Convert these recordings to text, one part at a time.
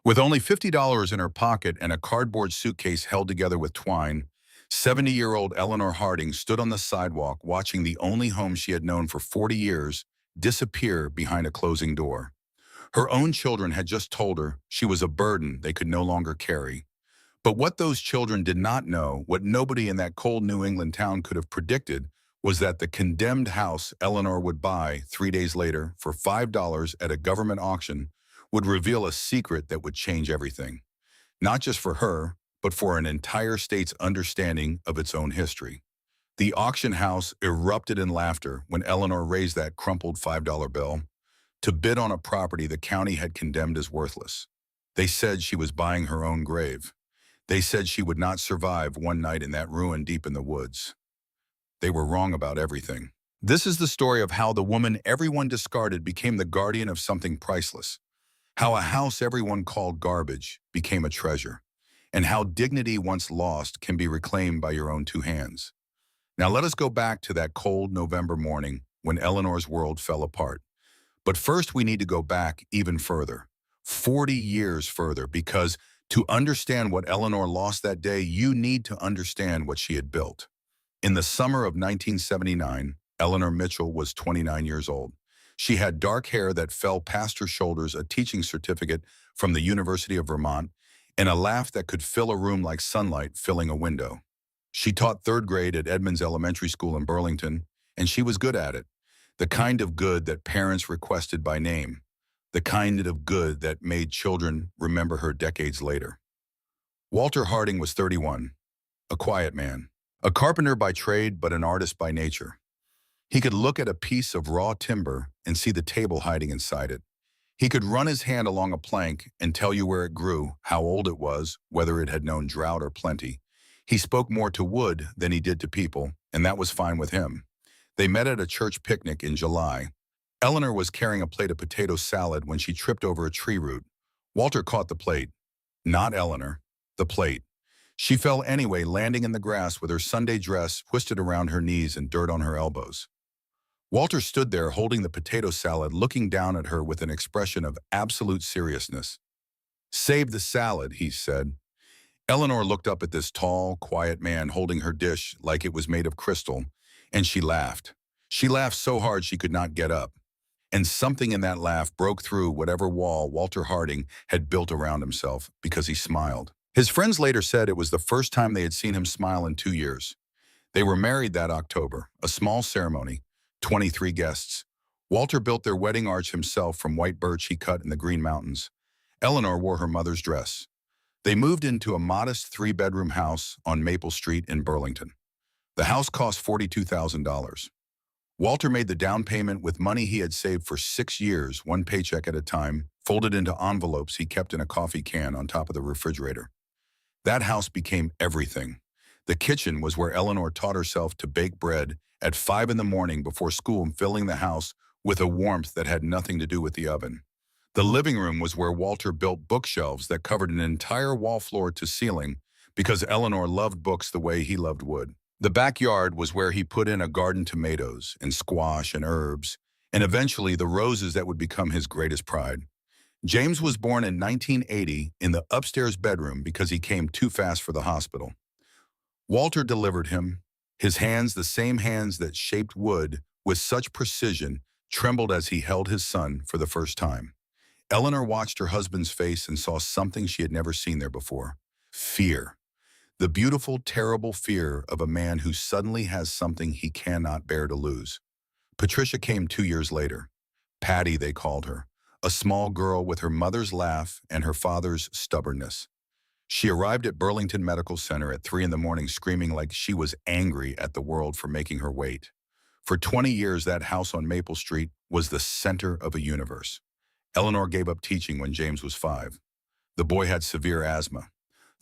With only $50 in her pocket and a cardboard suitcase held together with twine, 70-year-old Eleanor Harding stood on the sidewalk watching the only home she had known for 40 years disappear behind a closing door. Her own children had just told her she was a burden they could no longer carry. But what those children did not know, what nobody in that cold New England town could have predicted, was that the condemned house Eleanor would buy 3 days later for $5 at a government auction would reveal a secret that would change everything. Not just for her, but for an entire state's understanding of its own history. The auction house erupted in laughter when Eleanor raised that crumpled $5 bill to bid on a property the county had condemned as worthless. They said she was buying her own grave. They said she would not survive one night in that ruin deep in the woods. They were wrong about everything. This is the story of how the woman everyone discarded became the guardian of something priceless, how a house everyone called garbage became a treasure, and how dignity once lost can be reclaimed by your own two hands. Now let us go back to that cold November morning when Eleanor's world fell apart. But first we need to go back even further, 40 years further, because to understand what Eleanor lost that day, you need to understand what she had built. In the summer of 1979, Eleanor Mitchell was 29 years old. She had dark hair that fell past her shoulders, a teaching certificate from the University of Vermont, and a laugh that could fill a room like sunlight filling a window. She taught third grade at Edmonds Elementary School in Burlington, and she was good at it. The kind of good that parents requested by name. The kind of good that made children remember her decades later. Walter Harding was 31, a quiet man, a carpenter by trade but an artist by nature. He could look at a piece of raw timber and see the table hiding inside it. He could run his hand along a plank and tell you where it grew, how old it was, whether it had known drought or plenty. He spoke more to wood than he did to people, and that was fine with him. They met at a church picnic in July. Eleanor was carrying a plate of potato salad when she tripped over a tree root. Walter caught the plate. Not Eleanor, the plate. She fell anyway, landing in the grass with her Sunday dress twisted around her knees and dirt on her elbows. Walter stood there holding the potato salad, looking down at her with an expression of absolute seriousness. "Save the salad," he said. Eleanor looked up at this tall, quiet man holding her dish like it was made of crystal, and she laughed. She laughed so hard she could not get up. And something in that laugh broke through whatever wall Walter Harding had built around himself because he smiled. His friends later said it was the first time they had seen him smile in 2 years. They were married that October, a small ceremony, 23 guests. Walter built their wedding arch himself from white birch he cut in the Green Mountains. Eleanor wore her mother's dress. They moved into a modest 3-bedroom house on Maple Street in Burlington. The house cost $42,000. Walter made the down payment with money he had saved for 6 years, one paycheck at a time, folded into envelopes he kept in a coffee can on top of the refrigerator. That house became everything. The kitchen was where Eleanor taught herself to bake bread at 5 in the morning before school, filling the house with a warmth that had nothing to do with the oven. The living room was where Walter built bookshelves that covered an entire wall floor to ceiling because Eleanor loved books the way he loved wood. The backyard was where he put in a garden tomatoes and squash and herbs, and eventually the roses that would become his greatest pride. James was born in 1980 in the upstairs bedroom because he came too fast for the hospital. Walter delivered him. His hands, the same hands that shaped wood with such precision, trembled as he held his son for the first time. Eleanor watched her husband's face and saw something she had never seen there before. Fear. The beautiful, terrible fear of a man who suddenly has something he cannot bear to lose. Patricia came 2 years later. Patty, they called her, a small girl with her mother's laugh and her father's stubbornness. She arrived at Burlington Medical Center at 3 in the morning screaming like she was angry at the world for making her wait. For 20 years, that house on Maple Street was the center of a universe. Eleanor gave up teaching when James was 5. The boy had severe asthma.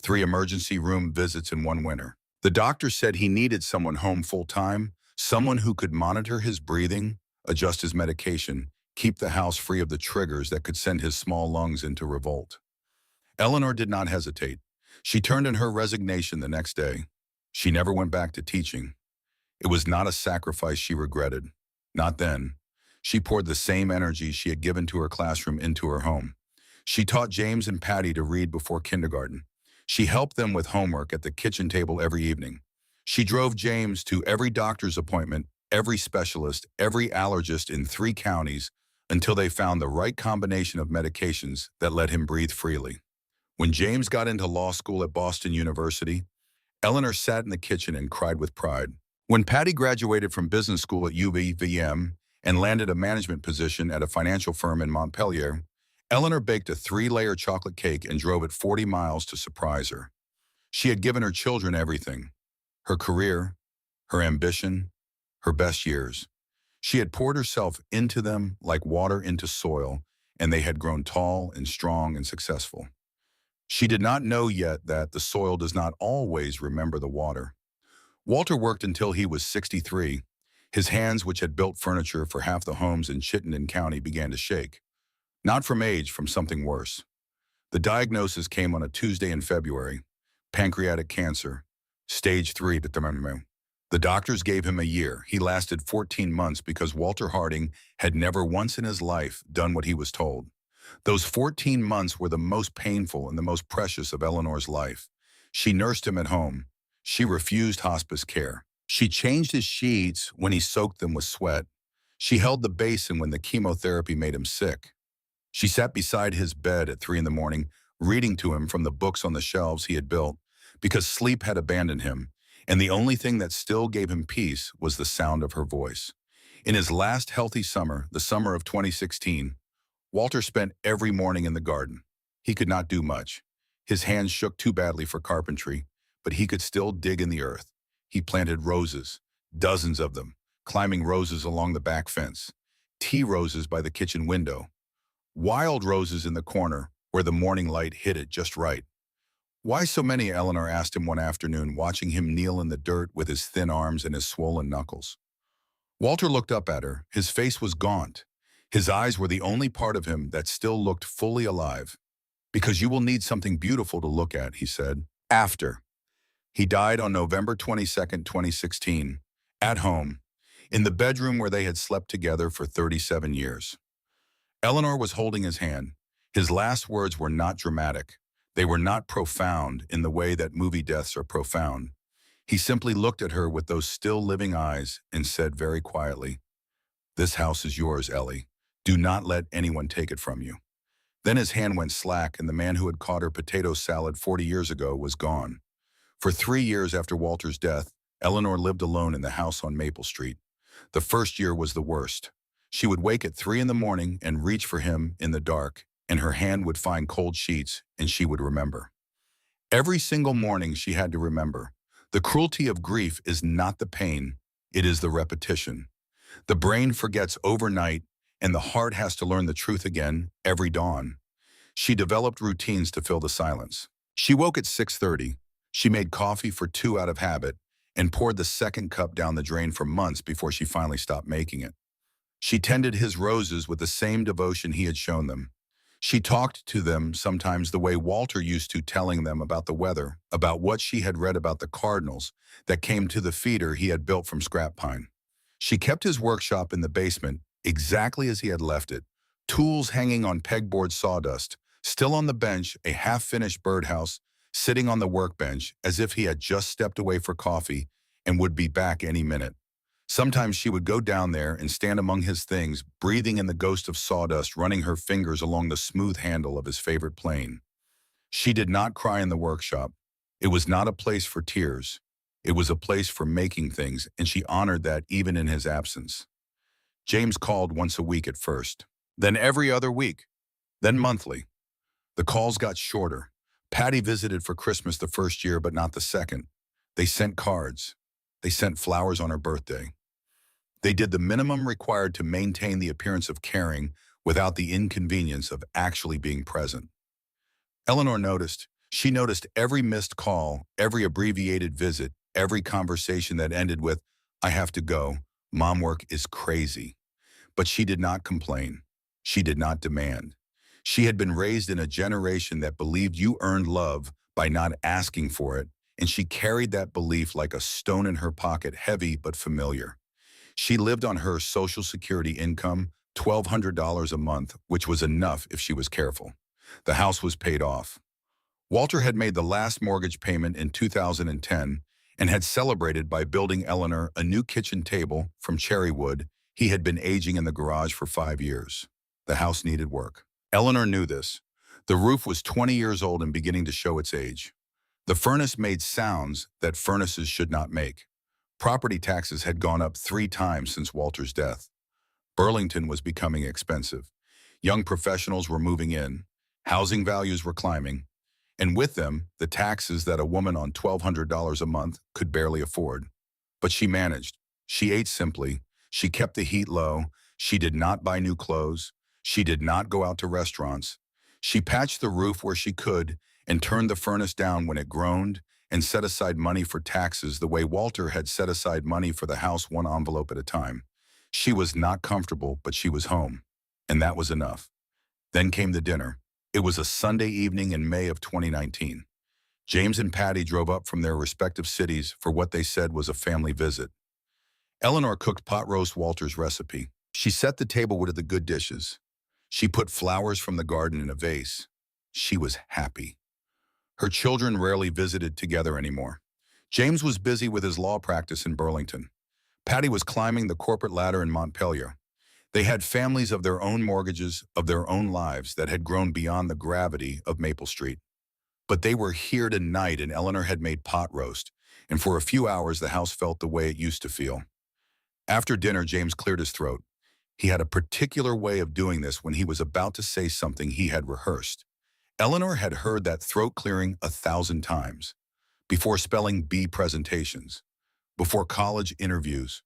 3 emergency room visits in one winter. The doctor said he needed someone home full-time, someone who could monitor his breathing, adjust his medication, keep the house free of the triggers that could send his small lungs into revolt. Eleanor did not hesitate. She turned in her resignation the next day. She never went back to teaching. It was not a sacrifice she regretted. Not then. She poured the same energy she had given to her classroom into her home. She taught James and Patty to read before kindergarten. She helped them with homework at the kitchen table every evening. She drove James to every doctor's appointment, every specialist, every allergist in 3 counties until they found the right combination of medications that let him breathe freely. When James got into law school at Boston University, Eleanor sat in the kitchen and cried with pride. When Patty graduated from business school at UVM and landed a management position at a financial firm in Montpelier, Eleanor baked a 3-layer chocolate cake and drove it 40 miles to surprise her. She had given her children everything: her career, her ambition, her best years. She had poured herself into them like water into soil, and they had grown tall and strong and successful. She did not know yet that the soil does not always remember the water. Walter worked until he was 63. His hands, which had built furniture for half the homes in Chittenden County, began to shake. Not from age, from something worse. The diagnosis came on a Tuesday in February: pancreatic cancer, stage 3. The doctors gave him a year. He lasted 14 months because Walter Harding had never once in his life done what he was told. Those 14 months were the most painful and the most precious of Eleanor's life. She nursed him at home. She refused hospice care. She changed his sheets when he soaked them with sweat. She held the basin when the chemotherapy made him sick. She sat beside his bed at 3 in the morning, reading to him from the books on the shelves he had built, because sleep had abandoned him, and the only thing that still gave him peace was the sound of her voice. In his last healthy summer, the summer of 2016, Walter spent every morning in the garden. He could not do much. His hands shook too badly for carpentry, but he could still dig in the earth. He planted roses, dozens of them, climbing roses along the back fence, tea roses by the kitchen window, wild roses in the corner where the morning light hit it just right. "Why so many?" Eleanor asked him one afternoon, watching him kneel in the dirt with his thin arms and his swollen knuckles. Walter looked up at her. His face was gaunt. His eyes were the only part of him that still looked fully alive. "Because you will need something beautiful to look at," he said. After. He died on November 22, 2016, at home, in the bedroom where they had slept together for 37 years. Eleanor was holding his hand. His last words were not dramatic. They were not profound in the way that movie deaths are profound. He simply looked at her with those still living eyes and said very quietly, "This house is yours, Ellie. Do not let anyone take it from you." Then his hand went slack, and the man who had caught her potato salad 40 years ago was gone. For 3 years after Walter's death, Eleanor lived alone in the house on Maple Street. The first year was the worst. She would wake at 3 in the morning and reach for him in the dark, and her hand would find cold sheets, and she would remember. Every single morning she had to remember. The cruelty of grief is not the pain, it is the repetition. The brain forgets overnight, and the heart has to learn the truth again every dawn. She developed routines to fill the silence. She woke at 6:30. She made coffee for 2 out of habit and poured the second cup down the drain for months before she finally stopped making it. She tended his roses with the same devotion he had shown them. She talked to them sometimes the way Walter used to, telling them about the weather, about what she had read about the cardinals that came to the feeder he had built from scrap pine. She kept his workshop in the basement exactly as he had left it, tools hanging on pegboard sawdust, still on the bench, a half-finished birdhouse sitting on the workbench as if he had just stepped away for coffee and would be back any minute. Sometimes she would go down there and stand among his things, breathing in the ghost of sawdust, running her fingers along the smooth handle of his favorite plane. She did not cry in the workshop. It was not a place for tears. It was a place for making things, and she honored that even in his absence. James called once a week at first, then every other week, then monthly. The calls got shorter. Patty visited for Christmas the first year, but not the second. They sent cards. They sent flowers on her birthday. They did the minimum required to maintain the appearance of caring without the inconvenience of actually being present. Eleanor noticed. She noticed every missed call, every abbreviated visit, every conversation that ended with, "I have to go. Mom work is crazy." But she did not complain. She did not demand. She had been raised in a generation that believed you earned love by not asking for it, and she carried that belief like a stone in her pocket, heavy but familiar. She lived on her Social Security income, $1,200 a month, which was enough if she was careful. The house was paid off. Walter had made the last mortgage payment in 2010 and had celebrated by building Eleanor a new kitchen table from cherry wood he had been aging in the garage for 5 years. The house needed work. Eleanor knew this. The roof was 20 years old and beginning to show its age. The furnace made sounds that furnaces should not make. Property taxes had gone up 3 times since Walter's death. Burlington was becoming expensive. Young professionals were moving in. Housing values were climbing. And with them, the taxes that a woman on $1,200 a month could barely afford. But she managed. She ate simply. She kept the heat low. She did not buy new clothes. She did not go out to restaurants. She patched the roof where she could and turned the furnace down when it groaned and set aside money for taxes the way Walter had set aside money for the house, one envelope at a time. She was not comfortable, but she was home. And that was enough. Then came the dinner. It was a Sunday evening in May of 2019. James and Patty drove up from their respective cities for what they said was a family visit. Eleanor cooked pot roast Walter's recipe. She set the table with the good dishes. She put flowers from the garden in a vase. She was happy. Her children rarely visited together anymore. James was busy with his law practice in Burlington. Patty was climbing the corporate ladder in Montpelier. They had families of their own, mortgages of their own lives that had grown beyond the gravity of Maple Street. But they were here tonight, and Eleanor had made pot roast, and for a few hours the house felt the way it used to feel. After dinner, James cleared his throat. He had a particular way of doing this when he was about to say something he had rehearsed. Eleanor had heard that throat clearing 1,000 times, before spelling bee presentations, before college interviews,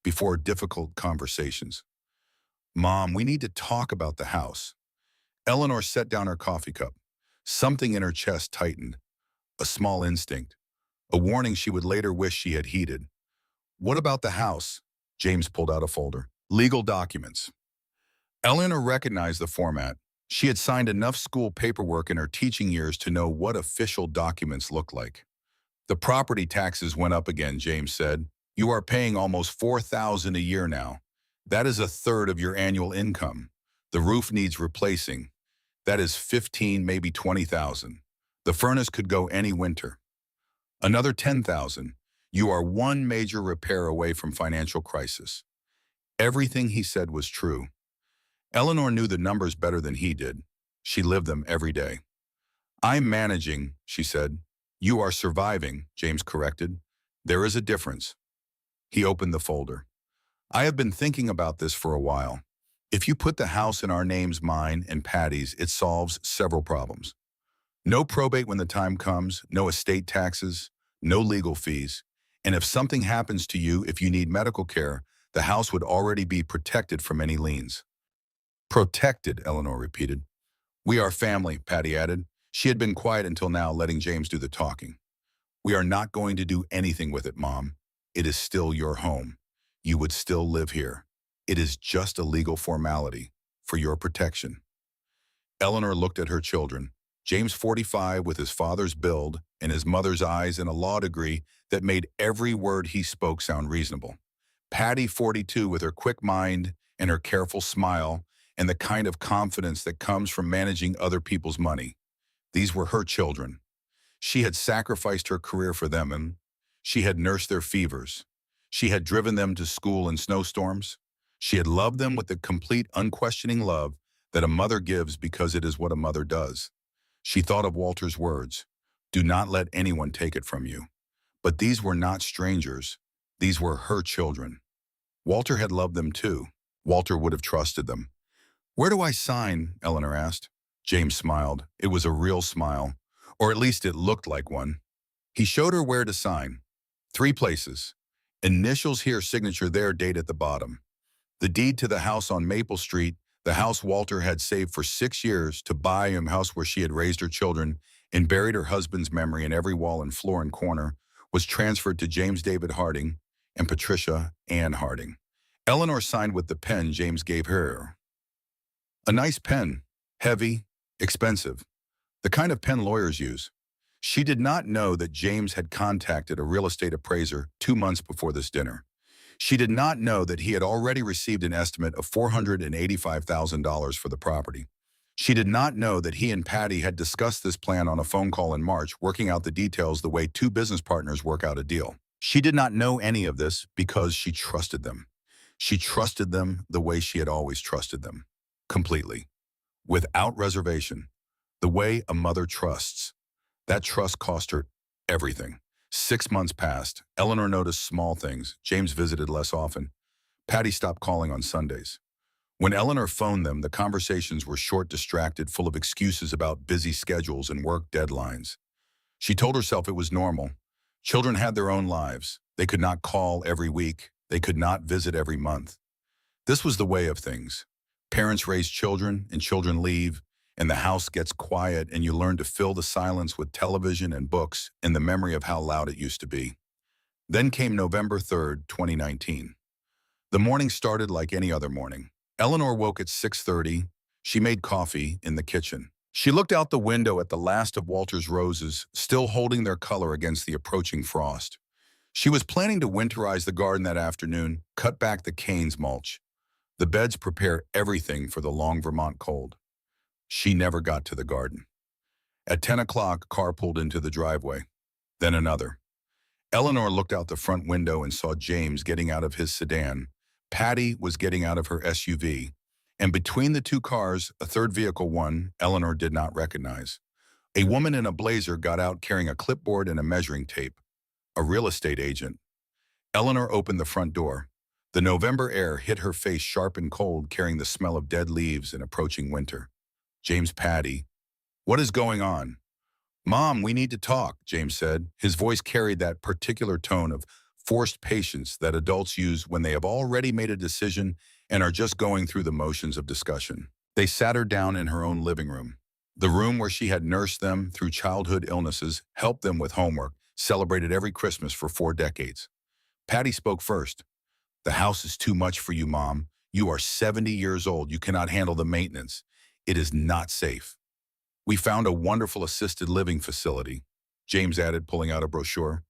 before difficult conversations. "Mom, we need to talk about the house." Eleanor set down her coffee cup. Something in her chest tightened. A small instinct. A warning she would later wish she had heeded. "What about the house?" James pulled out a folder. Legal documents. Eleanor recognized the format. She had signed enough school paperwork in her teaching years to know what official documents looked like. "The property taxes went up again," James said. "You are paying almost $4,000 a year now. That is a third of your annual income. The roof needs replacing. That is 15, maybe 20,000. The furnace could go any winter. Another 10,000. You are one major repair away from financial crisis." Everything he said was true. Eleanor knew the numbers better than he did. She lived them every day. "I'm managing," she said. "You are surviving," James corrected. "There is a difference." He opened the folder. "I have been thinking about this for a while. If you put the house in our names, mine and Patty's, it solves several problems. No probate when the time comes, no estate taxes, no legal fees. And if something happens to you, if you need medical care, the house would already be protected from any liens." "Protected," Eleanor repeated. "We are family," Patty added. She had been quiet until now, letting James do the talking. "We are not going to do anything with it, Mom. It is still your home. You would still live here. It is just a legal formality for your protection." Eleanor looked at her children. James, 45, with his father's build and his mother's eyes and a law degree that made every word he spoke sound reasonable. Patty, 42, with her quick mind and her careful smile and the kind of confidence that comes from managing other people's money. These were her children. She had sacrificed her career for them, and she had nursed their fevers. She had driven them to school in snowstorms. She had loved them with the complete, unquestioning love that a mother gives because it is what a mother does. She thought of Walter's words, "Do not let anyone take it from you." But these were not strangers. These were her children. Walter had loved them too. Walter would have trusted them. "Where do I sign?" Eleanor asked. James smiled. It was a real smile, or at least it looked like one. He showed her where to sign. 3 places. Initials here, signature there, date at the bottom. The deed to the house on Maple Street, the house Walter had saved for 6 years to buy, a house where she had raised her children and buried her husband's memory in every wall and floor and corner, was transferred to James David Harding and Patricia Ann Harding. Eleanor signed with the pen James gave her. A nice pen, heavy, expensive, the kind of pen lawyers use. She did not know that James had contacted a real estate appraiser 2 months before this dinner. She did not know that he had already received an estimate of $485,000 for the property. She did not know that he and Patty had discussed this plan on a phone call in March, working out the details the way two business partners work out a deal. She did not know any of this because she trusted them. She trusted them the way she had always trusted them. Completely. Without reservation. The way a mother trusts. That trust cost her everything. 6 months passed. Eleanor noticed small things. James visited less often. Patty stopped calling on Sundays. When Eleanor phoned them, the conversations were short, distracted, full of excuses about busy schedules and work deadlines. She told herself it was normal. Children had their own lives. They could not call every week. They could not visit every month. This was the way of things. Parents raise children, and children leave, and the house gets quiet, and you learn to fill the silence with television and books and the memory of how loud it used to be. Then came November 3rd, 2019. The morning started like any other morning. Eleanor woke at 6:30. She made coffee in the kitchen. She looked out the window at the last of Walter's roses, still holding their color against the approaching frost. She was planning to winterize the garden that afternoon, cut back the canes mulch. The beds prepare everything for the long Vermont cold. She never got to the garden. At 10 o'clock, a car pulled into the driveway. Then another. Eleanor looked out the front window and saw James getting out of his sedan. Patty was getting out of her SUV. And between the two cars, a third vehicle, one Eleanor did not recognize. A woman in a blazer got out carrying a clipboard and a measuring tape. A real estate agent. Eleanor opened the front door. The November air hit her face sharp and cold, carrying the smell of dead leaves and approaching winter. James, Patty. What is going on? Mom, we need to talk, James said. His voice carried that particular tone of forced patience that adults use when they have already made a decision and are just going through the motions of discussion. They sat her down in her own living room, the room where she had nursed them through childhood illnesses, helped them with homework, celebrated every Christmas for 4 decades. Patty spoke first. The house is too much for you, Mom. You are 70 years old. You cannot handle the maintenance. It is not safe. We found a wonderful assisted living facility, James added, pulling out a brochure.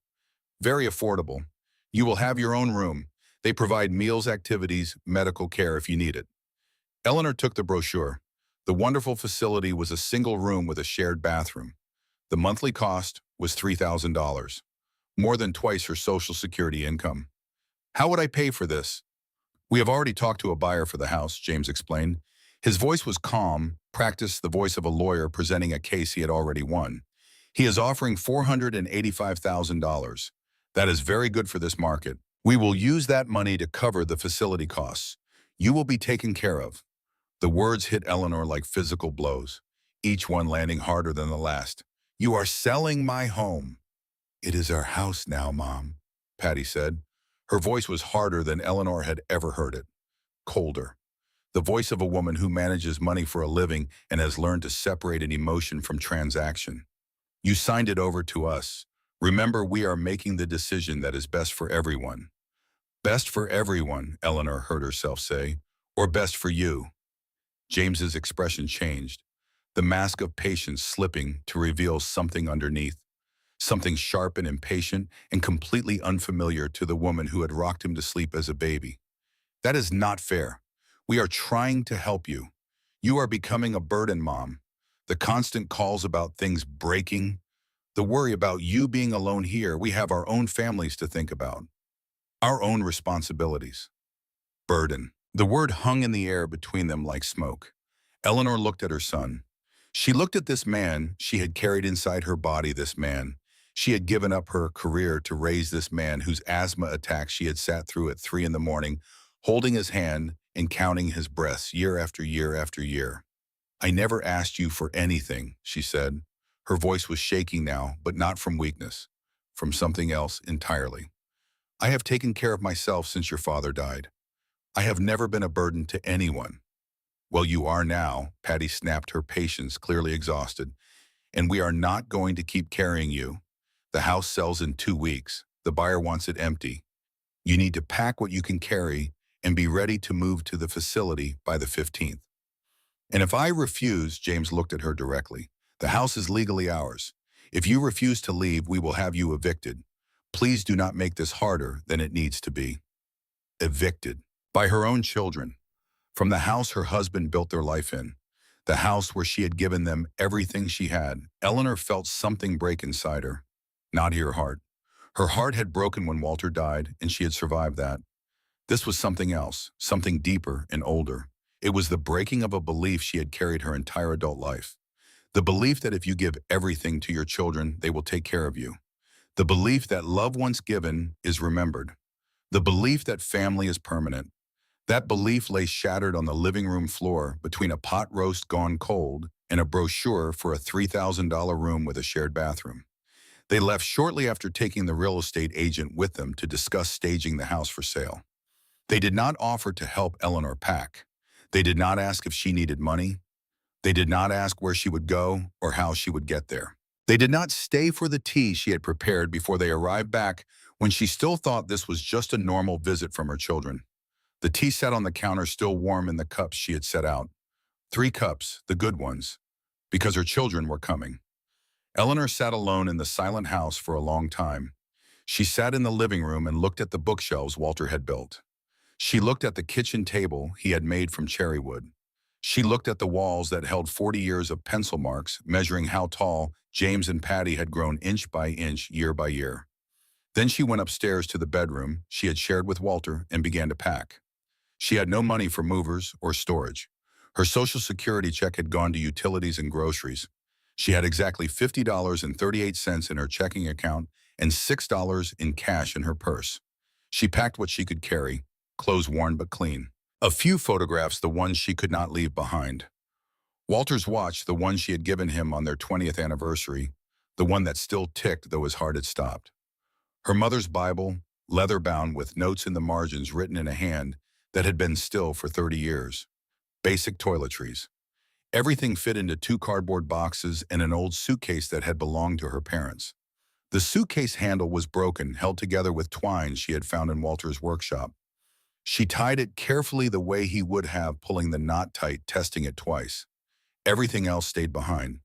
Very affordable. You will have your own room. They provide meals, activities, medical care if you need it. Eleanor took the brochure. The wonderful facility was a single room with a shared bathroom. The monthly cost was $3,000, more than twice her Social Security income. How would I pay for this? We have already talked to a buyer for the house, James explained. His voice was calm, practiced the voice of a lawyer presenting a case he had already won. He is offering $485,000. That is very good for this market. We will use that money to cover the facility costs. You will be taken care of. The words hit Eleanor like physical blows, each one landing harder than the last. You are selling my home. It is our house now, Mom, Patty said. Her voice was harder than Eleanor had ever heard it. Colder. The voice of a woman who manages money for a living and has learned to separate an emotion from transaction. You signed it over to us. Remember, we are making the decision that is best for everyone. Best for everyone, Eleanor heard herself say, or best for you. James's expression changed, the mask of patience slipping to reveal something underneath, something sharp and impatient and completely unfamiliar to the woman who had rocked him to sleep as a baby. That is not fair. We are trying to help you. You are becoming a burden, Mom. The constant calls about things breaking, the worry about you being alone here. We have our own families to think about, our own responsibilities. Burden. The word hung in the air between them like smoke. Eleanor looked at her son. She looked at this man she had carried inside her body, this man. She had given up her career to raise this man whose asthma attacks she had sat through at 3 in the morning, holding his hand and counting his breaths year after year after year. I never asked you for anything, she said. Her voice was shaking now, but not from weakness, from something else entirely. I have taken care of myself since your father died. I have never been a burden to anyone. Well, you are now, Patty snapped, her patience clearly exhausted. And we are not going to keep carrying you. The house sells in 2 weeks. The buyer wants it empty. You need to pack what you can carry and be ready to move to the facility by the 15th. And if I refuse, James looked at her directly, the house is legally ours. If you refuse to leave, we will have you evicted. Please do not make this harder than it needs to be. Evicted by her own children, from the house her husband built their life in, the house where she had given them everything she had. Eleanor felt something break inside her, not her heart. Her heart had broken when Walter died, and she had survived that. This was something else, something deeper and older. It was the breaking of a belief she had carried her entire adult life. The belief that if you give everything to your children, they will take care of you. The belief that love once given is remembered. The belief that family is permanent. That belief lay shattered on the living room floor between a pot roast gone cold and a brochure for a $3,000 room with a shared bathroom. They left shortly after taking the real estate agent with them to discuss staging the house for sale. They did not offer to help Eleanor pack. They did not ask if she needed money. They did not ask where she would go or how she would get there. They did not stay for the tea she had prepared before they arrived back when she still thought this was just a normal visit from her children. The tea sat on the counter still warm in the cups she had set out. 3 cups, the good ones, because her children were coming. Eleanor sat alone in the silent house for a long time. She sat in the living room and looked at the bookshelves Walter had built. She looked at the kitchen table he had made from cherry wood. She looked at the walls that held 40 years of pencil marks, measuring how tall James and Patty had grown inch by inch, year by year. Then she went upstairs to the bedroom she had shared with Walter and began to pack. She had no money for movers or storage. Her Social Security check had gone to utilities and groceries. She had exactly $50.38 in her checking account and $6 in cash in her purse. She packed what she could carry, clothes worn but clean. A few photographs, the ones she could not leave behind. Walter's watch, the one she had given him on their 20th anniversary, the one that still ticked though his heart had stopped. Her mother's Bible, leather-bound with notes in the margins written in a hand that had been still for 30 years. Basic toiletries. Everything fit into 2 cardboard boxes and an old suitcase that had belonged to her parents. The suitcase handle was broken, held together with twine she had found in Walter's workshop. She tied it carefully the way he would have, pulling the knot tight, testing it twice. Everything else stayed behind.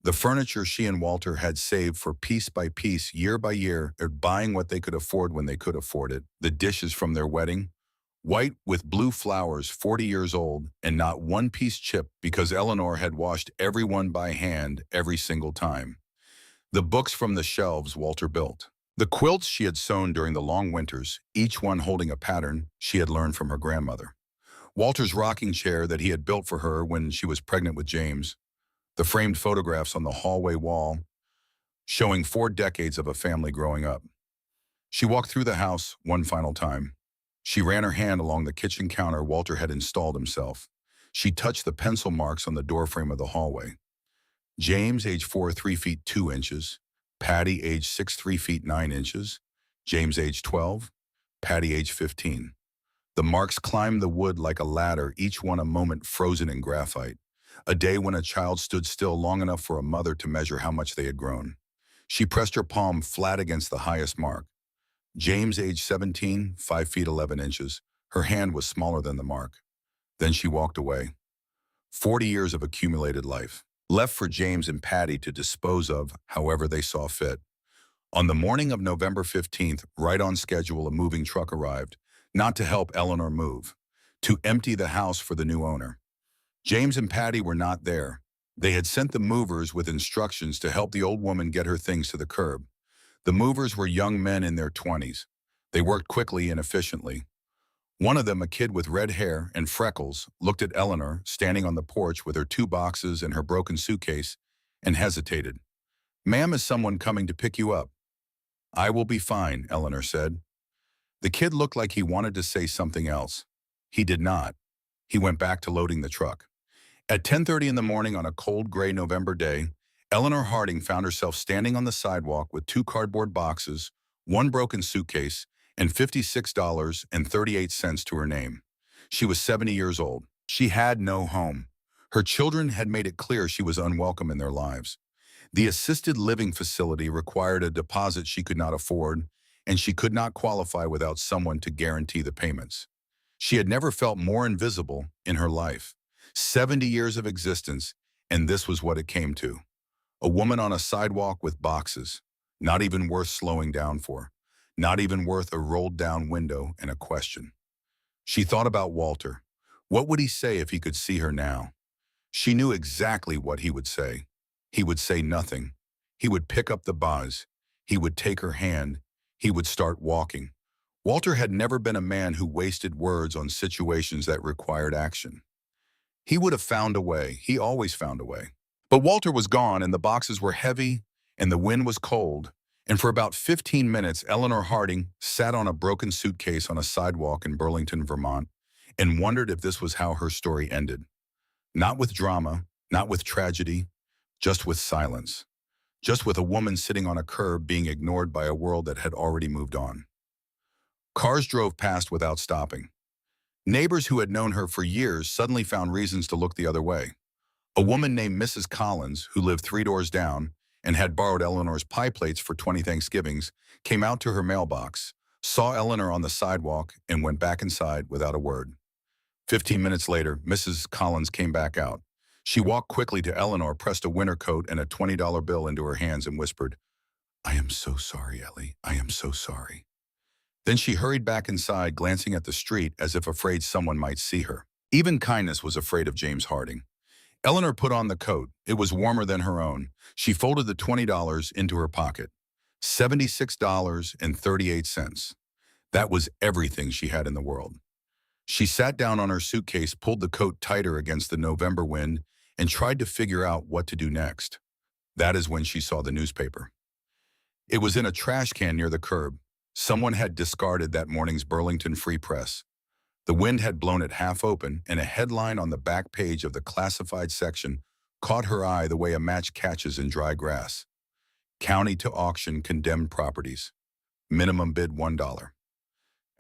The furniture she and Walter had saved for piece by piece, year by year, buying what they could afford when they could afford it. The dishes from their wedding, white with blue flowers, 40 years old, and not one piece chipped because Eleanor had washed every one by hand every single time. The books from the shelves Walter built. The quilts she had sewn during the long winters, each one holding a pattern she had learned from her grandmother. Walter's rocking chair that he had built for her when she was pregnant with James. The framed photographs on the hallway wall, showing 4 decades of a family growing up. She walked through the house one final time. She ran her hand along the kitchen counter Walter had installed himself. She touched the pencil marks on the doorframe of the hallway. James, age 4, 3 feet 2 inches. Patty, age 6, 3 feet 9 inches. James, age 12. Patty, age 15. The marks climbed the wood like a ladder, each one a moment frozen in graphite. A day when a child stood still long enough for a mother to measure how much they had grown. She pressed her palm flat against the highest mark. James, age 17, 5 feet 11 inches. Her hand was smaller than the mark. Then she walked away. 40 years of accumulated life, left for James and Patty to dispose of however they saw fit. On the morning of November 15th, right on schedule, a moving truck arrived, not to help Eleanor move, to empty the house for the new owner. James and Patty were not there. They had sent the movers with instructions to help the old woman get her things to the curb. The movers were young men in their 20s. They worked quickly and efficiently. One of them, a kid with red hair and freckles, looked at Eleanor standing on the porch with her 2 boxes and her broken suitcase and hesitated. "Ma'am, is someone coming to pick you up?" "I will be fine," Eleanor said. The kid looked like he wanted to say something else. He did not. He went back to loading the truck. At 10:30 in the morning on a cold gray November day, Eleanor Harding found herself standing on the sidewalk with 2 cardboard boxes, 1 broken suitcase, and $56.38 to her name. She was 70 years old. She had no home. Her children had made it clear she was unwelcome in their lives. The assisted living facility required a deposit she could not afford, and she could not qualify without someone to guarantee the payments. She had never felt more invisible in her life. 70 years of existence, and this was what it came to. A woman on a sidewalk with boxes, not even worth slowing down for, not even worth a rolled-down window and a question. She thought about Walter. What would he say if he could see her now? She knew exactly what he would say. He would say nothing. He would pick up the vase. He would take her hand. He would start walking. Walter had never been a man who wasted words on situations that required action. He would have found a way. He always found a way. But Walter was gone, and the boxes were heavy, and the wind was cold. And for about 15 minutes, Eleanor Harding sat on a broken suitcase on a sidewalk in Burlington, Vermont, and wondered if this was how her story ended. Not with drama, not with tragedy, just with silence. Just with a woman sitting on a curb being ignored by a world that had already moved on. Cars drove past without stopping. Neighbors who had known her for years suddenly found reasons to look the other way. A woman named Mrs. Collins, who lived 3 doors down and had borrowed Eleanor's pie plates for 20 Thanksgivings, came out to her mailbox, saw Eleanor on the sidewalk, and went back inside without a word. 15 minutes later, Mrs. Collins came back out. She walked quickly to Eleanor, pressed a winter coat and a $20 bill into her hands and whispered, "I am so sorry, Ellie. I am so sorry." Then she hurried back inside, glancing at the street as if afraid someone might see her. Even kindness was afraid of James Harding. Eleanor put on the coat. It was warmer than her own. She folded the $20 into her pocket. $76.38. That was everything she had in the world. She sat down on her suitcase, pulled the coat tighter against the November wind, and tried to figure out what to do next. That is when she saw the newspaper. It was in a trash can near the curb. Someone had discarded that morning's Burlington Free Press. The wind had blown it half open, and a headline on the back page of the classified section caught her eye the way a match catches in dry grass. County to auction condemned properties. Minimum bid $1.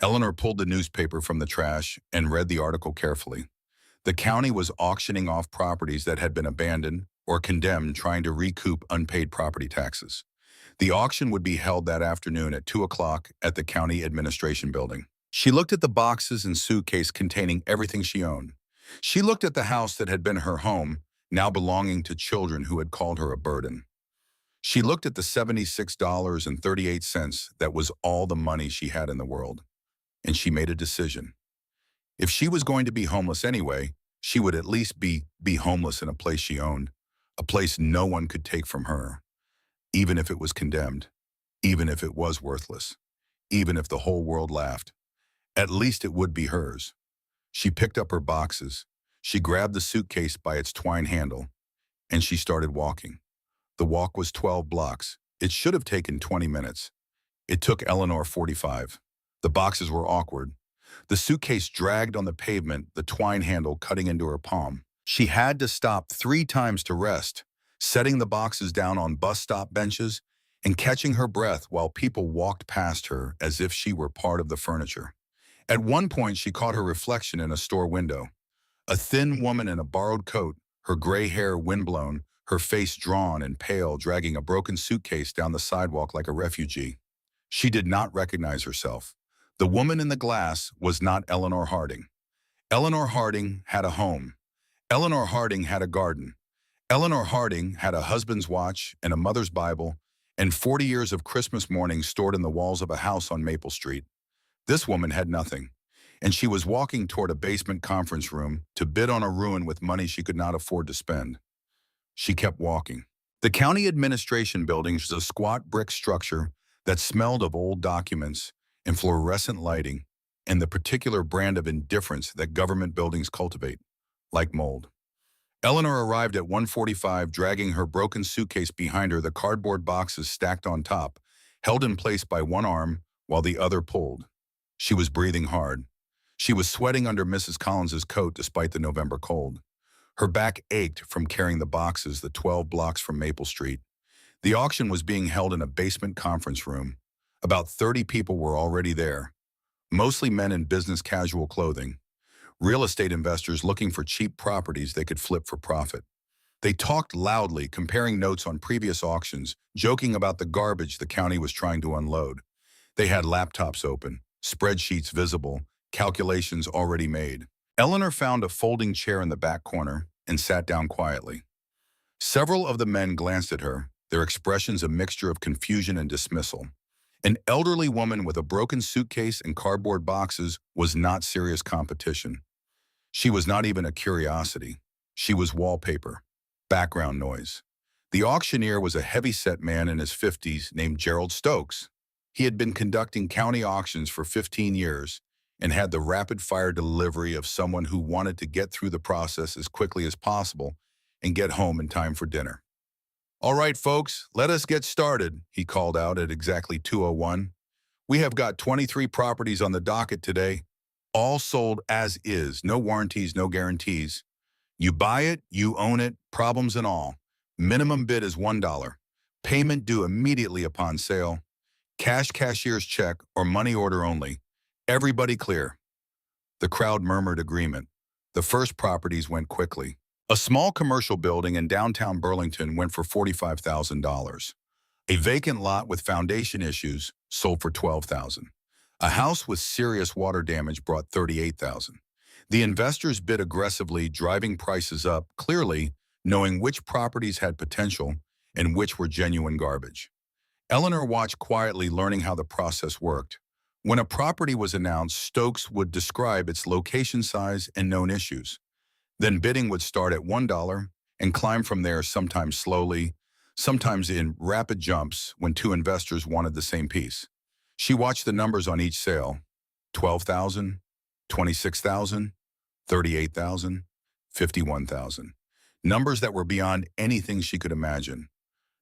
Eleanor pulled the newspaper from the trash and read the article carefully. The county was auctioning off properties that had been abandoned or condemned, trying to recoup unpaid property taxes. The auction would be held that afternoon at 2 o'clock at the county administration building. She looked at the boxes and suitcase containing everything she owned. She looked at the house that had been her home, now belonging to children who had called her a burden. She looked at the $76.38 that was all the money she had in the world. And she made a decision. If she was going to be homeless anyway, she would at least be homeless in a place she owned, a place no one could take from her, even if it was condemned, even if it was worthless, even if the whole world laughed. At least it would be hers. She picked up her boxes. She grabbed the suitcase by its twine handle, and she started walking. The walk was 12 blocks. It should have taken 20 minutes. It took Eleanor 45. The boxes were awkward. The suitcase dragged on the pavement, the twine handle cutting into her palm. She had to stop 3 times to rest, setting the boxes down on bus stop benches and catching her breath while people walked past her as if she were part of the furniture. At one point, she caught her reflection in a store window. A thin woman in a borrowed coat, her gray hair windblown, her face drawn and pale, dragging a broken suitcase down the sidewalk like a refugee. She did not recognize herself. The woman in the glass was not Eleanor Harding. Eleanor Harding had a home. Eleanor Harding had a garden. Eleanor Harding had a husband's watch and a mother's Bible and 40 years of Christmas mornings stored in the walls of a house on Maple Street. This woman had nothing, and she was walking toward a basement conference room to bid on a ruin with money she could not afford to spend. She kept walking. The county administration building was a squat brick structure that smelled of old documents and fluorescent lighting and the particular brand of indifference that government buildings cultivate, like mold. Eleanor arrived at 1:45, dragging her broken suitcase behind her, the cardboard boxes stacked on top, held in place by one arm while the other pulled. She was breathing hard. She was sweating under Mrs. Collins's coat despite the November cold. Her back ached from carrying the boxes the 12 blocks from Maple Street. The auction was being held in a basement conference room. About 30 people were already there, mostly men in business casual clothing, real estate investors looking for cheap properties they could flip for profit. They talked loudly, comparing notes on previous auctions, joking about the garbage the county was trying to unload. They had laptops open, spreadsheets visible, calculations already made. Eleanor found a folding chair in the back corner and sat down quietly. Several of the men glanced at her, their expressions a mixture of confusion and dismissal. An elderly woman with a broken suitcase and cardboard boxes was not serious competition. She was not even a curiosity. She was wallpaper. Background noise. The auctioneer was a heavy-set man in his 50s named Gerald Stokes. He had been conducting county auctions for 15 years and had the rapid-fire delivery of someone who wanted to get through the process as quickly as possible and get home in time for dinner. "All right, folks, let us get started," he called out at exactly 2:01. "We have got 23 properties on the docket today, all sold as is, no warranties, no guarantees. You buy it, you own it, problems and all. Minimum bid is $1. Payment due immediately upon sale. Cash cashier's check or money order only. Everybody clear." The crowd murmured agreement. The first properties went quickly. A small commercial building in downtown Burlington went for $45,000. A vacant lot with foundation issues sold for $12,000. A house with serious water damage brought $38,000. The investors bid aggressively, driving prices up, clearly knowing which properties had potential and which were genuine garbage. Eleanor watched quietly, learning how the process worked. When a property was announced, Stokes would describe its location, size, and known issues. Then bidding would start at $1 and climb from there, sometimes slowly, sometimes in rapid jumps when two investors wanted the same piece. She watched the numbers on each sale: 12,000, 26,000, 38,000, 51,000. Numbers that were beyond anything she could imagine.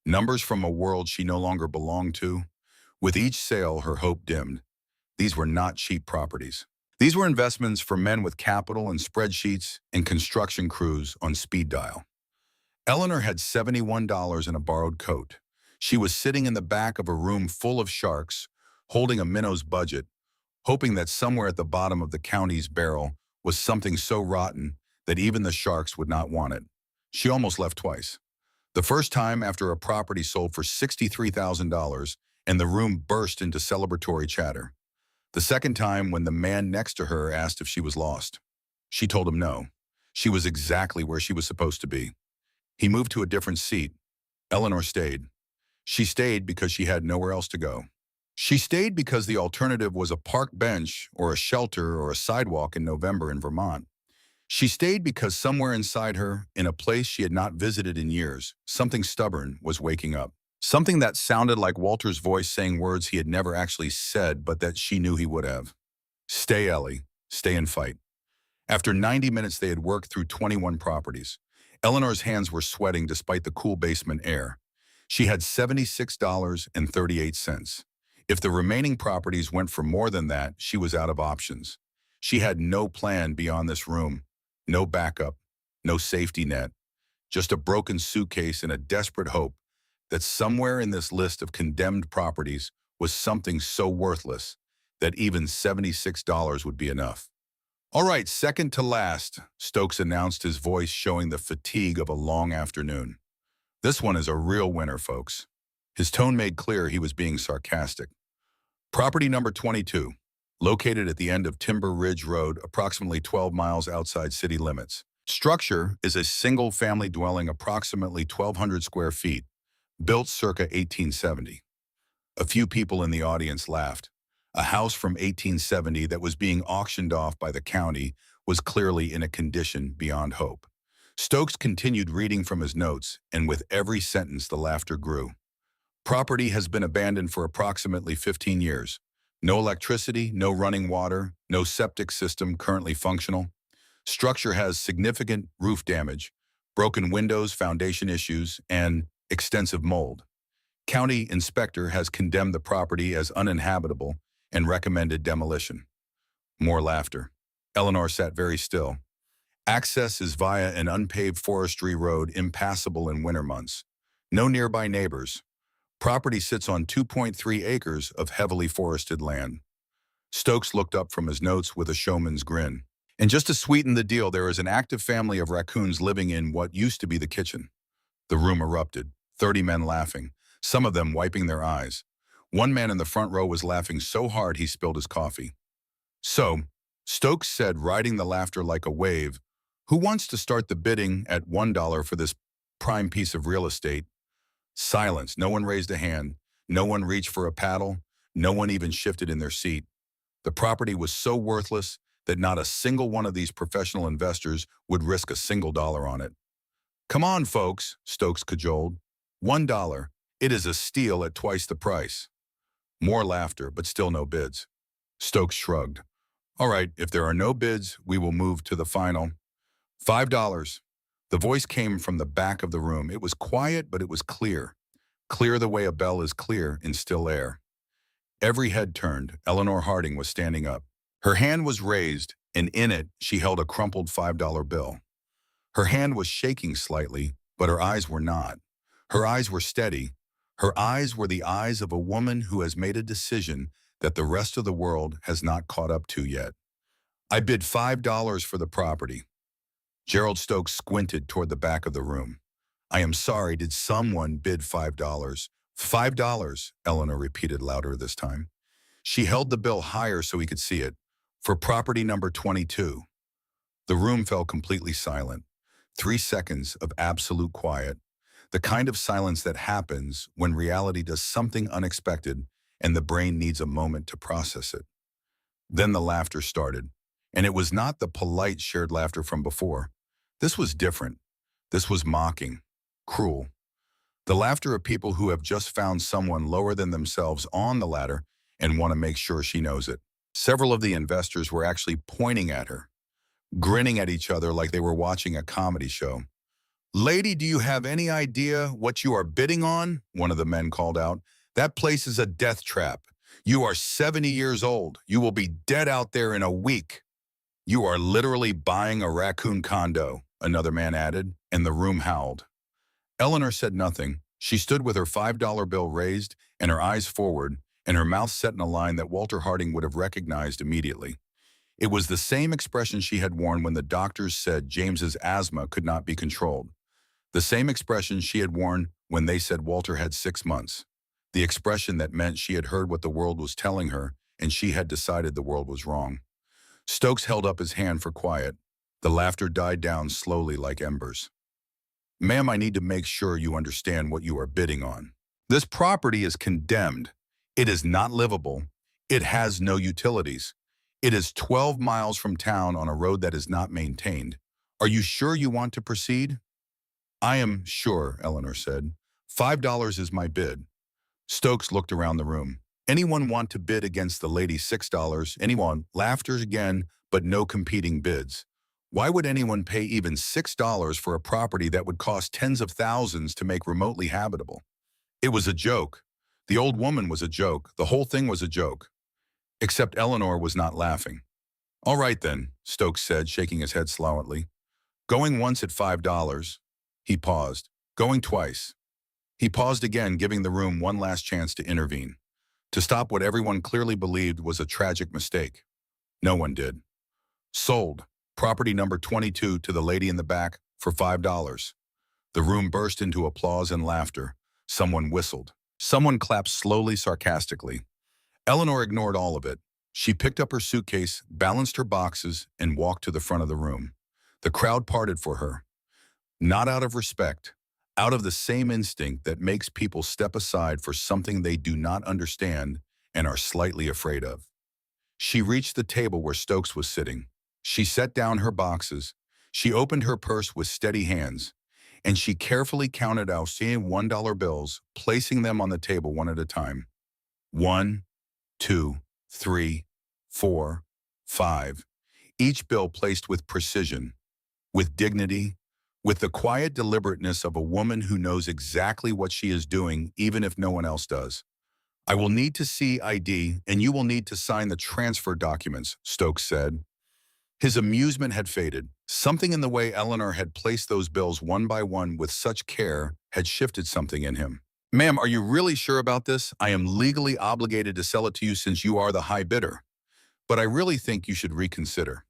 Numbers from a world she no longer belonged to. With each sale, her hope dimmed. These were not cheap properties. These were investments for men with capital and spreadsheets and construction crews on speed dial. Eleanor had $71 in a borrowed coat. She was sitting in the back of a room full of sharks, holding a minnow's budget, hoping that somewhere at the bottom of the county's barrel was something so rotten that even the sharks would not want it. She almost left twice. The first time after a property sold for $63,000 and the room burst into celebratory chatter. The second time when the man next to her asked if she was lost. She told him no. She was exactly where she was supposed to be. He moved to a different seat. Eleanor stayed. She stayed because she had nowhere else to go. She stayed because the alternative was a park bench or a shelter or a sidewalk in November in Vermont. She stayed because somewhere inside her, in a place she had not visited in years, something stubborn was waking up. Something that sounded like Walter's voice saying words he had never actually said, but that she knew he would have. "Stay, Ellie. Stay and fight." After 90 minutes, they had worked through 21 properties. Eleanor's hands were sweating despite the cool basement air. She had $76.38. If the remaining properties went for more than that, she was out of options. She had no plan beyond this room. No backup, no safety net, just a broken suitcase and a desperate hope that somewhere in this list of condemned properties was something so worthless that even $76 would be enough. "All right, second to last," Stokes announced, his voice showing the fatigue of a long afternoon. "This one is a real winner, folks." His tone made clear he was being sarcastic. Property number 22. Located at the end of Timber Ridge Road, approximately 12 miles outside city limits. Structure is a single-family dwelling approximately 1,200 square feet, built circa 1870. A few people in the audience laughed. A house from 1870 that was being auctioned off by the county was clearly in a condition beyond hope. Stokes continued reading from his notes, and with every sentence the laughter grew. Property has been abandoned for approximately 15 years. No electricity, no running water, no septic system currently functional. Structure has significant roof damage, broken windows, foundation issues, and extensive mold. County inspector has condemned the property as uninhabitable and recommended demolition. More laughter. Eleanor sat very still. Access is via an unpaved forestry road, impassable in winter months. No nearby neighbors. Property sits on 2.3 acres of heavily forested land. Stokes looked up from his notes with a showman's grin. And just to sweeten the deal, there is an active family of raccoons living in what used to be the kitchen. The room erupted, 30 men laughing, some of them wiping their eyes. One man in the front row was laughing so hard he spilled his coffee. "So," Stokes said, riding the laughter like a wave, "who wants to start the bidding at $1 for this prime piece of real estate?" Silence. No one raised a hand. No one reached for a paddle. No one even shifted in their seat. The property was so worthless that not a single one of these professional investors would risk a single dollar on it. "Come on, folks," Stokes cajoled. $1. It is a steal at twice the price." More laughter, but still no bids. Stokes shrugged. "All right, if there are no bids, we will move to the final. $5. The voice came from the back of the room. It was quiet, but it was clear. Clear the way a bell is clear in still air. Every head turned. Eleanor Harding was standing up. Her hand was raised, and in it, she held a crumpled $5 bill. Her hand was shaking slightly, but her eyes were not. Her eyes were steady. Her eyes were the eyes of a woman who has made a decision that the rest of the world has not caught up to yet. "I bid $5 for the property." Gerald Stokes squinted toward the back of the room. "I am sorry, did someone bid $5? $5, Eleanor repeated louder this time. She held the bill higher so he could see it. "For property number 22. The room fell completely silent. 3 seconds of absolute quiet. The kind of silence that happens when reality does something unexpected and the brain needs a moment to process it. Then the laughter started, and it was not the polite shared laughter from before. This was different. This was mocking, cruel. The laughter of people who have just found someone lower than themselves on the ladder and want to make sure she knows it. Several of the investors were actually pointing at her, grinning at each other like they were watching a comedy show. "Lady, do you have any idea what you are bidding on?" one of the men called out. "That place is a death trap. You are 70 years old. You will be dead out there in a week." "You are literally buying a raccoon condo," another man added, and the room howled. Eleanor said nothing. She stood with her $5 bill raised and her eyes forward, and her mouth set in a line that Walter Harding would have recognized immediately. It was the same expression she had worn when the doctors said James's asthma could not be controlled. The same expression she had worn when they said Walter had 6 months. The expression that meant she had heard what the world was telling her and she had decided the world was wrong. Stokes held up his hand for quiet. The laughter died down slowly like embers. "Ma'am, I need to make sure you understand what you are bidding on. This property is condemned. It is not livable. It has no utilities. It is 12 miles from town on a road that is not maintained. Are you sure you want to proceed?" "I am sure," Eleanor said. $5 is my bid." Stokes looked around the room. "Anyone want to bid against the lady $6? Anyone?" Laughter again, but no competing bids. Why would anyone pay even $6 for a property that would cost tens of thousands to make remotely habitable? It was a joke. The old woman was a joke. The whole thing was a joke. Except Eleanor was not laughing. "All right then," Stokes said, shaking his head slightly. "Going once at $5. He paused. "Going twice." He paused again, giving the room one last chance to intervene, to stop what everyone clearly believed was a tragic mistake. No one did. "Sold. Property number 22 to the lady in the back for $5. The room burst into applause and laughter. Someone whistled. Someone clapped slowly, sarcastically. Eleanor ignored all of it. She picked up her suitcase, balanced her boxes, and walked to the front of the room. The crowd parted for her. Not out of respect, out of the same instinct that makes people step aside for something they do not understand and are slightly afraid of. She reached the table where Stokes was sitting. She set down her boxes. She opened her purse with steady hands, and she carefully counted out $1 bills, placing them on the table one at a time. 1, 2, 3, 4, 5. Each bill placed with precision, with dignity, with the quiet deliberateness of a woman who knows exactly what she is doing, even if no one else does. "I will need to see ID, and you will need to sign the transfer documents," Stokes said. His amusement had faded. Something in the way Eleanor had placed those bills one by one with such care had shifted something in him. "Ma'am, are you really sure about this? I am legally obligated to sell it to you since you are the high bidder. But I really think you should reconsider."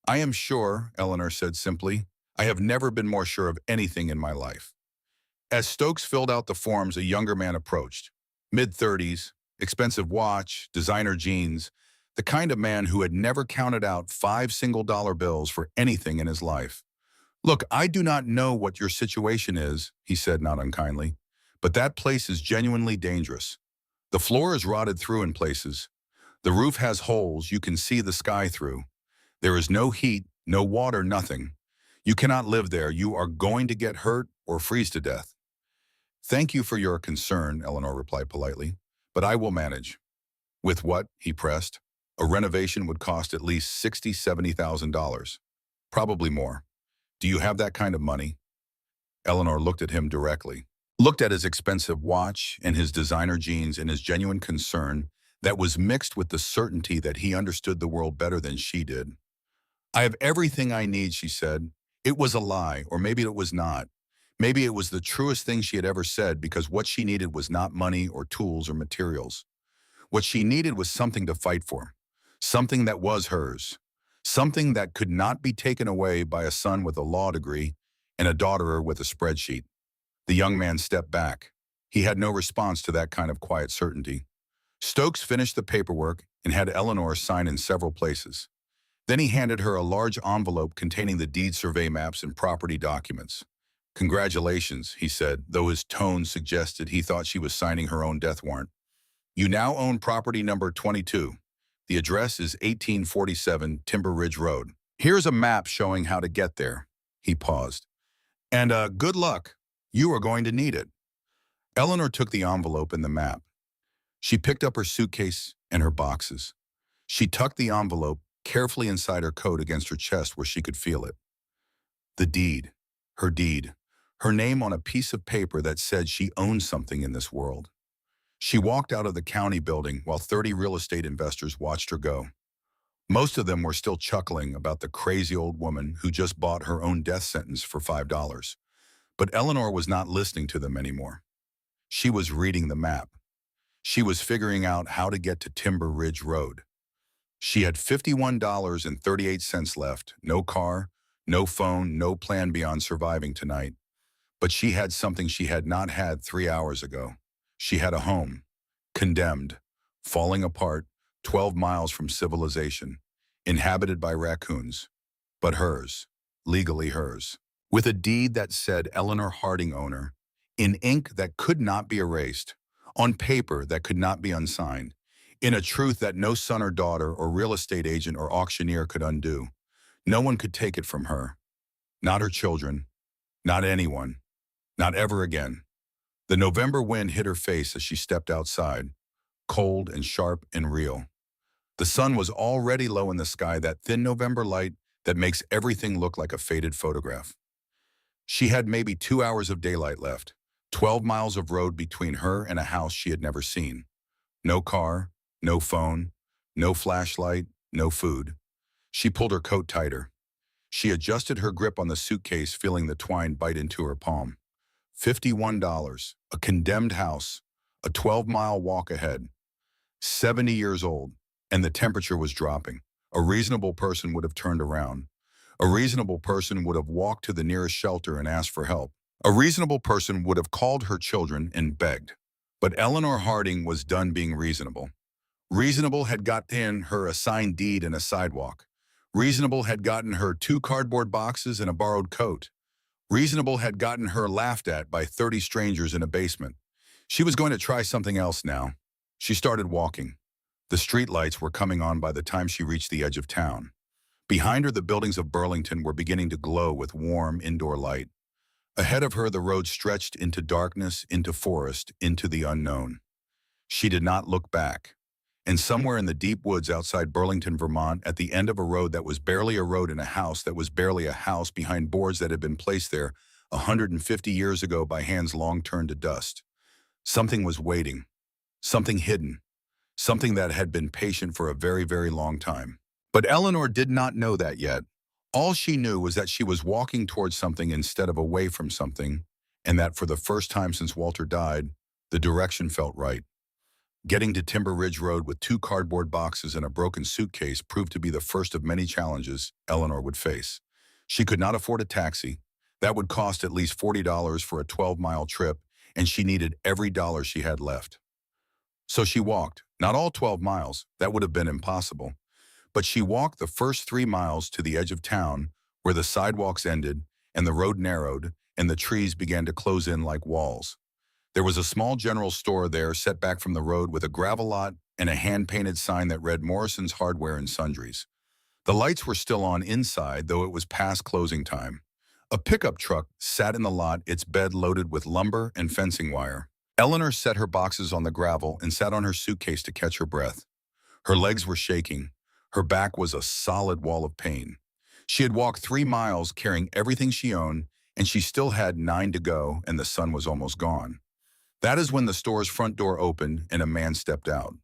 "I am sure," Eleanor said simply. "I have never been more sure of anything in my life." As Stokes filled out the forms, a younger man approached. Mid-30s, expensive watch, designer jeans, the kind of man who had never counted out 5 single-dollar bills for anything in his life. "Look, I do not know what your situation is," he said not unkindly, "but that place is genuinely dangerous. The floor is rotted through in places. The roof has holes you can see the sky through. There is no heat, no water, nothing. You cannot live there. You are going to get hurt or freeze to death. Thank you for your concern, Eleanor replied politely, but I will manage. With what? He pressed. A renovation would cost at least $70,000. Probably more. Do you have that kind of money? Eleanor looked at him directly, looked at his expensive watch and his designer jeans and his genuine concern that was mixed with the certainty that he understood the world better than she did. I have everything I need, she said. It was a lie, or maybe it was not. Maybe it was the truest thing she had ever said because what she needed was not money or tools or materials. What she needed was something to fight for, something that was hers, something that could not be taken away by a son with a law degree and a daughter with a spreadsheet. The young man stepped back. He had no response to that kind of quiet certainty. Stokes finished the paperwork and had Eleanor sign in several places. Then he handed her a large envelope containing the deed survey maps and property documents. Congratulations, he said, though his tone suggested he thought she was signing her own death warrant. You now own property number 22. The address is 1847 Timber Ridge Road. Here's a map showing how to get there. He paused. And good luck. You are going to need it. Eleanor took the envelope and the map. She picked up her suitcase and her boxes. She tucked the envelope carefully inside her coat against her chest where she could feel it. The deed, her name on a piece of paper that said she owned something in this world. She walked out of the county building while 30 real estate investors watched her go. Most of them were still chuckling about the crazy old woman who just bought her own death sentence for $5. But Eleanor was not listening to them anymore. She was reading the map. She was figuring out how to get to Timber Ridge Road. She had $51.38 left, no car, no phone, no plan beyond surviving tonight. But she had something she had not had 3 hours ago. She had a home, condemned, falling apart, 12 miles from civilization, inhabited by raccoons, but hers, legally hers, with a deed that said Eleanor Harding owner, in ink that could not be erased, on paper that could not be unsigned, in a truth that no son or daughter or real estate agent or auctioneer could undo. No one could take it from her. Not her children, not anyone, not ever again. The November wind hit her face as she stepped outside, cold and sharp and real. The sun was already low in the sky, that thin November light that makes everything look like a faded photograph. She had maybe 2 hours of daylight left, 12 miles of road between her and a house she had never seen. No car, no phone, no flashlight, no food. She pulled her coat tighter. She adjusted her grip on the suitcase, feeling the twine bite into her palm. $51, a condemned house, a 12-mile walk ahead. 70 years old, and the temperature was dropping. A reasonable person would have turned around. A reasonable person would have walked to the nearest shelter and asked for help. A reasonable person would have called her children and begged. But Eleanor Harding was done being reasonable. Reasonable had gotten her a signed deed and a sidewalk. Reasonable had gotten her 2 cardboard boxes and a borrowed coat. Reasonable had gotten her laughed at by 30 strangers in a basement. She was going to try something else now. She started walking. The streetlights were coming on by the time she reached the edge of town. Behind her, the buildings of Burlington were beginning to glow with warm indoor light. Ahead of her, the road stretched into darkness, into forest, into the unknown. She did not look back. And somewhere in the deep woods outside Burlington, Vermont, at the end of a road that was barely a road and a house that was barely a house behind boards that had been placed there 150 years ago by hands long turned to dust, something was waiting, something hidden, something that had been patient for a very, very long time. But Eleanor did not know that yet. All she knew was that she was walking towards something instead of away from something, and that for the first time since Walter died, the direction felt right. Getting to Timber Ridge Road with 2 cardboard boxes and a broken suitcase proved to be the first of many challenges Eleanor would face. She could not afford a taxi. That would cost at least $40 for a 12-mile trip, and she needed every dollar she had left. So she walked, not all 12 miles, that would have been impossible. But she walked the first 3 miles to the edge of town, where the sidewalks ended, and the road narrowed, and the trees began to close in like walls. There was a small general store there set back from the road with a gravel lot and a hand-painted sign that read Morrison's Hardware and Sundries. The lights were still on inside, though it was past closing time. A pickup truck sat in the lot, its bed loaded with lumber and fencing wire. Eleanor set her boxes on the gravel and sat on her suitcase to catch her breath. Her legs were shaking. Her back was a solid wall of pain. She had walked 3 miles carrying everything she owned, and she still had 9 to go, and the sun was almost gone. That is when the store's front door opened and a man stepped out.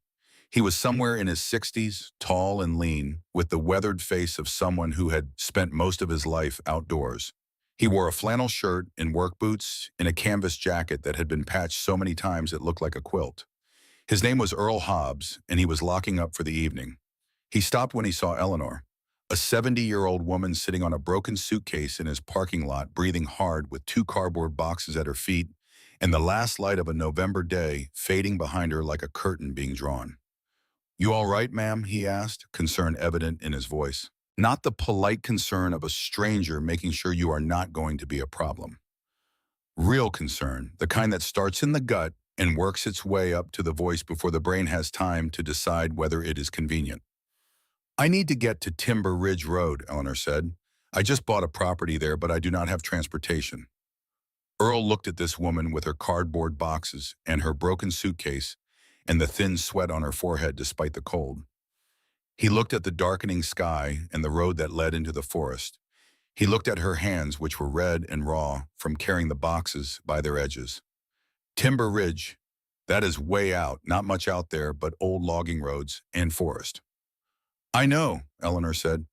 He was somewhere in his 60s, tall and lean, with the weathered face of someone who had spent most of his life outdoors. He wore a flannel shirt and work boots and a canvas jacket that had been patched so many times it looked like a quilt. His name was Earl Hobbs, and he was locking up for the evening. He stopped when he saw Eleanor, a 70-year-old woman sitting on a broken suitcase in his parking lot, breathing hard with 2 cardboard boxes at her feet and the last light of a November day fading behind her like a curtain being drawn. "You all right, ma'am?" he asked, concern evident in his voice. Not the polite concern of a stranger making sure you are not going to be a problem. Real concern, the kind that starts in the gut and works its way up to the voice before the brain has time to decide whether it is convenient. "I need to get to Timber Ridge Road," Eleanor said. "I just bought a property there, but I do not have transportation." Earl looked at this woman with her cardboard boxes and her broken suitcase and the thin sweat on her forehead despite the cold. He looked at the darkening sky and the road that led into the forest. He looked at her hands, which were red and raw from carrying the boxes by their edges. Timber Ridge, that is way out, not much out there but old logging roads and forest. "I know," Eleanor said.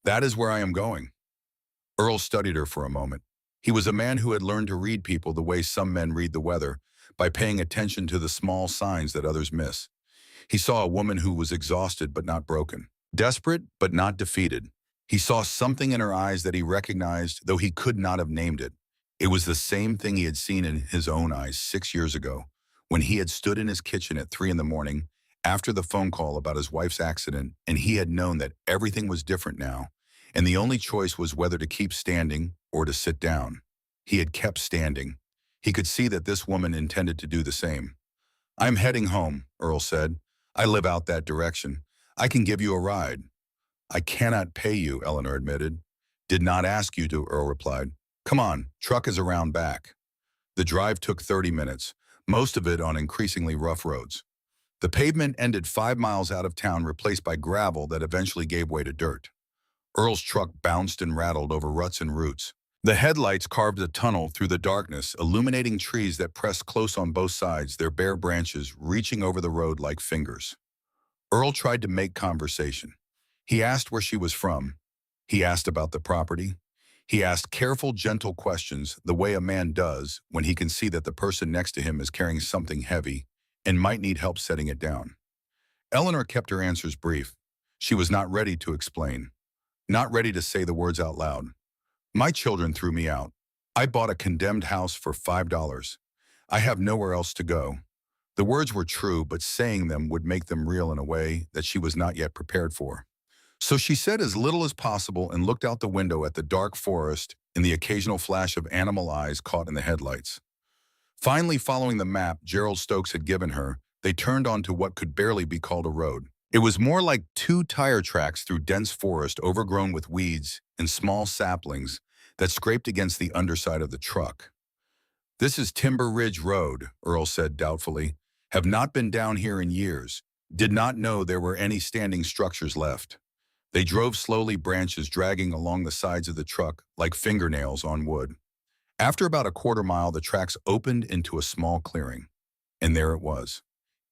"That is where I am going." Earl studied her for a moment. He was a man who had learned to read people the way some men read the weather, by paying attention to the small signs that others miss. He saw a woman who was exhausted but not broken, desperate but not defeated. He saw something in her eyes that he recognized, though he could not have named it. It was the same thing he had seen in his own eyes 6 years ago, when he had stood in his kitchen at 3 in the morning after the phone call about his wife's accident, and he had known that everything was different now, and the only choice was whether to keep standing or to sit down. He had kept standing. He could see that this woman intended to do the same. "I'm heading home," Earl said. "I live out that direction. I can give you a ride." "I cannot pay you," Eleanor admitted. "Did not ask you to," Earl replied. "Come on, truck is around back." The drive took 30 minutes, most of it on increasingly rough roads. The pavement ended 5 miles out of town, replaced by gravel that eventually gave way to dirt. Earl's truck bounced and rattled over ruts and roots. The headlights carved a tunnel through the darkness, illuminating trees that pressed close on both sides, their bare branches reaching over the road like fingers. Earl tried to make conversation. He asked where she was from. He asked about the property. He asked careful, gentle questions, the way a man does when he can see that the person next to him is carrying something heavy and might need help setting it down. Eleanor kept her answers brief. She was not ready to explain, not ready to say the words out loud. "My children threw me out. I bought a condemned house for $5. I have nowhere else to go." The words were true, but saying them would make them real in a way that she was not yet prepared for. So she said as little as possible and looked out the window at the dark forest and the occasional flash of animal eyes caught in the headlights. Finally, following the map Gerald Stokes had given her, they turned onto what could barely be called a road. It was more like 2 tire tracks through dense forest overgrown with weeds and small saplings that scraped against the underside of the truck. "This is Timber Ridge Road," Earl said doubtfully. "Have not been down here in years. Did not know there were any standing structures left." They drove slowly, branches dragging along the sides of the truck like fingernails on wood. After about a quarter mile, the tracks opened into a small clearing. And there it was,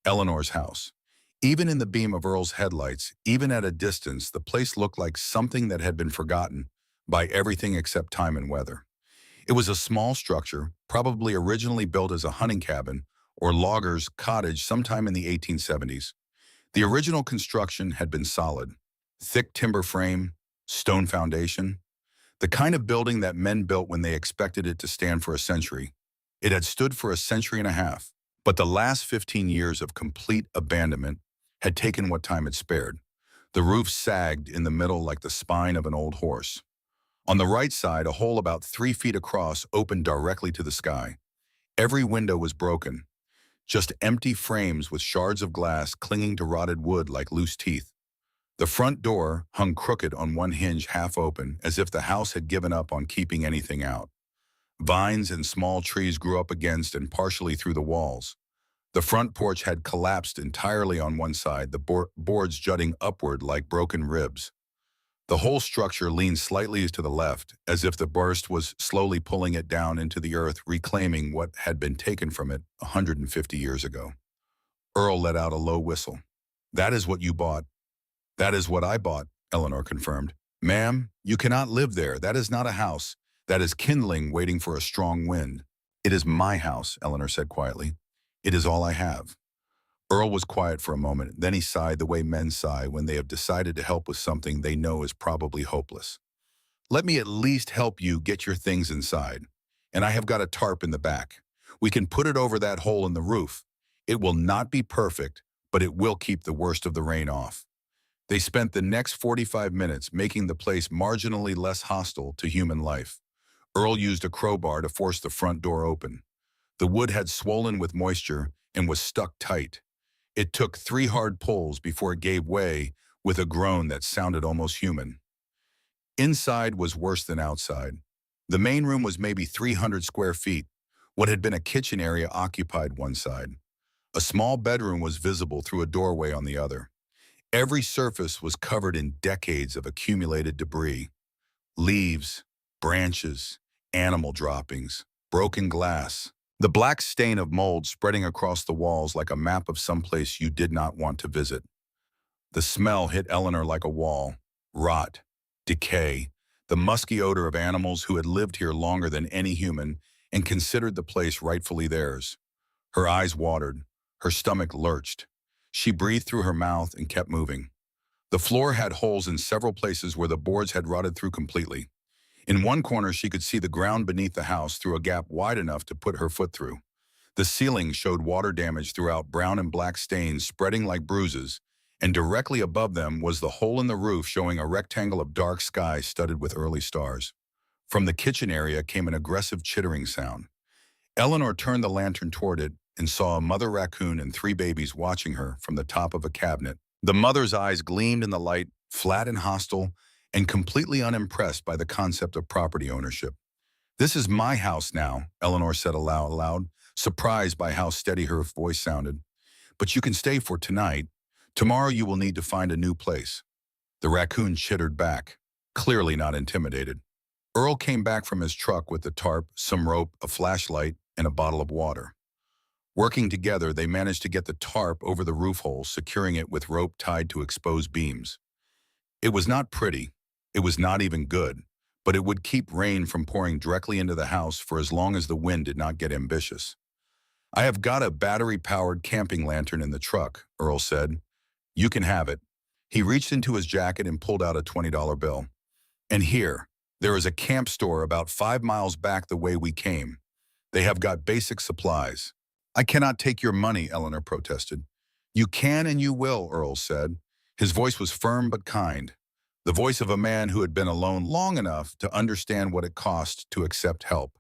Eleanor's house. Even in the beam of Earl's headlights, even at a distance, the place looked like something that had been forgotten by everything except time and weather. It was a small structure, probably originally built as a hunting cabin or logger's cottage sometime in the 1870s. The original construction had been solid. Thick timber frame, stone foundation. The kind of building that men built when they expected it to stand for a century. It had stood for a century and a half, but the last 15 years of complete abandonment had taken what time it spared. The roof sagged in the middle like the spine of an old horse. On the right side, a hole about 3 feet across opened directly to the sky. Every window was broken, just empty frames with shards of glass clinging to rotted wood like loose teeth. The front door hung crooked on one hinge half open, as if the house had given up on keeping anything out. Vines and small trees grew up against and partially through the walls. The front porch had collapsed entirely on one side, the boards jutting upward like broken ribs. The whole structure leaned slightly to the left, as if the burst was slowly pulling it down into the earth, reclaiming what had been taken from it 150 years ago. Earl let out a low whistle. "That is what you bought." "That is what I bought," Eleanor confirmed. "Ma'am, you cannot live there. That is not a house. That is kindling waiting for a strong wind." "It is my house," Eleanor said quietly. "It is all I have." Earl was quiet for a moment, then he sighed the way men sigh when they have decided to help with something they know is probably hopeless. "Let me at least help you get your things inside. And I have got a tarp in the back. We can put it over that hole in the roof. It will not be perfect, but it will keep the worst of the rain off." They spent the next 45 minutes making the place marginally less hostile to human life. Earl used a crowbar to force the front door open. The wood had swollen with moisture and was stuck tight. It took 3 hard pulls before it gave way with a groan that sounded almost human. Inside was worse than outside. The main room was maybe 300 square feet. What had been a kitchen area occupied one side. A small bedroom was visible through a doorway on the other. Every surface was covered in decades of accumulated debris. Leaves, branches, animal droppings, broken glass. The black stain of mold spreading across the walls like a map of someplace you did not want to visit. The smell hit Eleanor like a wall. Rot, decay, the musky odor of animals who had lived here longer than any human and considered the place rightfully theirs. Her eyes watered. Her stomach lurched. She breathed through her mouth and kept moving. The floor had holes in several places where the boards had rotted through completely. In one corner, she could see the ground beneath the house through a gap wide enough to put her foot through. The ceiling showed water damage throughout, brown and black stains spreading like bruises, and directly above them was the hole in the roof showing a rectangle of dark sky studded with early stars. From the kitchen area came an aggressive chittering sound. Eleanor turned the lantern toward it and saw a mother raccoon and 3 babies watching her from the top of a cabinet. The mother's eyes gleamed in the light, flat and hostile, and completely unimpressed by the concept of property ownership. "This is my house now," Eleanor said aloud, surprised by how steady her voice sounded. "But you can stay for tonight. Tomorrow you will need to find a new place." The raccoon chittered back, clearly not intimidated. Earl came back from his truck with the tarp, some rope, a flashlight, and a bottle of water. Working together, they managed to get the tarp over the roof hole, securing it with rope tied to exposed beams. It was not pretty. It was not even good, but it would keep rain from pouring directly into the house for as long as the wind did not get ambitious. "I have got a battery-powered camping lantern in the truck," Earl said. "You can have it." He reached into his jacket and pulled out a $20 bill. "And here, there is a camp store about 5 miles back the way we came. They have got basic supplies." "I cannot take your money," Eleanor protested. "You can and you will," Earl said. His voice was firm but kind, the voice of a man who had been alone long enough to understand what it cost to accept help.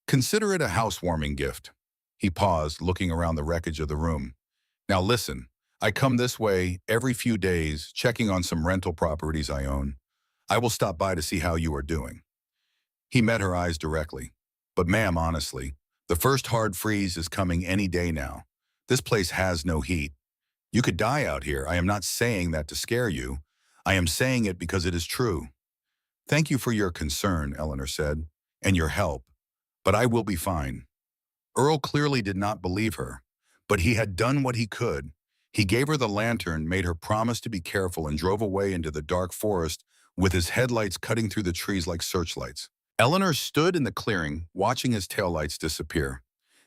"Consider it a housewarming gift." He paused, looking around the wreckage of the room. "Now listen, I come this way every few days, checking on some rental properties I own. I will stop by to see how you are doing." He met her eyes directly. "But ma'am, honestly, the first hard freeze is coming any day now. This place has no heat. You could die out here. I am not saying that to scare you. I am saying it because it is true." "Thank you for your concern," Eleanor said, "and your help. But I will be fine." Earl clearly did not believe her, but he had done what he could. He gave her the lantern, made her promise to be careful, and drove away into the dark forest with his headlights cutting through the trees like searchlights. Eleanor stood in the clearing, watching his taillights disappear.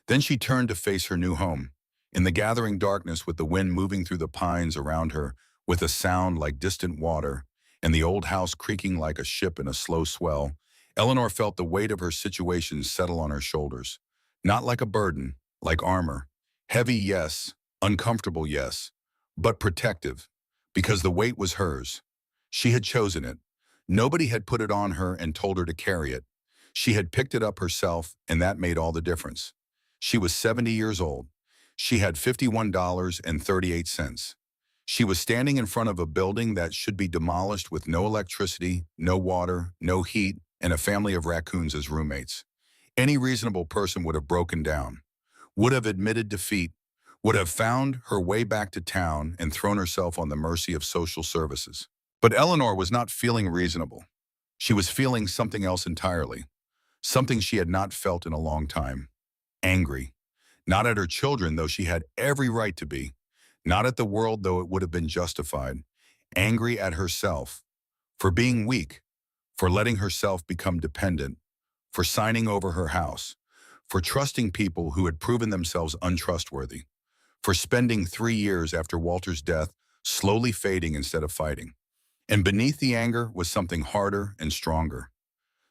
Then she turned to face her new home. In the gathering darkness, with the wind moving through the pines around her, with a sound like distant water, and the old house creaking like a ship in a slow swell, Eleanor felt the weight of her situation settle on her shoulders. Not like a burden, like armor. Heavy, yes. Uncomfortable, yes. But protective, because the weight was hers. She had chosen it. Nobody had put it on her and told her to carry it. She had picked it up herself, and that made all the difference. She was 70 years old. She had $51.38. She was standing in front of a building that should be demolished with no electricity, no water, no heat, and a family of raccoons as roommates. Any reasonable person would have broken down, would have admitted defeat, would have found her way back to town and thrown herself on the mercy of social services. But Eleanor was not feeling reasonable. She was feeling something else entirely, something she had not felt in a long time. Angry. Not at her children, though she had every right to be. Not at the world, though it would have been justified. Angry at herself for being weak, for letting herself become dependent, for signing over her house, for trusting people who had proven themselves untrustworthy, for spending 3 years after Walter's death slowly fading instead of fighting. And beneath the anger was something harder and stronger,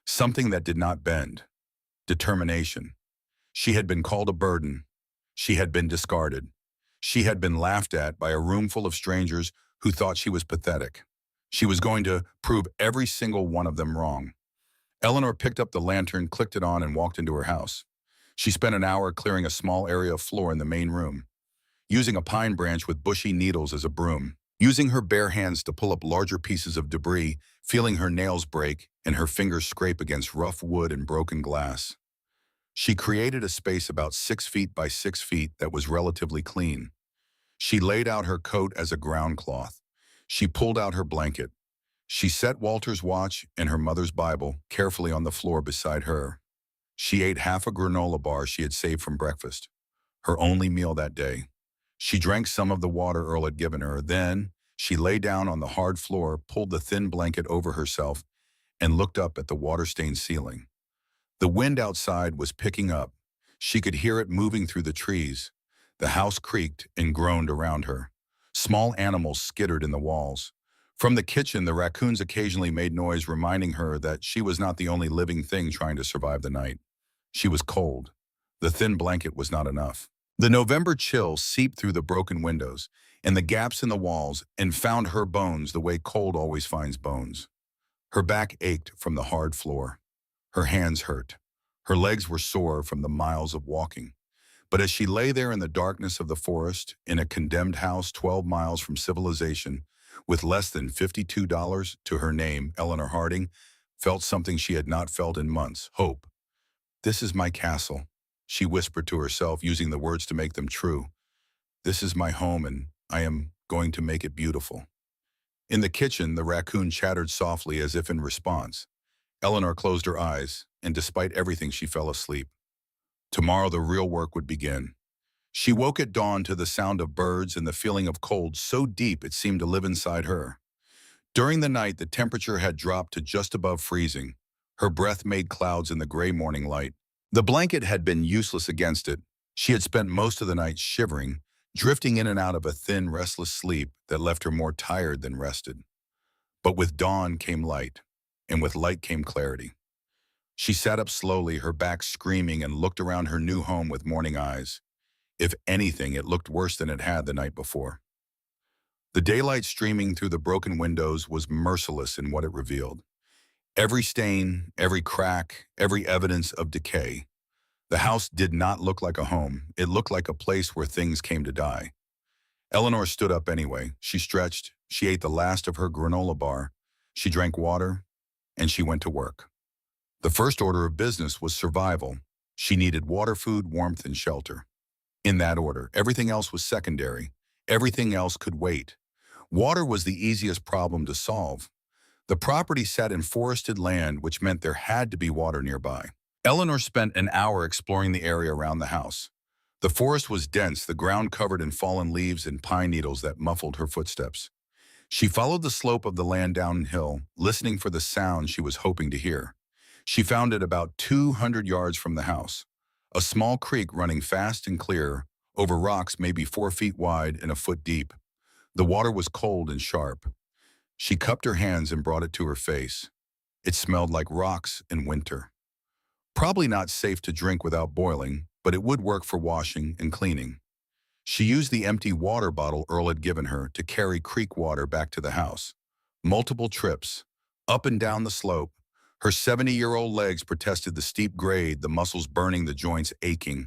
something that did not bend. Determination. She had been called a burden. She had been discarded. She had been laughed at by a room full of strangers who thought she was pathetic. She was going to prove every single one of them wrong. Eleanor picked up the lantern, clicked it on, and walked into her house. She spent an hour clearing a small area of floor in the main room, using a pine branch with bushy needles as a broom, using her bare hands to pull up larger pieces of debris, feeling her nails break and her fingers scrape against rough wood and broken glass. She created a space about 6 feet by 6 feet that was relatively clean. She laid out her coat as a ground cloth. She pulled out her blanket. She set Walter's watch and her mother's Bible carefully on the floor beside her. She ate half a granola bar she had saved from breakfast, her only meal that day. She drank some of the water Earl had given her. Then she lay down on the hard floor, pulled the thin blanket over herself, and looked up at the water-stained ceiling. The wind outside was picking up. She could hear it moving through the trees. The house creaked and groaned around her. Small animals skittered in the walls. From the kitchen, the raccoons occasionally made noise, reminding her that she was not the only living thing trying to survive the night. She was cold. The thin blanket was not enough. The November chill seeped through the broken windows and the gaps in the walls and found her bones the way cold always finds bones. Her back ached from the hard floor. Her hands hurt. Her legs were sore from the miles of walking. But as she lay there in the darkness of the forest, in a condemned house 12 miles from civilization, with less than $52 to her name, Eleanor Harding felt something she had not felt in months: hope. "This is my castle," she whispered to herself, using the words to make them true. "This is my home, and I am going to make it beautiful." In the kitchen, the raccoon chattered softly as if in response. Eleanor closed her eyes, and despite everything, she fell asleep. Tomorrow the real work would begin. She woke at dawn to the sound of birds and the feeling of cold so deep it seemed to live inside her. During the night, the temperature had dropped to just above freezing. Her breath made clouds in the gray morning light. The blanket had been useless against it. She had spent most of the night shivering, drifting in and out of a thin, restless sleep that left her more tired than rested. But with dawn came light, and with light came clarity. She sat up slowly, her back screaming, and looked around her new home with morning eyes. If anything, it looked worse than it had the night before. The daylight streaming through the broken windows was merciless in what it revealed. Every stain, every crack, every evidence of decay. The house did not look like a home. It looked like a place where things came to die. Eleanor stood up anyway. She stretched. She ate the last of her granola bar. She drank water, and she went to work. The first order of business was survival. She needed water, food, warmth, and shelter. In that order, everything else was secondary. Everything else could wait. Water was the easiest problem to solve. The property sat in forested land, which meant there had to be water nearby. Eleanor spent an hour exploring the area around the house. The forest was dense, the ground covered in fallen leaves and pine needles that muffled her footsteps. She followed the slope of the land downhill, listening for the sound she was hoping to hear. She found it about 200 yards from the house. A small creek running fast and clear, over rocks maybe 4 feet wide and a foot deep. The water was cold and sharp. She cupped her hands and brought it to her face. It smelled like rocks in winter. Probably not safe to drink without boiling, but it would work for washing and cleaning. She used the empty water bottle Earl had given her to carry creek water back to the house. Multiple trips, up and down the slope. Her 70-year-old legs protested the steep grade, the muscles burning, the joints aching.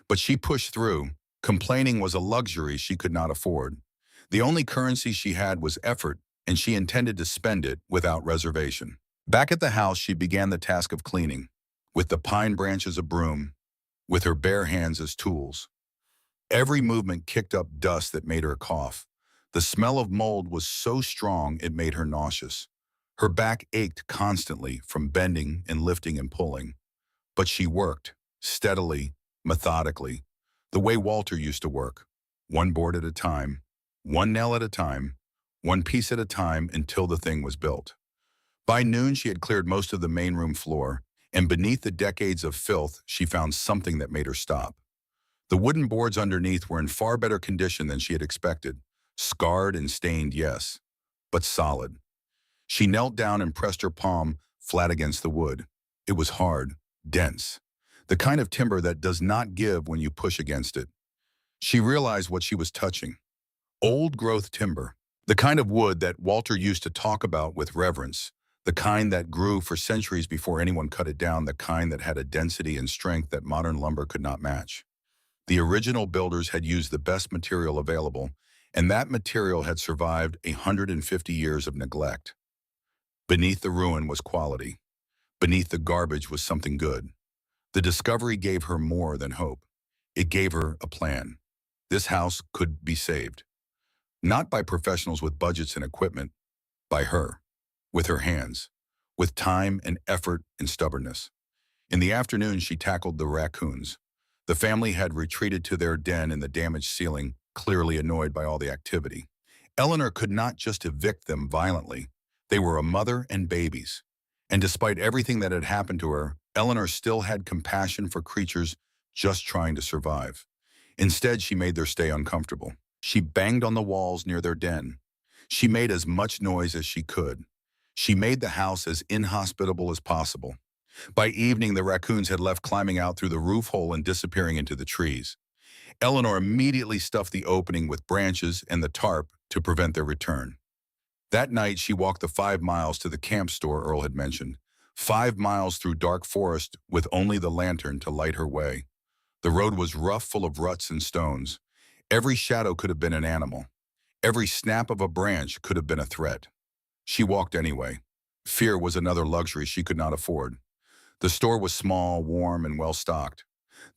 But she pushed through. Complaining was a luxury she could not afford. The only currency she had was effort, and she intended to spend it without reservation. Back at the house, she began the task of cleaning, with the pine branches a broom, with her bare hands as tools. Every movement kicked up dust that made her cough. The smell of mold was so strong it made her nauseous. Her back ached constantly from bending and lifting and pulling. But she worked, steadily, methodically, the way Walter used to work, one board at a time, one nail at a time, one piece at a time until the thing was built. By noon, she had cleared most of the main room floor, and beneath the decades of filth, she found something that made her stop. The wooden boards underneath were in far better condition than she had expected. Scarred and stained, yes, but solid. She knelt down and pressed her palm flat against the wood. It was hard, dense, the kind of timber that does not give when you push against it. She realized what she was touching. Old-growth timber, the kind of wood that Walter used to talk about with reverence, the kind that grew for centuries before anyone cut it down, the kind that had a density and strength that modern lumber could not match. The original builders had used the best material available, and that material had survived 150 years of neglect. Beneath the ruin was quality. Beneath the garbage was something good. The discovery gave her more than hope. It gave her a plan. This house could be saved. Not by professionals with budgets and equipment, by her, with her hands, with time and effort and stubbornness. In the afternoon, she tackled the raccoons. The family had retreated to their den in the damaged ceiling, clearly annoyed by all the activity. Eleanor could not just evict them violently. They were a mother and babies. And despite everything that had happened to her, Eleanor still had compassion for creatures just trying to survive. Instead, she made their stay uncomfortable. She banged on the walls near their den. She made as much noise as she could. She made the house as inhospitable as possible. By evening, the raccoons had left climbing out through the roof hole and disappearing into the trees. Eleanor immediately stuffed the opening with branches and the tarp to prevent their return. That night, she walked the 5 miles to the camp store Earl had mentioned. 5 miles through dark forest with only the lantern to light her way. The road was rough, full of ruts and stones. Every shadow could have been an animal. Every snap of a branch could have been a threat. She walked anyway. Fear was another luxury she could not afford. The store was small, warm, and well-stocked.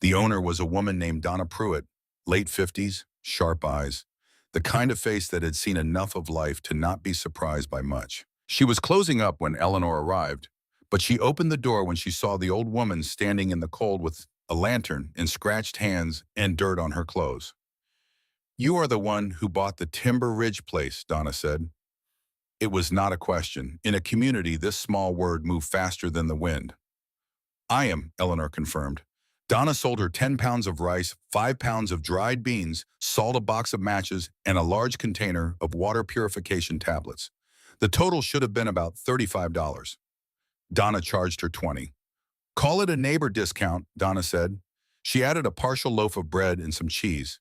The owner was a woman named Donna Pruitt, late 50s, sharp eyes, the kind of face that had seen enough of life to not be surprised by much. She was closing up when Eleanor arrived, but she opened the door when she saw the old woman standing in the cold with a lantern and scratched hands and dirt on her clothes. "You are the one who bought the Timber Ridge place," Donna said. It was not a question. In a community, this small word moved faster than the wind. "I am," Eleanor confirmed. Donna sold her 10 pounds of rice, 5 pounds of dried beans, salt, a box of matches, and a large container of water purification tablets. The total should have been about $35. Donna charged her 20. "Call it a neighbor discount," Donna said. She added a partial loaf of bread and some cheese.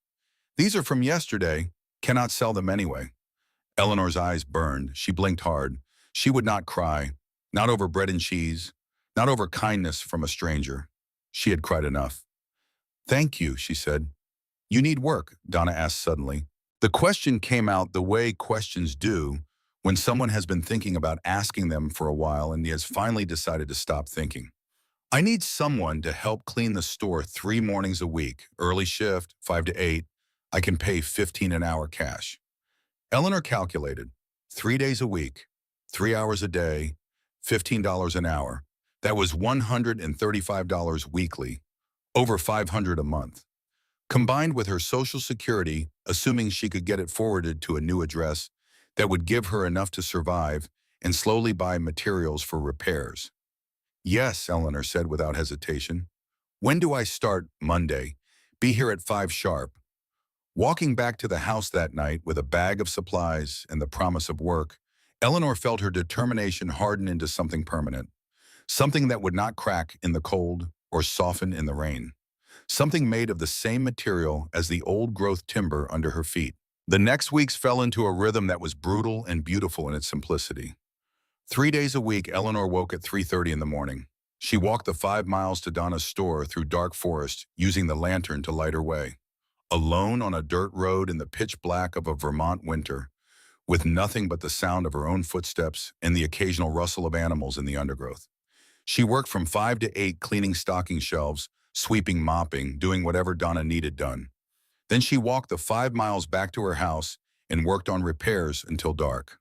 "These are from yesterday. Cannot sell them anyway." Eleanor's eyes burned. She blinked hard. She would not cry. Not over bread and cheese. Not over kindness from a stranger. She had cried enough. "Thank you," she said. "You need work?" Donna asked suddenly. The question came out the way questions do when someone has been thinking about asking them for a while and he has finally decided to stop thinking. "I need someone to help clean the store 3 mornings a week, early shift, 5 to 8. I can pay $15 an hour cash." Eleanor calculated. 3 days a week, 3 hours a day, $15 an hour. That was $135 weekly, over $500 a month. Combined with her Social Security, assuming she could get it forwarded to a new address, that would give her enough to survive and slowly buy materials for repairs. "Yes," Eleanor said without hesitation. "When do I start?" "Monday. Be here at 5 sharp." Walking back to the house that night with a bag of supplies and the promise of work, Eleanor felt her determination harden into something permanent. Something that would not crack in the cold or soften in the rain. Something made of the same material as the old-growth timber under her feet. The next weeks fell into a rhythm that was brutal and beautiful in its simplicity. 3 days a week, Eleanor woke at 3:30 in the morning. She walked the 5 miles to Donna's store through dark forest, using the lantern to light her way. alone on a dirt road in the pitch black of a Vermont winter, with nothing but the sound of her own footsteps and the occasional rustle of animals in the undergrowth. She worked from 5 to 8 cleaning stocking shelves, sweeping, mopping, doing whatever Donna needed done. Then she walked the 5 miles back to her house and worked on repairs until dark.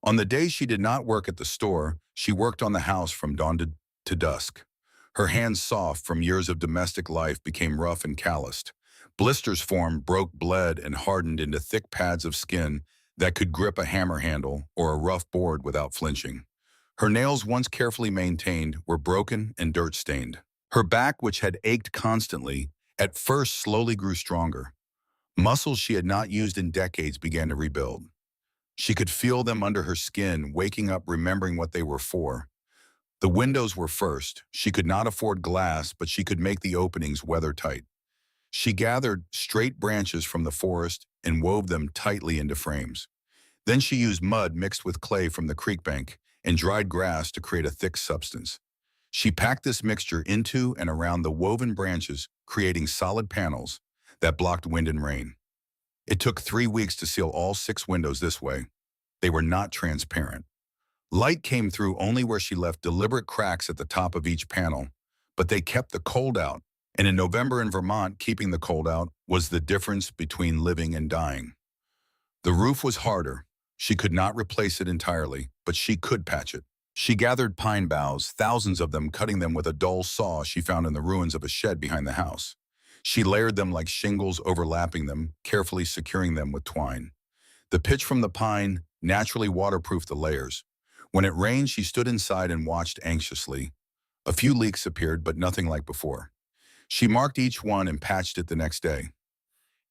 On the days she did not work at the store, she worked on the house from dawn to dusk. Her hands, soft from years of domestic life, became rough and calloused. Blisters formed, broke, bled, and hardened into thick pads of skin that could grip a hammer handle or a rough board without flinching. Her nails, once carefully maintained, were broken and dirt-stained. Her back, which had ached constantly, at first slowly grew stronger. Muscles she had not used in decades began to rebuild. She could feel them under her skin, waking up remembering what they were for. The windows were first. She could not afford glass, but she could make the openings weather-tight. She gathered straight branches from the forest and wove them tightly into frames. Then she used mud mixed with clay from the creek bank and dried grass to create a thick substance. She packed this mixture into and around the woven branches, creating solid panels that blocked wind and rain. It took 3 weeks to seal all 6 windows this way. They were not transparent. Light came through only where she left deliberate cracks at the top of each panel, but they kept the cold out, and in November in Vermont, keeping the cold out was the difference between living and dying. The roof was harder. She could not replace it entirely, but she could patch it. She gathered pine boughs, thousands of them, cutting them with a dull saw she found in the ruins of a shed behind the house. She layered them like shingles, overlapping them, carefully securing them with twine. The pitch from the pine naturally waterproofed the layers. When it rained, she stood inside and watched anxiously. A few leaks appeared, but nothing like before. She marked each one and patched it the next day.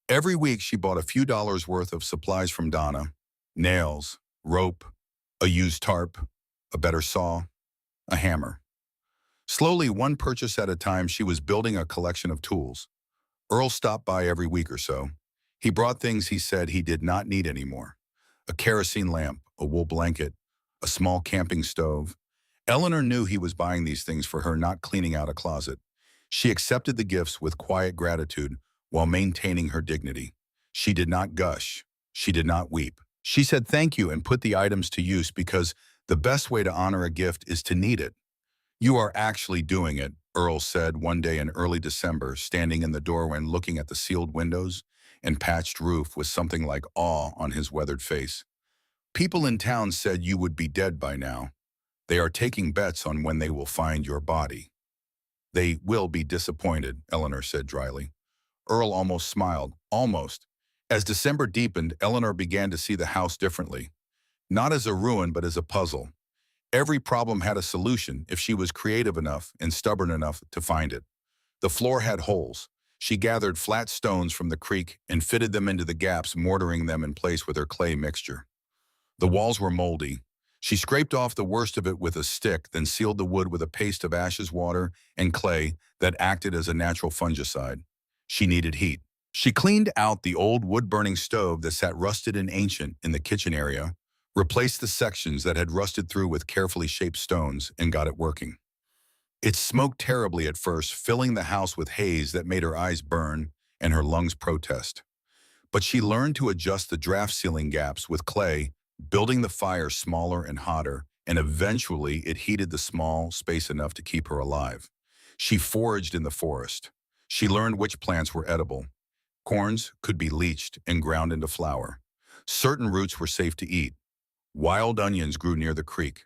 Every week, she bought a few dollars worth of supplies from Donna: nails, rope, a used tarp, a better saw, a hammer. Slowly, one purchase at a time, she was building a collection of tools. Earl stopped by every week or so. He brought things he said he did not need anymore: a kerosene lamp, a wool blanket, a small camping stove. Eleanor knew he was buying these things for her, not cleaning out a closet. She accepted the gifts with quiet gratitude while maintaining her dignity. She did not gush. She did not weep. She said thank you and put the items to use, because the best way to honor a gift is to need it. "You are actually doing it," Earl said one day in early December, standing in the doorway and looking at the sealed windows and patched roof with something like awe on his weathered face. "People in town said you would be dead by now. They are taking bets on when they will find your body." "They will be disappointed," Eleanor said dryly. Earl almost smiled. Almost. As December deepened, Eleanor began to see the house differently. Not as a ruin, but as a puzzle. Every problem had a solution if she was creative enough and stubborn enough to find it. The floor had holes. She gathered flat stones from the creek and fitted them into the gaps, mortaring them in place with her clay mixture. The walls were moldy. She scraped off the worst of it with a stick, then sealed the wood with a paste of ashes, water, and clay that acted as a natural fungicide. She needed heat. She cleaned out the old wood-burning stove that sat rusted and ancient in the kitchen area, replaced the sections that had rusted through with carefully shaped stones, and got it working. It smoked terribly at first, filling the house with haze that made her eyes burn and her lungs protest. But she learned to adjust the draft sealing gaps with clay, building the fire smaller and hotter, and eventually it heated the small space enough to keep her alive. She foraged in the forest. She learned which plants were edible. Corns could be leached and ground into flour. Certain roots were safe to eat. Wild onions grew near the creek.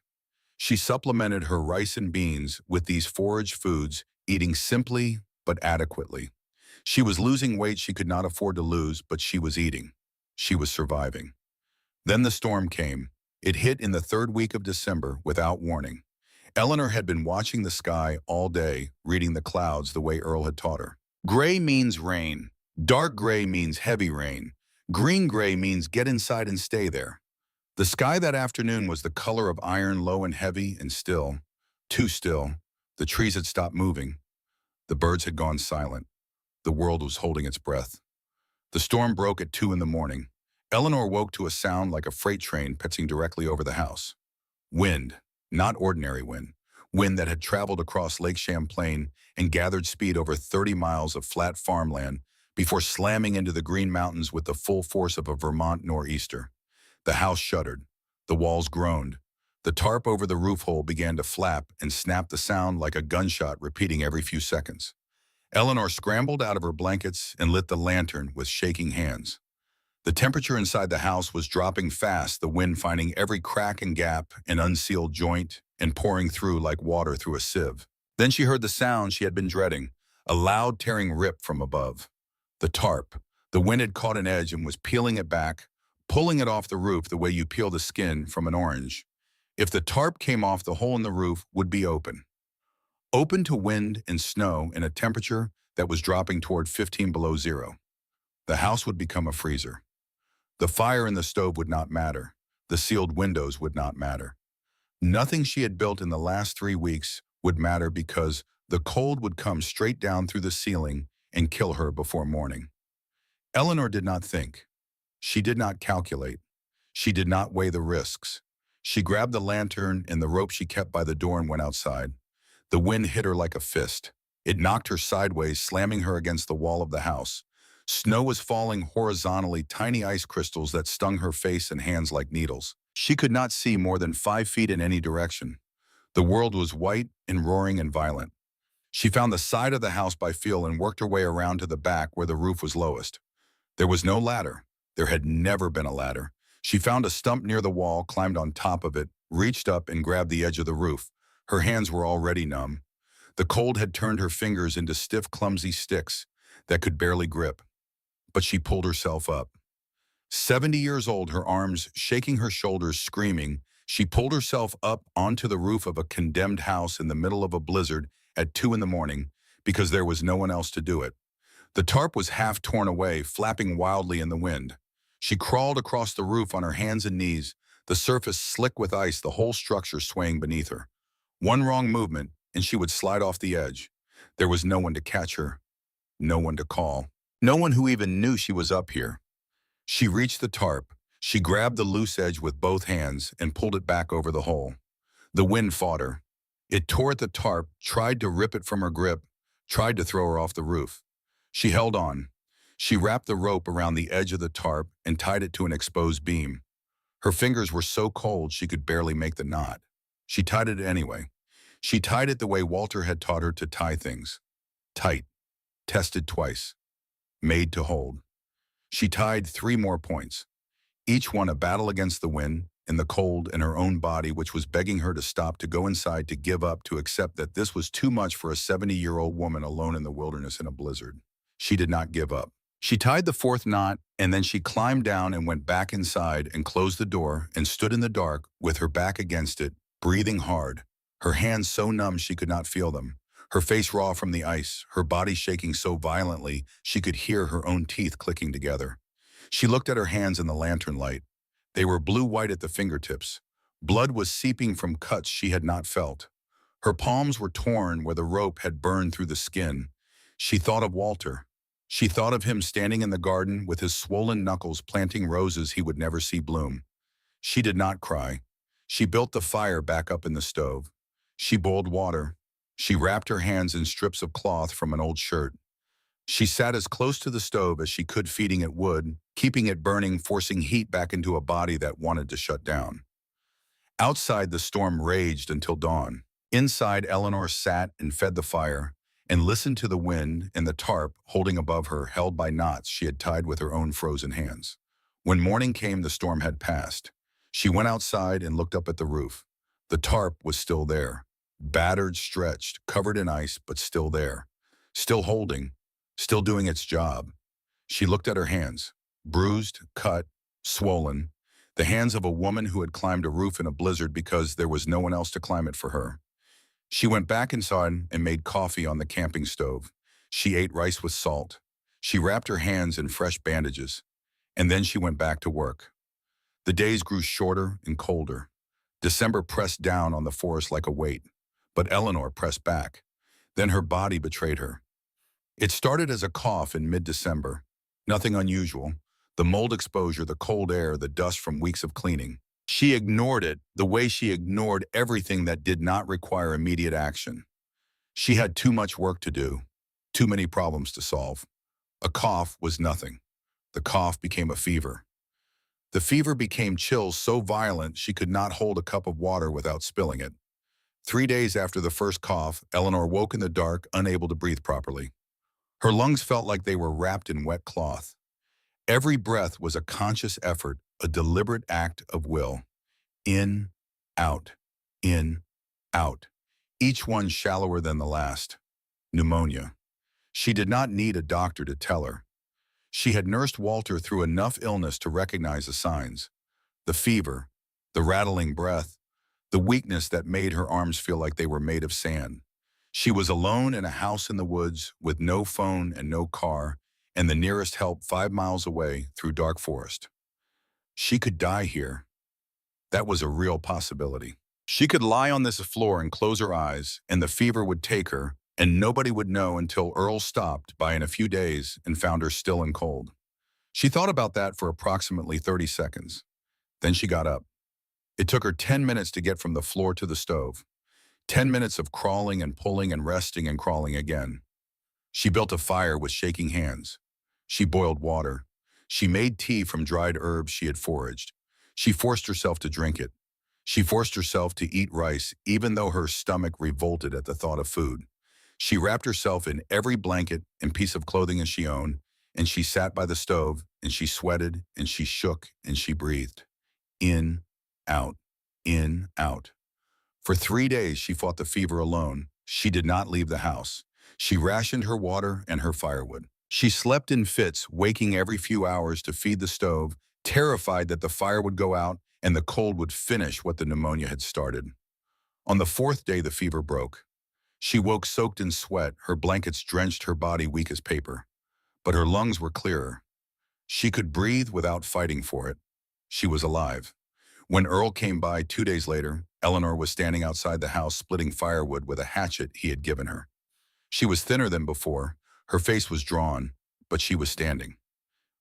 She supplemented her rice and beans with these forage foods, eating simply but adequately. She was losing weight she could not afford to lose, but she was eating. She was surviving. Then the storm came. It hit in the 3rd week of December without warning. Eleanor had been watching the sky all day, reading the clouds the way Earl had taught her. Gray means rain. Dark gray means heavy rain. Green gray means get inside and stay there. The sky that afternoon was the color of iron, low and heavy and still. Too still. The trees had stopped moving. The birds had gone silent. The world was holding its breath. The storm broke at 2 in the morning. Eleanor woke to a sound like a freight train pitching directly over the house. Wind, not ordinary wind. Wind that had traveled across Lake Champlain and gathered speed over 30 miles of flat farmland before slamming into the Green Mountains with the full force of a Vermont nor'easter. The house shuddered. The walls groaned. The tarp over the roof hole began to flap and snap, the sound like a gunshot repeating every few seconds. Eleanor scrambled out of her blankets and lit the lantern with shaking hands. The temperature inside the house was dropping fast, the wind finding every crack and gap and unsealed joint and pouring through like water through a sieve. Then she heard the sound she had been dreading, a loud tearing rip from above. The tarp. The wind had caught an edge and was peeling it back, pulling it off the roof the way you peel the skin from an orange. If the tarp came off, the hole in the roof would be open. Open to wind and snow in a temperature that was dropping toward 15 below zero. The house would become a freezer. The fire in the stove would not matter. The sealed windows would not matter. Nothing she had built in the last 3 weeks would matter because the cold would come straight down through the ceiling and kill her before morning. Eleanor did not think. She did not calculate. She did not weigh the risks. She grabbed the lantern and the rope she kept by the door and went outside. The wind hit her like a fist. It knocked her sideways, slamming her against the wall of the house. Snow was falling horizontally, tiny ice crystals that stung her face and hands like needles. She could not see more than 5 feet in any direction. The world was white and roaring and violent. She found the side of the house by feel and worked her way around to the back where the roof was lowest. There was no ladder. There had never been a ladder. She found a stump near the wall, climbed on top of it, reached up and grabbed the edge of the roof. Her hands were already numb. The cold had turned her fingers into stiff, clumsy sticks that could barely grip. But she pulled herself up. 70 years old, her arms shaking, her shoulders screaming, she pulled herself up onto the roof of a condemned house in the middle of a blizzard at 2 in the morning because there was no one else to do it. The tarp was half torn away, flapping wildly in the wind. She crawled across the roof on her hands and knees, the surface slick with ice, the whole structure swaying beneath her. One wrong movement, and she would slide off the edge. There was no one to catch her, no one to call, no one who even knew she was up here. She reached the tarp. She grabbed the loose edge with both hands and pulled it back over the hole. The wind fought her. It tore at the tarp, tried to rip it from her grip, tried to throw her off the roof. She held on. She wrapped the rope around the edge of the tarp and tied it to an exposed beam. Her fingers were so cold she could barely make the knot. She tied it anyway. She tied it the way Walter had taught her to tie things. Tight, tested twice, made to hold. She tied 3 more points, each one a battle against the wind and the cold in her own body, which was begging her to stop, to go inside, to give up, to accept that this was too much for a 70-year-old woman alone in the wilderness in a blizzard. She did not give up. She tied the 4th knot, and then she climbed down and went back inside and closed the door and stood in the dark with her back against it, breathing hard, her hands so numb she could not feel them, her face raw from the ice, her body shaking so violently she could hear her own teeth clicking together. She looked at her hands in the lantern light. They were blue-white at the fingertips. Blood was seeping from cuts she had not felt. Her palms were torn where the rope had burned through the skin. She thought of Walter. She thought of him standing in the garden with his swollen knuckles planting roses he would never see bloom. She did not cry. She built the fire back up in the stove. She boiled water. She wrapped her hands in strips of cloth from an old shirt. She sat as close to the stove as she could, feeding it wood, keeping it burning, forcing heat back into a body that wanted to shut down. Outside, the storm raged until dawn. Inside, Eleanor sat and fed the fire and listened to the wind and the tarp holding above her, held by knots she had tied with her own frozen hands. When morning came, the storm had passed. She went outside and looked up at the roof. The tarp was still there, battered, stretched, covered in ice, but still there, still holding, still doing its job. She looked at her hands, bruised, cut, swollen, the hands of a woman who had climbed a roof in a blizzard because there was no one else to climb it for her. She went back inside and made coffee on the camping stove. She ate rice with salt. She wrapped her hands in fresh bandages, and then she went back to work. The days grew shorter and colder. December pressed down on the forest like a weight, but Eleanor pressed back. Then her body betrayed her. It started as a cough in mid-December. Nothing unusual. The mold exposure, the cold air, the dust from weeks of cleaning. She ignored it the way she ignored everything that did not require immediate action. She had too much work to do, too many problems to solve. A cough was nothing. The cough became a fever. The fever became chills so violent she could not hold a cup of water without spilling it. 3 days after the first cough, Eleanor woke in the dark, unable to breathe properly. Her lungs felt like they were wrapped in wet cloth. Every breath was a conscious effort, a deliberate act of will. In, out, in, out. Each one shallower than the last. Pneumonia. She did not need a doctor to tell her. She had nursed Walter through enough illness to recognize the signs. The fever, the rattling breath, the weakness that made her arms feel like they were made of sand. She was alone in a house in the woods with no phone and no car, and the nearest help 5 miles away through dark forest. She could die here. That was a real possibility. She could lie on this floor and close her eyes, and the fever would take her, and nobody would know until Earl stopped by in a few days and found her still and cold. She thought about that for approximately 30 seconds. Then she got up. It took her 10 minutes to get from the floor to the stove. 10 minutes of crawling and pulling and resting and crawling again. She built a fire with shaking hands. She boiled water. She made tea from dried herbs she had foraged. She forced herself to drink it. She forced herself to eat rice, even though her stomach revolted at the thought of food. She wrapped herself in every blanket and piece of clothing as she owned, and she sat by the stove, and she sweated, and she shook, and she breathed. In, out, in, out. For 3 days, she fought the fever alone. She did not leave the house. She rationed her water and her firewood. She slept in fits, waking every few hours to feed the stove, terrified that the fire would go out and the cold would finish what the pneumonia had started. On the 4th day, the fever broke. She woke soaked in sweat, her blankets drenched her body weak as paper. But her lungs were clearer. She could breathe without fighting for it. She was alive. When Earl came by 2 days later, Eleanor was standing outside the house splitting firewood with a hatchet he had given her. She was thinner than before. Her face was drawn, but she was standing.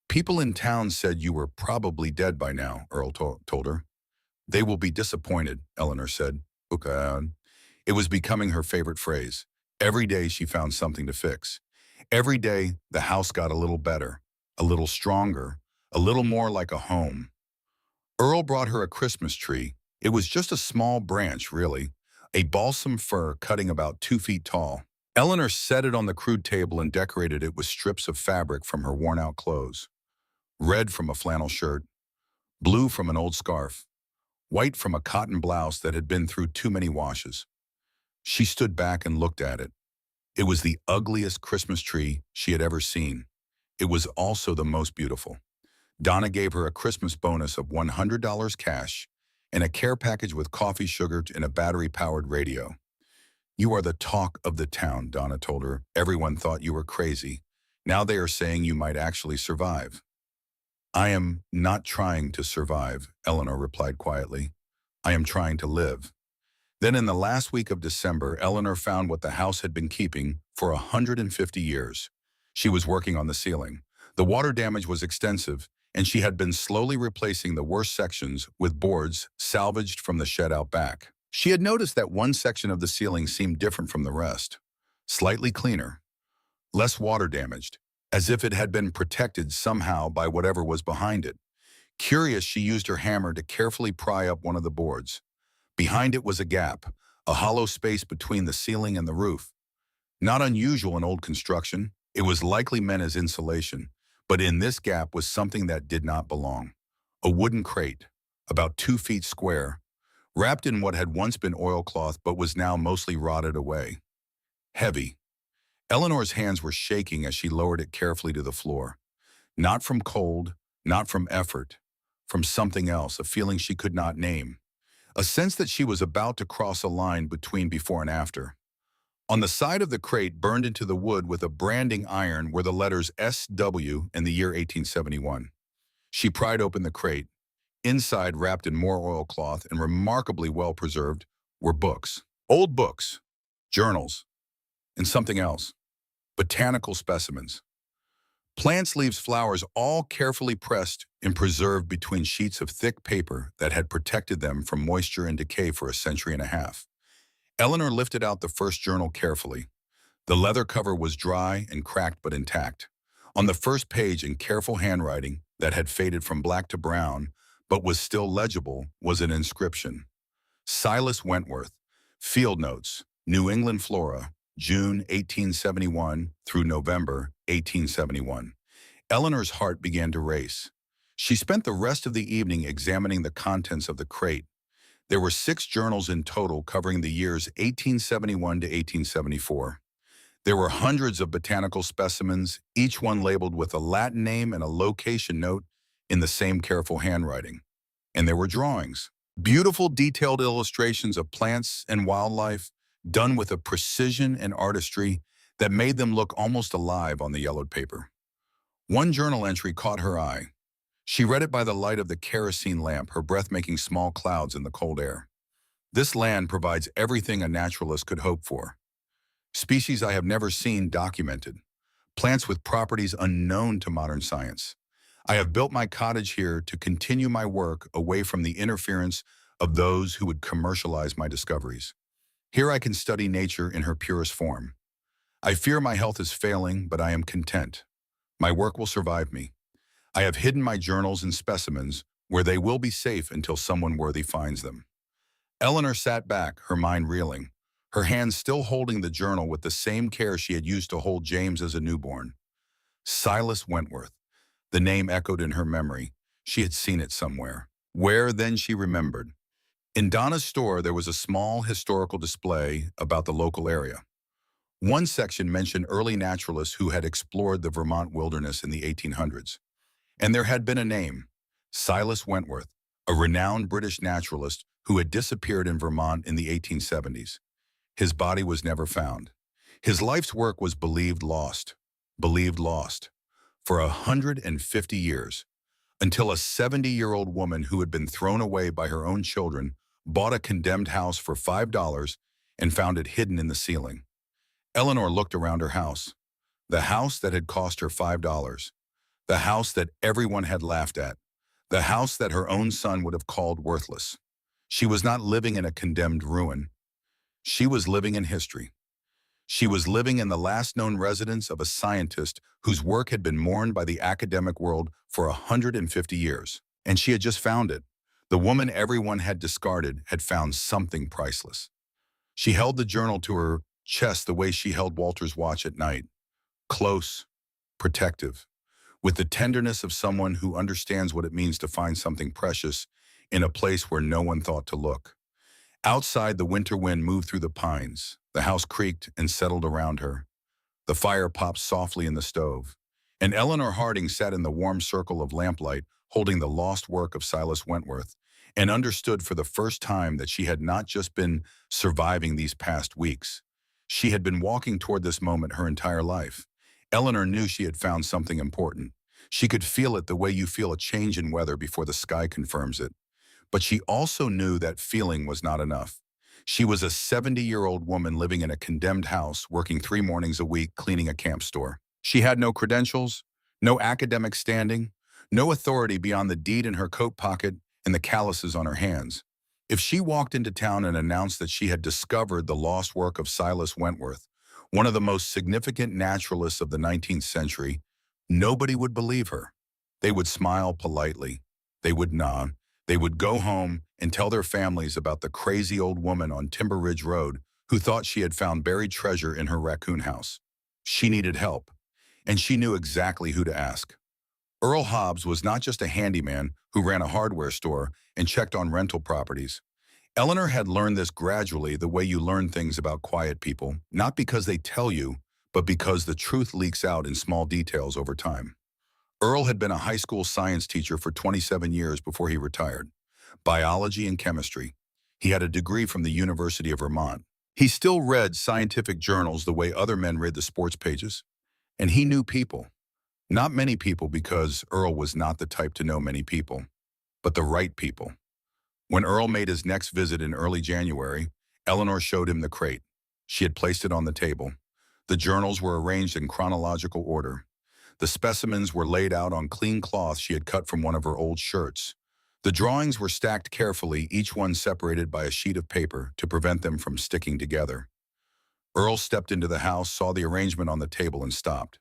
People in town said you were probably dead by now, Earl told her. They will be disappointed, Eleanor said. Beca. It was becoming her favorite phrase. Every day she found something to fix. Every day the house got a little better, a little stronger, a little more like a home. Earl brought her a Christmas tree. It was just a small branch, really, a balsam fir cutting about 2 feet tall. Eleanor set it on the crude table and decorated it with strips of fabric from her worn-out clothes. Red from a flannel shirt, blue from an old scarf, white from a cotton blouse that had been through too many washes. She stood back and looked at it. It was the ugliest Christmas tree she had ever seen. It was also the most beautiful. Donna gave her a Christmas bonus of $100 cash and a care package with coffee, sugar, and a battery-powered radio. You are the talk of the town, Donna told her. Everyone thought you were crazy. Now they are saying you might actually survive. I am not trying to survive, Eleanor replied quietly. I am trying to live. Then in the last week of December, Eleanor found what the house had been keeping for 150 years. She was working on the ceiling. The water damage was extensive, and she had been slowly replacing the worst sections with boards salvaged from the shed out back. She had noticed that one section of the ceiling seemed different from the rest. Slightly cleaner, less water damaged, as if it had been protected somehow by whatever was behind it. Curious, she used her hammer to carefully pry up one of the boards. Behind it was a gap, a hollow space between the ceiling and the roof. Not unusual in old construction, it was likely meant as insulation, but in this gap was something that did not belong. A wooden crate, about 2 feet square, wrapped in what had once been oilcloth but was now mostly rotted away. Heavy. Eleanor's hands were shaking as she lowered it carefully to the floor. Not from cold, not from effort, from something else, a feeling she could not name. A sense that she was about to cross a line between before and after. On the side of the crate, burned into the wood with a branding iron, were the letters SW and the year 1871. She pried open the crate. Inside, wrapped in more oilcloth and remarkably well preserved, were books. Old books, journals, and something else. Botanical specimens. Plants, leaves, flowers, all carefully pressed and preserved between sheets of thick paper that had protected them from moisture and decay for a century and a half. Eleanor lifted out the first journal carefully. The leather cover was dry and cracked but intact. On the first page, in careful handwriting that had faded from black to brown, but was still legible, was an inscription. Silas Wentworth, Field Notes, New England Flora, June 1871 through November 1871. Eleanor's heart began to race. She spent the rest of the evening examining the contents of the crate. There were 6 journals in total covering the years 1871 to 1874. There were hundreds of botanical specimens, each one labeled with a Latin name and a location note in the same careful handwriting. And there were drawings, beautiful detailed illustrations of plants and wildlife, done with a precision and artistry that made them look almost alive on the yellowed paper. One journal entry caught her eye. She read it by the light of the kerosene lamp, her breath making small clouds in the cold air. This land provides everything a naturalist could hope for. Species I have never seen documented. Plants with properties unknown to modern science. I have built my cottage here to continue my work away from the interference of those who would commercialize my discoveries. Here I can study nature in her purest form. I fear my health is failing, but I am content. My work will survive me. I have hidden my journals and specimens where they will be safe until someone worthy finds them. Eleanor sat back, her mind reeling, her hands still holding the journal with the same care she had used to hold James as a newborn. Silas Wentworth. The name echoed in her memory. She had seen it somewhere. Where, then, she remembered. In Donna's store, there was a small historical display about the local area. One section mentioned early naturalists who had explored the Vermont wilderness in the 1800s. And there had been a name, Silas Wentworth, a renowned British naturalist who had disappeared in Vermont in the 1870s. His body was never found. His life's work was believed lost, for 150 years, until a 70-year-old woman who had been thrown away by her own children bought a condemned house for $5 and found it hidden in the ceiling. Eleanor looked around her house, the house that had cost her $5, the house that everyone had laughed at, the house that her own son would have called worthless. She was not living in a condemned ruin. She was living in history. She was living in the last known residence of a scientist whose work had been mourned by the academic world for 150 years. And she had just found it. The woman everyone had discarded had found something priceless. She held the journal to her chest the way she held Walter's watch at night, close, protective, with the tenderness of someone who understands what it means to find something precious in a place where no one thought to look. Outside, the winter wind moved through the pines. The house creaked and settled around her. The fire popped softly in the stove. And Eleanor Harding sat in the warm circle of lamplight, holding the lost work of Silas Wentworth, and understood for the first time that she had not just been surviving these past weeks. She had been walking toward this moment her entire life. Eleanor knew she had found something important. She could feel it the way you feel a change in weather before the sky confirms it. But she also knew that feeling was not enough. She was a 70-year-old woman living in a condemned house, working 3 mornings a week cleaning a camp store. She had no credentials, no academic standing, no authority beyond the deed in her coat pocket and the calluses on her hands. If she walked into town and announced that she had discovered the lost work of Silas Wentworth, one of the most significant naturalists of the 19th century, nobody would believe her. They would smile politely. They would nod. They would go home and tell their families about the crazy old woman on Timber Ridge Road who thought she had found buried treasure in her raccoon house. She needed help, and she knew exactly who to ask. Earl Hobbs was not just a handyman who ran a hardware store and checked on rental properties. Eleanor had learned this gradually, the way you learn things about quiet people, not because they tell you, but because the truth leaks out in small details over time. Earl had been a high school science teacher for 27 years before he retired. Biology and chemistry. He had a degree from the University of Vermont. He still read scientific journals the way other men read the sports pages. And he knew people. Not many people, because Earl was not the type to know many people, but the right people. When Earl made his next visit in early January, Eleanor showed him the crate. She had placed it on the table. The journals were arranged in chronological order. The specimens were laid out on clean cloth she had cut from one of her old shirts. The drawings were stacked carefully, each one separated by a sheet of paper to prevent them from sticking together. Earl stepped into the house, saw the arrangement on the table, and stopped.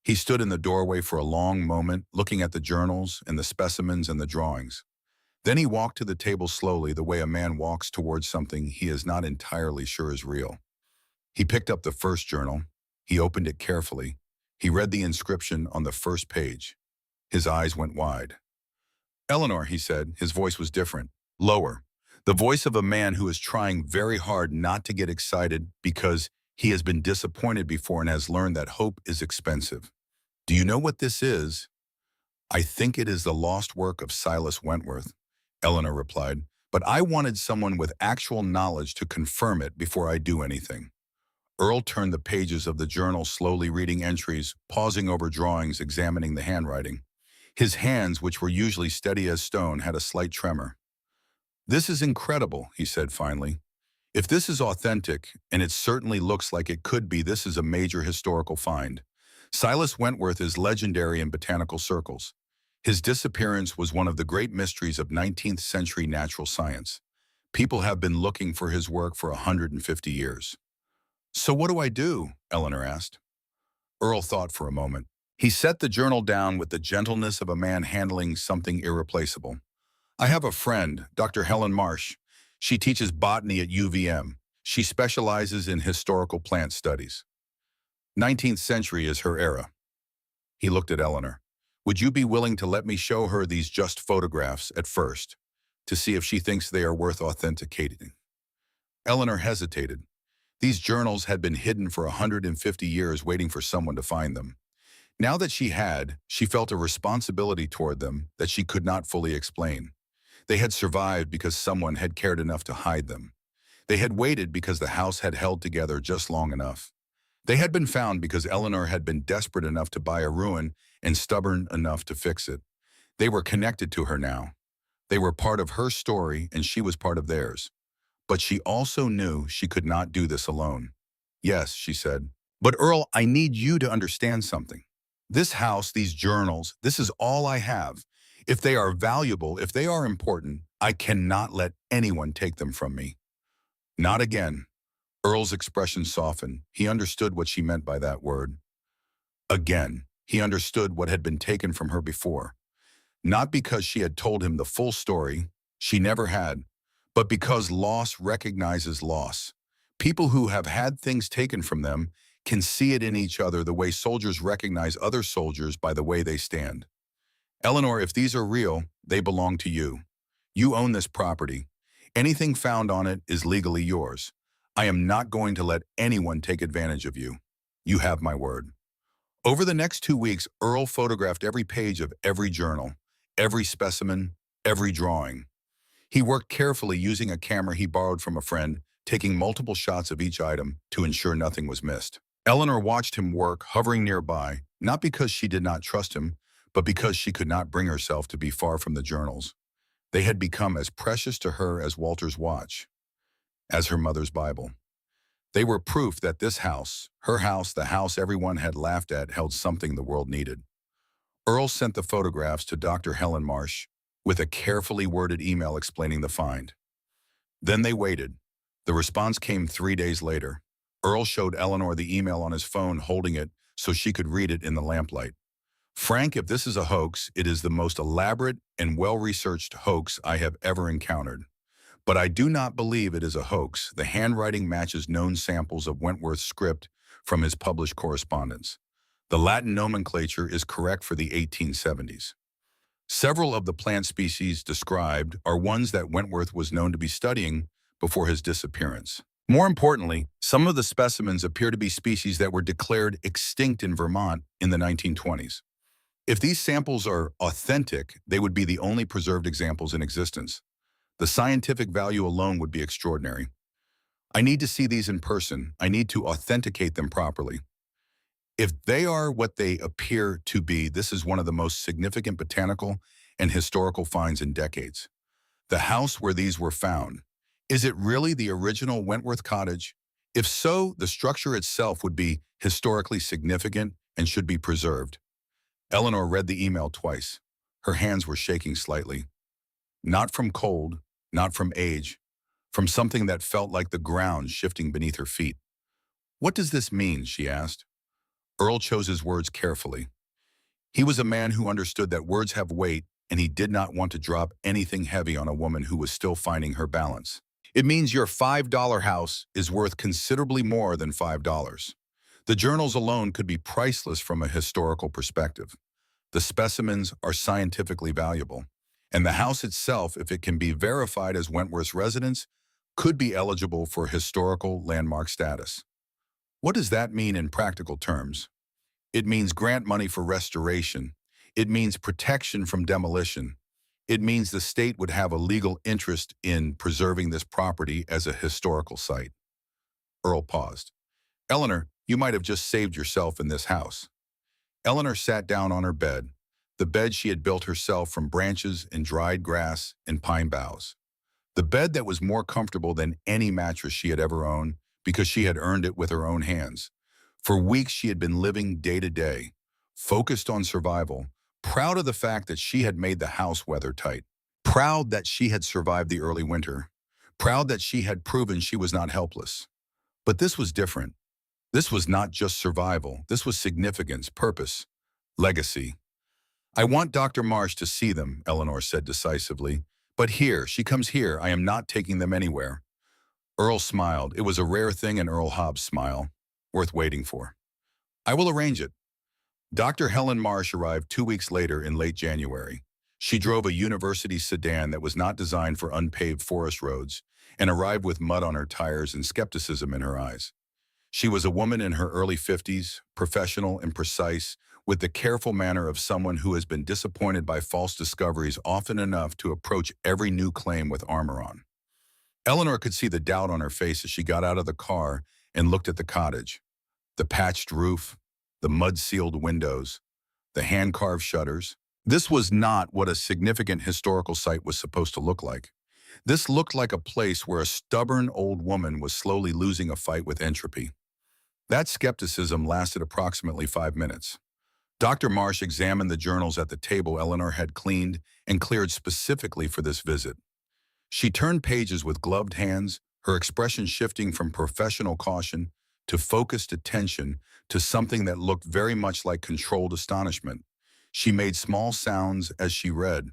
He stood in the doorway for a long moment, looking at the journals and the specimens and the drawings. Then he walked to the table slowly, the way a man walks towards something he is not entirely sure is real. He picked up the first journal. He opened it carefully. He read the inscription on the first page. His eyes went wide. "Eleanor," he said. His voice was different, lower. The voice of a man who is trying very hard not to get excited because he has been disappointed before and has learned that hope is expensive. "Do you know what this is?" "I think it is the lost work of Silas Wentworth," Eleanor replied. "But I wanted someone with actual knowledge to confirm it before I do anything." Earl turned the pages of the journal, slowly reading entries, pausing over drawings, examining the handwriting. His hands, which were usually steady as stone, had a slight tremor. "This is incredible," he said finally. "If this is authentic, and it certainly looks like it could be, this is a major historical find. Silas Wentworth is legendary in botanical circles. His disappearance was one of the great mysteries of 19th century natural science. People have been looking for his work for 150 years. "So what do I do?" Eleanor asked. Earl thought for a moment. He set the journal down with the gentleness of a man handling something irreplaceable. "I have a friend, Dr. Helen Marsh. She teaches botany at UVM. She specializes in historical plant studies. 19th century is her era." He looked at Eleanor. "Would you be willing to let me show her these just photographs at first, to see if she thinks they are worth authenticating?" Eleanor hesitated. These journals had been hidden for 150 years, waiting for someone to find them. Now that she felt a responsibility toward them that she could not fully explain. They had survived because someone had cared enough to hide them. They had waited because the house had held together just long enough. They had been found because Eleanor had been desperate enough to buy a ruin and stubborn enough to fix it. They were connected to her now. They were part of her story and she was part of theirs. But she also knew she could not do this alone. "Yes," she said. "But Earl, I need you to understand something. This house, these journals, this is all I have. If they are valuable, if they are important, I cannot let anyone take them from me." "Not again." Earl's expression softened. He understood what she meant by that word. Again. He understood what had been taken from her before. Not because she had told him the full story, she never had, but because loss recognizes loss. People who have had things taken from them can see it in each other the way soldiers recognize other soldiers by the way they stand. "Eleanor, if these are real, they belong to you. You own this property. Anything found on it is legally yours. I am not going to let anyone take advantage of you. You have my word." Over the next 2 weeks, Earl photographed every page of every journal, every specimen, every drawing. He worked carefully using a camera he borrowed from a friend, taking multiple shots of each item to ensure nothing was missed. Eleanor watched him work, hovering nearby, not because she did not trust him, but because she could not bring herself to be far from the journals. They had become as precious to her as Walter's watch, as her mother's Bible. They were proof that this house, her house, the house everyone had laughed at, held something the world needed. Earl sent the photographs to Dr. Helen Marsh with a carefully worded email explaining the find. Then they waited. The response came 3 days later. Earl showed Eleanor the email on his phone, holding it so she could read it in the lamplight. "Frank, if this is a hoax, it is the most elaborate and well-researched hoax I have ever encountered. But I do not believe it is a hoax. The handwriting matches known samples of Wentworth's script from his published correspondence. The Latin nomenclature is correct for the 1870s. Several of the plant species described are ones that Wentworth was known to be studying before his disappearance. More importantly, some of the specimens appear to be species that were declared extinct in Vermont in the 1920s. If these samples are authentic, they would be the only preserved examples in existence. The scientific value alone would be extraordinary. I need to see these in person. I need to authenticate them properly. If they are what they appear to be, this is one of the most significant botanical and historical finds in decades. The house where these were found, is it really the original Wentworth cottage? If so, the structure itself would be historically significant and should be preserved." Eleanor read the email twice. Her hands were shaking slightly. Not from cold, not from age, from something that felt like the ground shifting beneath her feet. "What does this mean?" she asked. Earl chose his words carefully. He was a man who understood that words have weight, and he did not want to drop anything heavy on a woman who was still finding her balance. It means your $5 house is worth considerably more than $5. The journals alone could be priceless from a historical perspective. The specimens are scientifically valuable, and the house itself, if it can be verified as Wentworth's residence, could be eligible for historical landmark status. What does that mean in practical terms? It means grant money for restoration. It means protection from demolition. It means the state would have a legal interest in preserving this property as a historical site. Earl paused. Eleanor, you might have just saved yourself in this house. Eleanor sat down on her bed, the bed she had built herself from branches and dried grass and pine boughs. The bed that was more comfortable than any mattress she had ever owned because she had earned it with her own hands. For weeks she had been living day to day, focused on survival, proud of the fact that she had made the house weather-tight, proud that she had survived the early winter, proud that she had proven she was not helpless. But this was different. This was not just survival. This was significance, purpose, legacy. I want Dr. Marsh to see them, Eleanor said decisively. But here, she comes here. I am not taking them anywhere. Earl smiled. It was a rare thing in Earl Hobbs' smile, worth waiting for. I will arrange it. Dr. Helen Marsh arrived 2 weeks later in late January. She drove a university sedan that was not designed for unpaved forest roads and arrived with mud on her tires and skepticism in her eyes. She was a woman in her early 50s, professional and precise, with the careful manner of someone who has been disappointed by false discoveries often enough to approach every new claim with armor on. Eleanor could see the doubt on her face as she got out of the car and looked at the cottage. The patched roof, the mud-sealed windows, the hand-carved shutters. This was not what a significant historical site was supposed to look like. This looked like a place where a stubborn old woman was slowly losing a fight with entropy. That skepticism lasted approximately 5 minutes. Dr. Marsh examined the journals at the table Eleanor had cleaned and cleared specifically for this visit. She turned pages with gloved hands, her expression shifting from professional caution to focused attention to something that looked very much like controlled astonishment. She made small sounds as she read.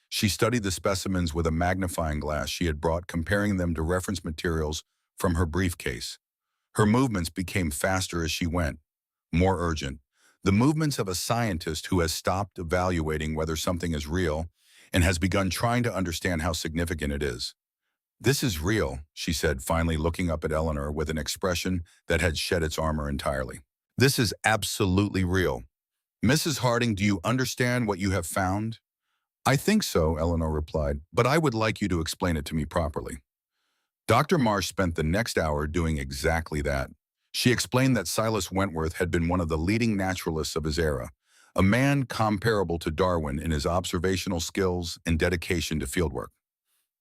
She studied the specimens with a magnifying glass she had brought, comparing them to reference materials from her briefcase. Her movements became faster as she went, more urgent. The movements of a scientist who has stopped evaluating whether something is real and has begun trying to understand how significant it is. This is real, she said, finally looking up at Eleanor with an expression that had shed its armor entirely. This is absolutely real. Mrs. Harding, do you understand what you have found? I think so, Eleanor replied, but I would like you to explain it to me properly. Dr. Marsh spent the next hour doing exactly that. She explained that Silas Wentworth had been one of the leading naturalists of his era, a man comparable to Darwin in his observational skills and dedication to fieldwork.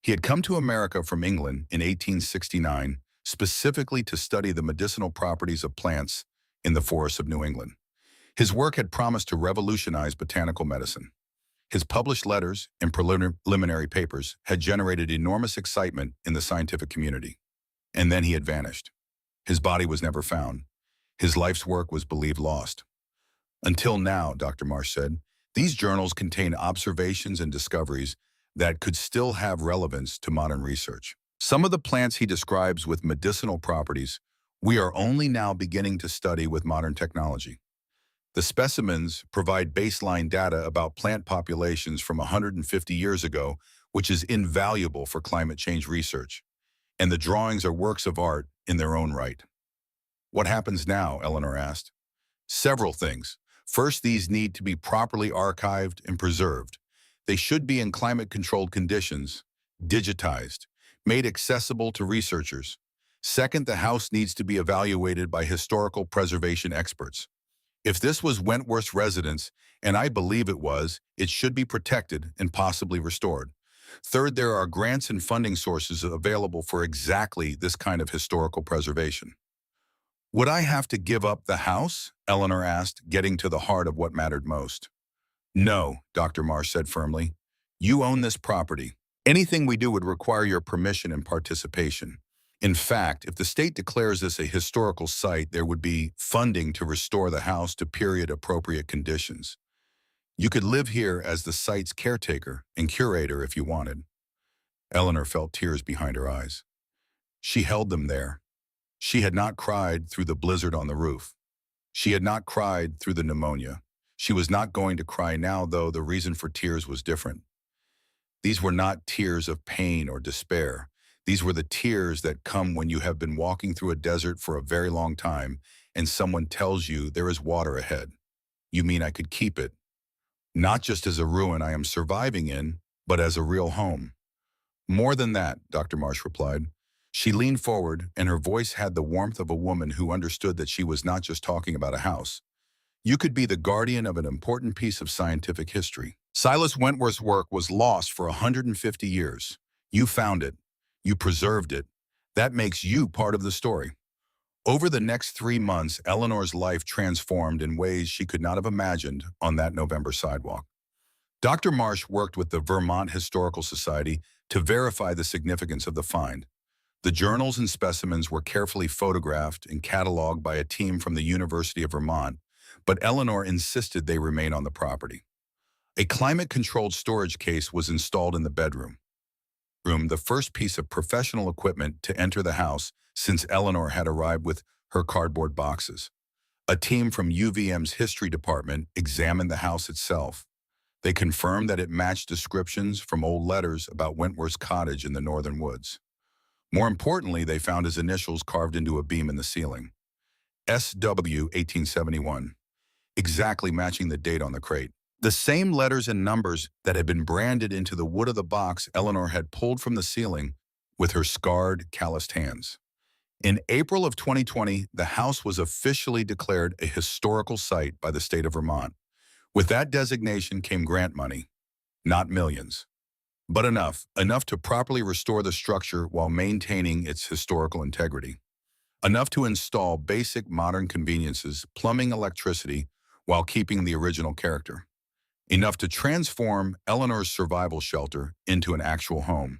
He had come to America from England in 1869, specifically to study the medicinal properties of plants in the forests of New England. His work had promised to revolutionize botanical medicine. His published letters and preliminary papers had generated enormous excitement in the scientific community. And then he had vanished. His body was never found. His life's work was believed lost. Until now, Dr. Marsh said, these journals contain observations and discoveries that could still have relevance to modern research. Some of the plants he describes with medicinal properties we are only now beginning to study with modern technology. The specimens provide baseline data about plant populations from 150 years ago, which is invaluable for climate change research. And the drawings are works of art in their own right. What happens now? Eleanor asked. Several things. First, these need to be properly archived and preserved. They should be in climate-controlled conditions, digitized, made accessible to researchers. Second, the house needs to be evaluated by historical preservation experts. If this was Wentworth's residence, and I believe it was, it should be protected and possibly restored. Third, there are grants and funding sources available for exactly this kind of historical preservation. Would I have to give up the house? Eleanor asked, getting to the heart of what mattered most. No, Dr. Marsh said firmly. You own this property. Anything we do would require your permission and participation. In fact, if the state declares this a historical site, there would be funding to restore the house to period-appropriate conditions. You could live here as the site's caretaker and curator if you wanted. Eleanor felt tears behind her eyes. She held them there. She had not cried through the blizzard on the roof. She had not cried through the pneumonia. She was not going to cry now, though the reason for tears was different. These were not tears of pain or despair. These were the tears that come when you have been walking through a desert for a very long time and someone tells you there is water ahead. You mean I could keep it, not just as a ruin I am surviving in, but as a real home. More than that, Dr. Marsh replied. She leaned forward, and her voice had the warmth of a woman who understood that she was not just talking about a house. You could be the guardian of an important piece of scientific history. Silas Wentworth's work was lost for 150 years. You found it. You preserved it. That makes you part of the story. Over the next 3 months, Eleanor's life transformed in ways she could not have imagined on that November sidewalk. Dr. Marsh worked with the Vermont Historical Society to verify the significance of the find. The journals and specimens were carefully photographed and cataloged by a team from the University of Vermont, but Eleanor insisted they remain on the property. A climate-controlled storage case was installed in the bedroom, the first piece of professional equipment to enter the house since Eleanor had arrived with her cardboard boxes. A team from UVM's history department examined the house itself. They confirmed that it matched descriptions from old letters about Wentworth's cottage in the northern woods. More importantly, they found his initials carved into a beam in the ceiling. SW 1871, exactly matching the date on the crate. The same letters and numbers that had been branded into the wood of the box Eleanor had pulled from the ceiling with her scarred, calloused hands. In April of 2020, the house was officially declared a historical site by the state of Vermont. With that designation came grant money, not millions, but enough to properly restore the structure while maintaining its historical integrity. Enough to install basic modern conveniences, plumbing, electricity, while keeping the original character. Enough to transform Eleanor's survival shelter into an actual home.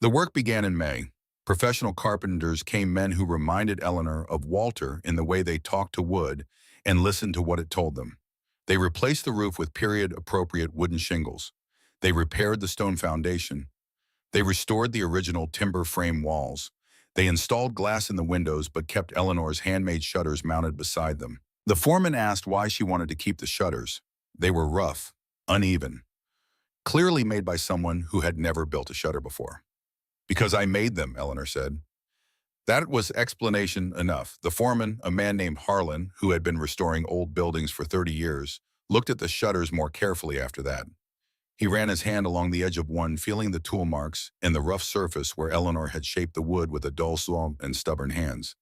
The work began in May. Professional carpenters came, men who reminded Eleanor of Walter in the way they talked to wood and listened to what it told them. They replaced the roof with period-appropriate wooden shingles. They repaired the stone foundation. They restored the original timber frame walls. They installed glass in the windows but kept Eleanor's handmade shutters mounted beside them. The foreman asked why she wanted to keep the shutters. They were rough, uneven, clearly made by someone who had never built a shutter before. Because I made them, Eleanor said. That was explanation enough. The foreman, a man named Harlan, who had been restoring old buildings for 30 years, looked at the shutters more carefully after that. He ran his hand along the edge of one, feeling the tool marks and the rough surface where Eleanor had shaped the wood with a dull saw and stubborn hands.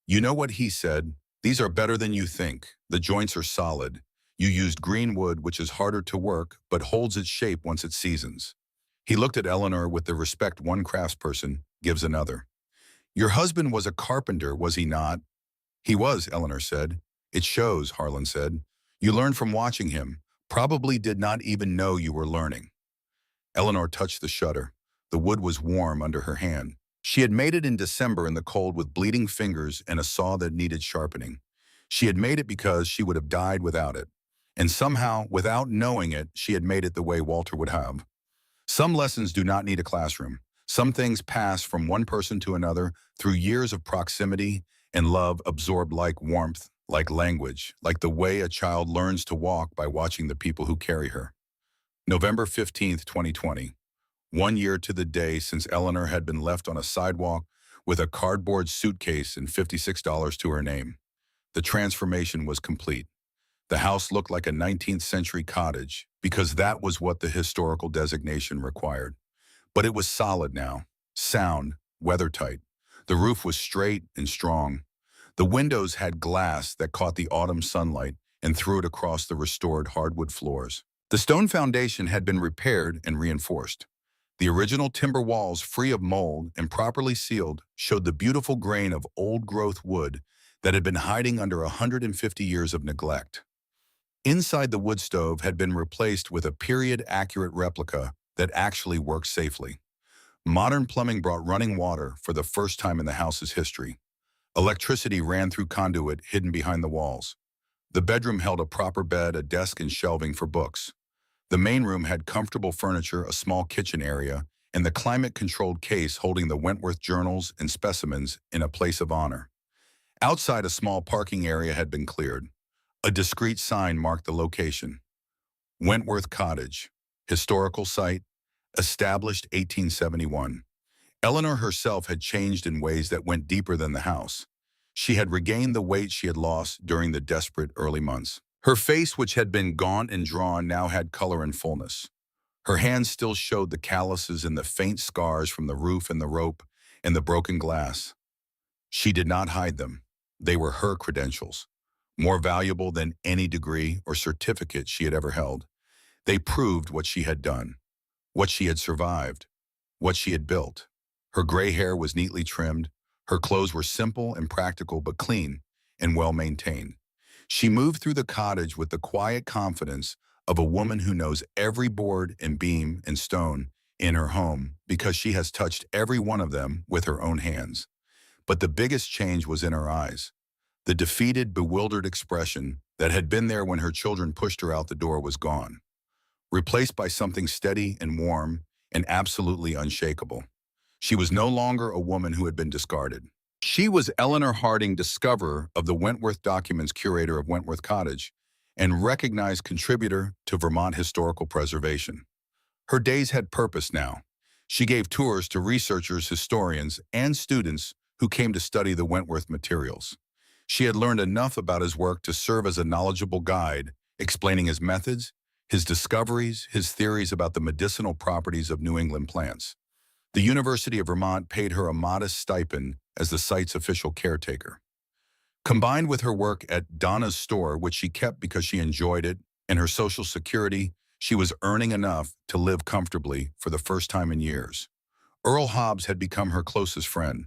You know what he said? These are better than you think. The joints are solid. You used green wood, which is harder to work, but holds its shape once it seasons. He looked at Eleanor with the respect one craftsperson gives another. Your husband was a carpenter, was he not? He was, Eleanor said. It shows, Harlan said. You learned from watching him. Probably did not even know you were learning. Eleanor touched the shutter. The wood was warm under her hand. She had made it in December in the cold with bleeding fingers and a saw that needed sharpening. She had made it because she would have died without it. And somehow, without knowing it, she had made it the way Walter would have. Some lessons do not need a classroom. Some things pass from one person to another through years of proximity and love absorbed like warmth, like language, like the way a child learns to walk by watching the people who carry her. November 15th, 2020. 1 year to the day since Eleanor had been left on a sidewalk with a cardboard suitcase and $56 to her name. The transformation was complete. The house looked like a 19th century cottage because that was what the historical designation required. But it was solid now, sound, weather-tight. The roof was straight and strong. The windows had glass that caught the autumn sunlight and threw it across the restored hardwood floors. The stone foundation had been repaired and reinforced. The original timber walls, free of mold and properly sealed, showed the beautiful grain of old-growth wood that had been hiding under 150 years of neglect. Inside, the wood stove had been replaced with a period-accurate replica that actually worked safely. Modern plumbing brought running water for the first time in the house's history. Electricity ran through conduit hidden behind the walls. The bedroom held a proper bed, a desk, and shelving for books. The main room had comfortable furniture, a small kitchen area, and the climate-controlled case holding the Wentworth journals and specimens in a place of honor. Outside, a small parking area had been cleared. A discreet sign marked the location. Wentworth Cottage, historical site, established 1871. Eleanor herself had changed in ways that went deeper than the house. She had regained the weight she had lost during the desperate early months. Her face, which had been gaunt and drawn, now had color and fullness. Her hands still showed the calluses and the faint scars from the roof and the rope and the broken glass. She did not hide them. They were her credentials, more valuable than any degree or certificate she had ever held. They proved what she had done, what she had survived, what she had built. Her gray hair was neatly trimmed. Her clothes were simple and practical, but clean and well-maintained. She moved through the cottage with the quiet confidence of a woman who knows every board and beam and stone in her home because she has touched every one of them with her own hands. But the biggest change was in her eyes. The defeated, bewildered expression that had been there when her children pushed her out the door was gone, replaced by something steady and warm and absolutely unshakable. She was no longer a woman who had been discarded. She was Eleanor Harding, discoverer of the Wentworth documents, curator of Wentworth Cottage, and recognized contributor to Vermont historical preservation. Her days had purpose now. She gave tours to researchers, historians, and students who came to study the Wentworth materials. She had learned enough about his work to serve as a knowledgeable guide, explaining his methods, his discoveries, his theories about the medicinal properties of New England plants. The University of Vermont paid her a modest stipend as the site's official caretaker. Combined with her work at Donna's store, which she kept because she enjoyed it, and her Social Security, she was earning enough to live comfortably for the first time in years. Earl Hobbs had become her closest friend.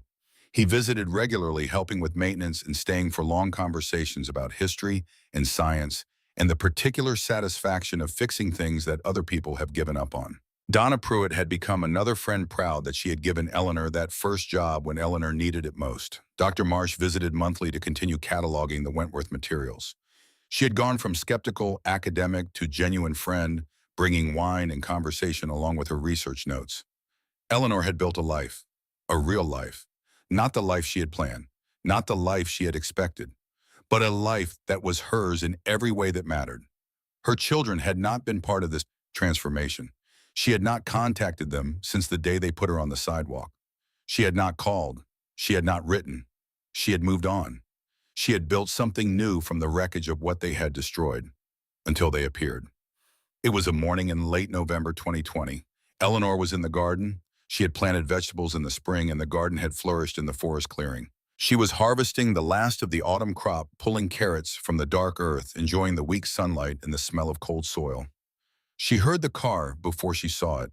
He visited regularly, helping with maintenance and staying for long conversations about history and science and the particular satisfaction of fixing things that other people have given up on. Donna Pruitt had become another friend, proud that she had given Eleanor that first job when Eleanor needed it most. Dr. Marsh visited monthly to continue cataloging the Wentworth materials. She had gone from skeptical academic to genuine friend, bringing wine and conversation along with her research notes. Eleanor had built a life, a real life, not the life she had planned, not the life she had expected, but a life that was hers in every way that mattered. Her children had not been part of this transformation. She had not contacted them since the day they put her on the sidewalk. She had not called. She had not written. She had moved on. She had built something new from the wreckage of what they had destroyed, until they appeared. It was a morning in late November 2020. Eleanor was in the garden. She had planted vegetables in the spring, and the garden had flourished in the forest clearing. She was harvesting the last of the autumn crop, pulling carrots from the dark earth, enjoying the weak sunlight and the smell of cold soil. She heard the car before she saw it,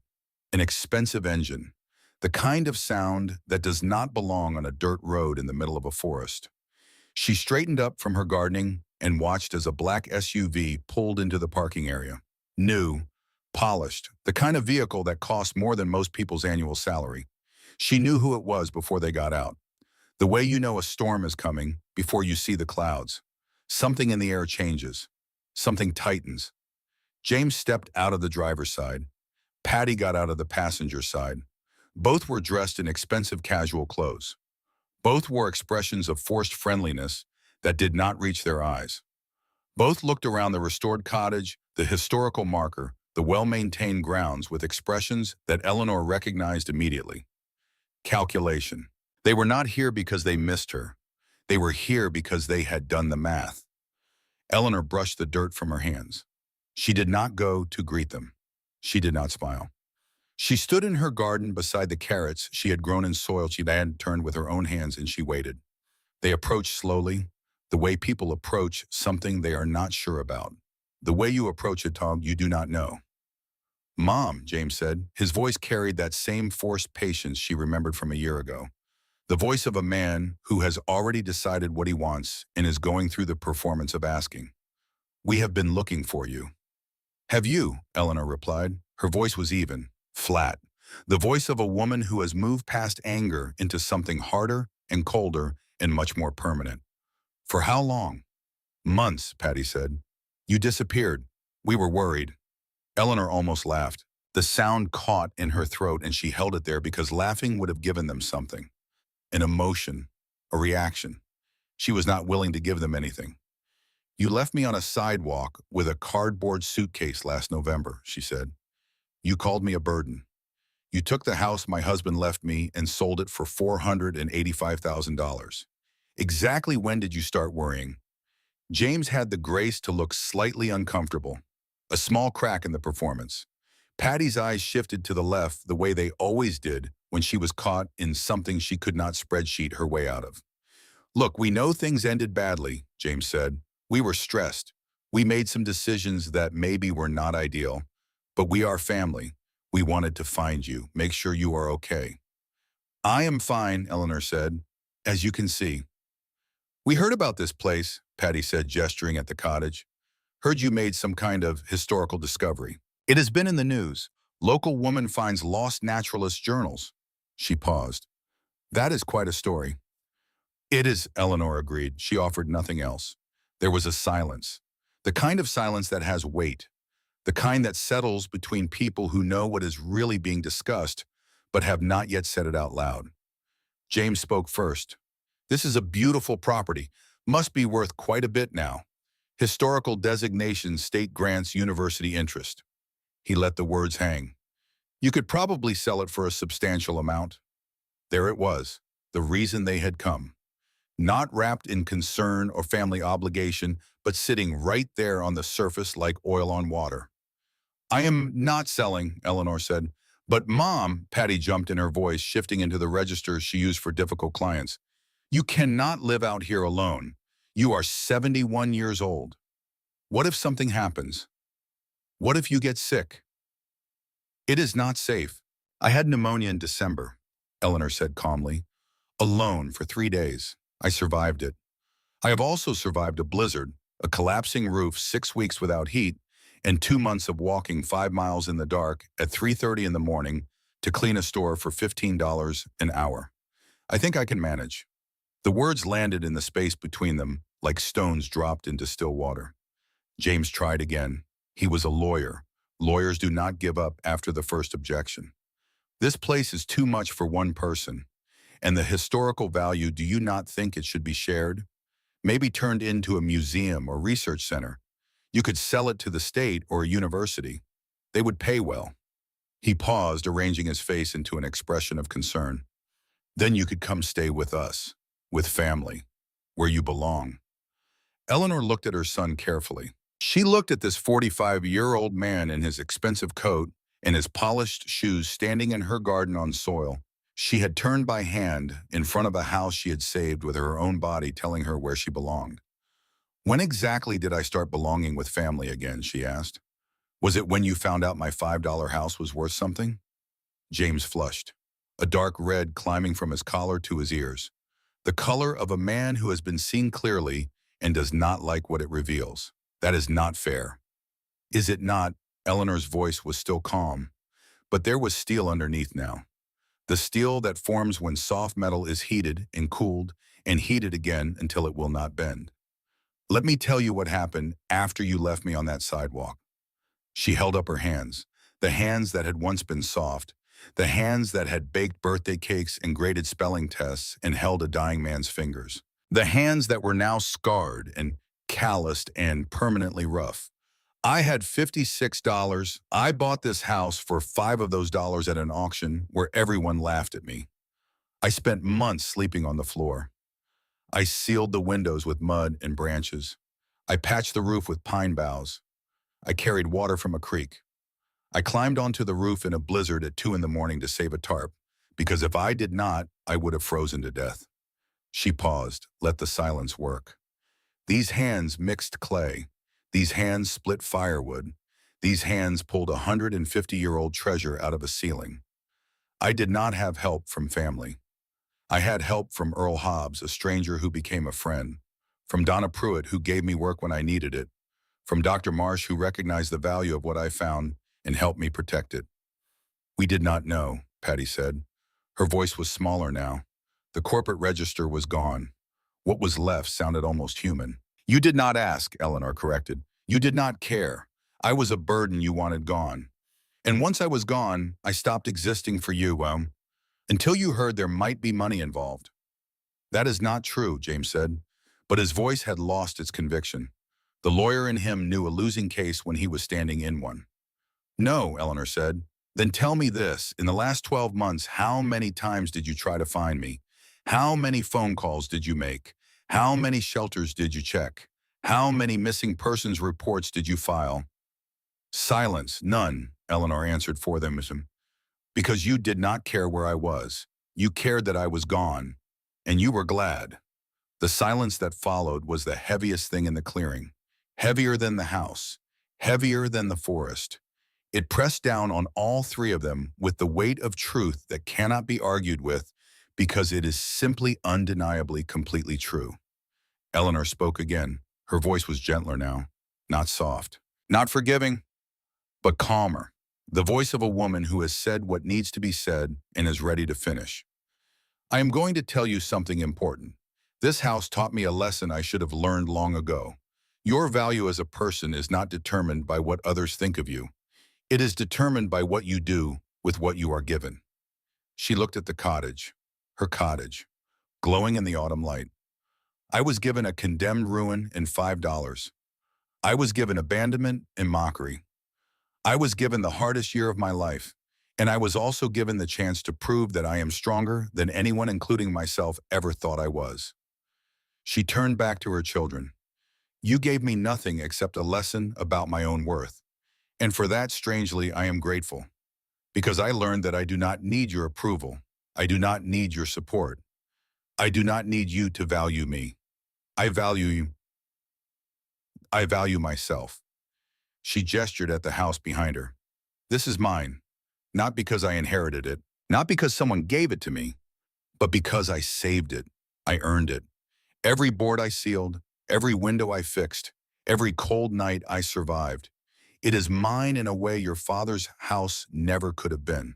an expensive engine, the kind of sound that does not belong on a dirt road in the middle of a forest. She straightened up from her gardening and watched as a black SUV pulled into the parking area. New, polished, the kind of vehicle that costs more than most people's annual salary. She knew who it was before they got out. The way you know a storm is coming before you see the clouds. Something in the air changes. Something tightens. James stepped out of the driver's side. Patty got out of the passenger side. Both were dressed in expensive casual clothes. Both wore expressions of forced friendliness that did not reach their eyes. Both looked around the restored cottage, the historical marker, the well-maintained grounds with expressions that Eleanor recognized immediately. Calculation. They were not here because they missed her. They were here because they had done the math. Eleanor brushed the dirt from her hands. She did not go to greet them. She did not smile. She stood in her garden beside the carrots she had grown in soil she had turned with her own hands, and she waited. They approached slowly, the way people approach something they are not sure about. The way you approach a dog you do not know. "Mom," James said. His voice carried that same forced patience she remembered from a year ago. The voice of a man who has already decided what he wants and is going through the performance of asking. "We have been looking for you." "Have you?" Eleanor replied. Her voice was even, flat, The voice of a woman who has moved past anger into something harder and colder and much more permanent. For how long? Months, Patty said. You disappeared. We were worried. Eleanor almost laughed. The sound caught in her throat and she held it there because laughing would have given them something. An emotion, a reaction. She was not willing to give them anything. You left me on a sidewalk with a cardboard suitcase last November, she said. You called me a burden. You took the house my husband left me and sold it for $485,000. Exactly when did you start worrying? James had the grace to look slightly uncomfortable, a small crack in the performance. Patty's eyes shifted to the left the way they always did when she was caught in something she could not spreadsheet her way out of. Look, we know things ended badly, James said. We were stressed. We made some decisions that maybe were not ideal, but we are family. We wanted to find you, make sure you are okay. I am fine, Eleanor said, as you can see. We heard about this place, Patty said, gesturing at the cottage. Heard you made some kind of historical discovery. It has been in the news. Local woman finds lost naturalist journals. She paused. That is quite a story. It is, Eleanor agreed. She offered nothing else. There was a silence. The kind of silence that has weight. The kind that settles between people who know what is really being discussed, but have not yet said it out loud. James spoke first. This is a beautiful property. Must be worth quite a bit now. Historical designation state grants university interest. He let the words hang. You could probably sell it for a substantial amount. There it was, the reason they had come. Not wrapped in concern or family obligation, but sitting right there on the surface like oil on water. I am not selling, Eleanor said. But Mom, Patty jumped in her voice, shifting into the registers she used for difficult clients. You cannot live out here alone. You are 71 years old. What if something happens? What if you get sick? It is not safe. I had pneumonia in December, Eleanor said calmly. Alone for 3 days. I survived it. I have also survived a blizzard, a collapsing roof, 6 weeks without heat, and 2 months of walking 5 miles in the dark at 3:30 in the morning to clean a store for $15 an hour. I think I can manage. The words landed in the space between them like stones dropped into still water. James tried again. He was a lawyer. Lawyers do not give up after the first objection. This place is too much for one person. And the historical value, do you not think it should be shared? Maybe turned into a museum or research center. You could sell it to the state or a university. They would pay well. He paused, arranging his face into an expression of concern. Then you could come stay with us, with family, where you belong. Eleanor looked at her son carefully. She looked at this 45-year-old man in his expensive coat and his polished shoes standing in her garden on soil she had turned by hand in front of a house she had saved with her own body telling her where she belonged. When exactly did I start belonging with family again, she asked. Was it when you found out my $5 house was worth something? James flushed, a dark red climbing from his collar to his ears, the color of a man who has been seen clearly and does not like what it reveals. That is not fair. Is it not? Eleanor's voice was still calm, but there was steel underneath now. The steel that forms when soft metal is heated and cooled and heated again until it will not bend. Let me tell you what happened after you left me on that sidewalk. She held up her hands, the hands that had once been soft, the hands that had baked birthday cakes and graded spelling tests and held a dying man's fingers, the hands that were now scarred and calloused and permanently rough. I had $56. I bought this house for 5 of those dollars at an auction where everyone laughed at me. I spent months sleeping on the floor. I sealed the windows with mud and branches. I patched the roof with pine boughs. I carried water from a creek. I climbed onto the roof in a blizzard at 2 in the morning to save a tarp, because if I did not, I would have frozen to death. She paused, let the silence work. These hands mixed clay. These hands split firewood. These hands pulled a 150-year-old treasure out of a ceiling. I did not have help from family. I had help from Earl Hobbs, a stranger who became a friend, from Donna Pruitt, who gave me work when I needed it, from Dr. Marsh, who recognized the value of what I found and helped me protect it. We did not know, Patty said. Her voice was smaller now. The corporate register was gone. What was left sounded almost human. You did not ask, Eleanor corrected. You did not care. I was a burden you wanted gone. And once I was gone, I stopped existing for you, until you heard there might be money involved. That is not true, James said, but his voice had lost its conviction. The lawyer in him knew a losing case when he was standing in one. No, Eleanor said. Then tell me this, in the last 12 months, how many times did you try to find me? How many phone calls did you make? How many shelters did you check? How many missing persons reports did you file? Silence, none, Eleanor answered for them. Because you did not care where I was. You cared that I was gone, and you were glad. The silence that followed was the heaviest thing in the clearing, heavier than the house, heavier than the forest. It pressed down on all three of them with the weight of truth that cannot be argued with because it is simply undeniably completely true. Eleanor spoke again. Her voice was gentler now, not soft, not forgiving, but calmer. The voice of a woman who has said what needs to be said and is ready to finish. I am going to tell you something important. This house taught me a lesson I should have learned long ago. Your value as a person is not determined by what others think of you. It is determined by what you do with what you are given. She looked at the cottage, her cottage, glowing in the autumn light. I was given a condemned ruin and $5. I was given abandonment and mockery. I was given the hardest year of my life, and I was also given the chance to prove that I am stronger than anyone, including myself, ever thought I was. She turned back to her children. You gave me nothing except a lesson about my own worth. And for that, strangely, I am grateful. Because I learned that I do not need your approval. I do not need your support. I do not need you to value me. I value you. I value myself. She gestured at the house behind her. This is mine, not because I inherited it, not because someone gave it to me, but because I saved it. I earned it. Every board I sealed, every window I fixed, every cold night I survived. It is mine in a way your father's house never could have been,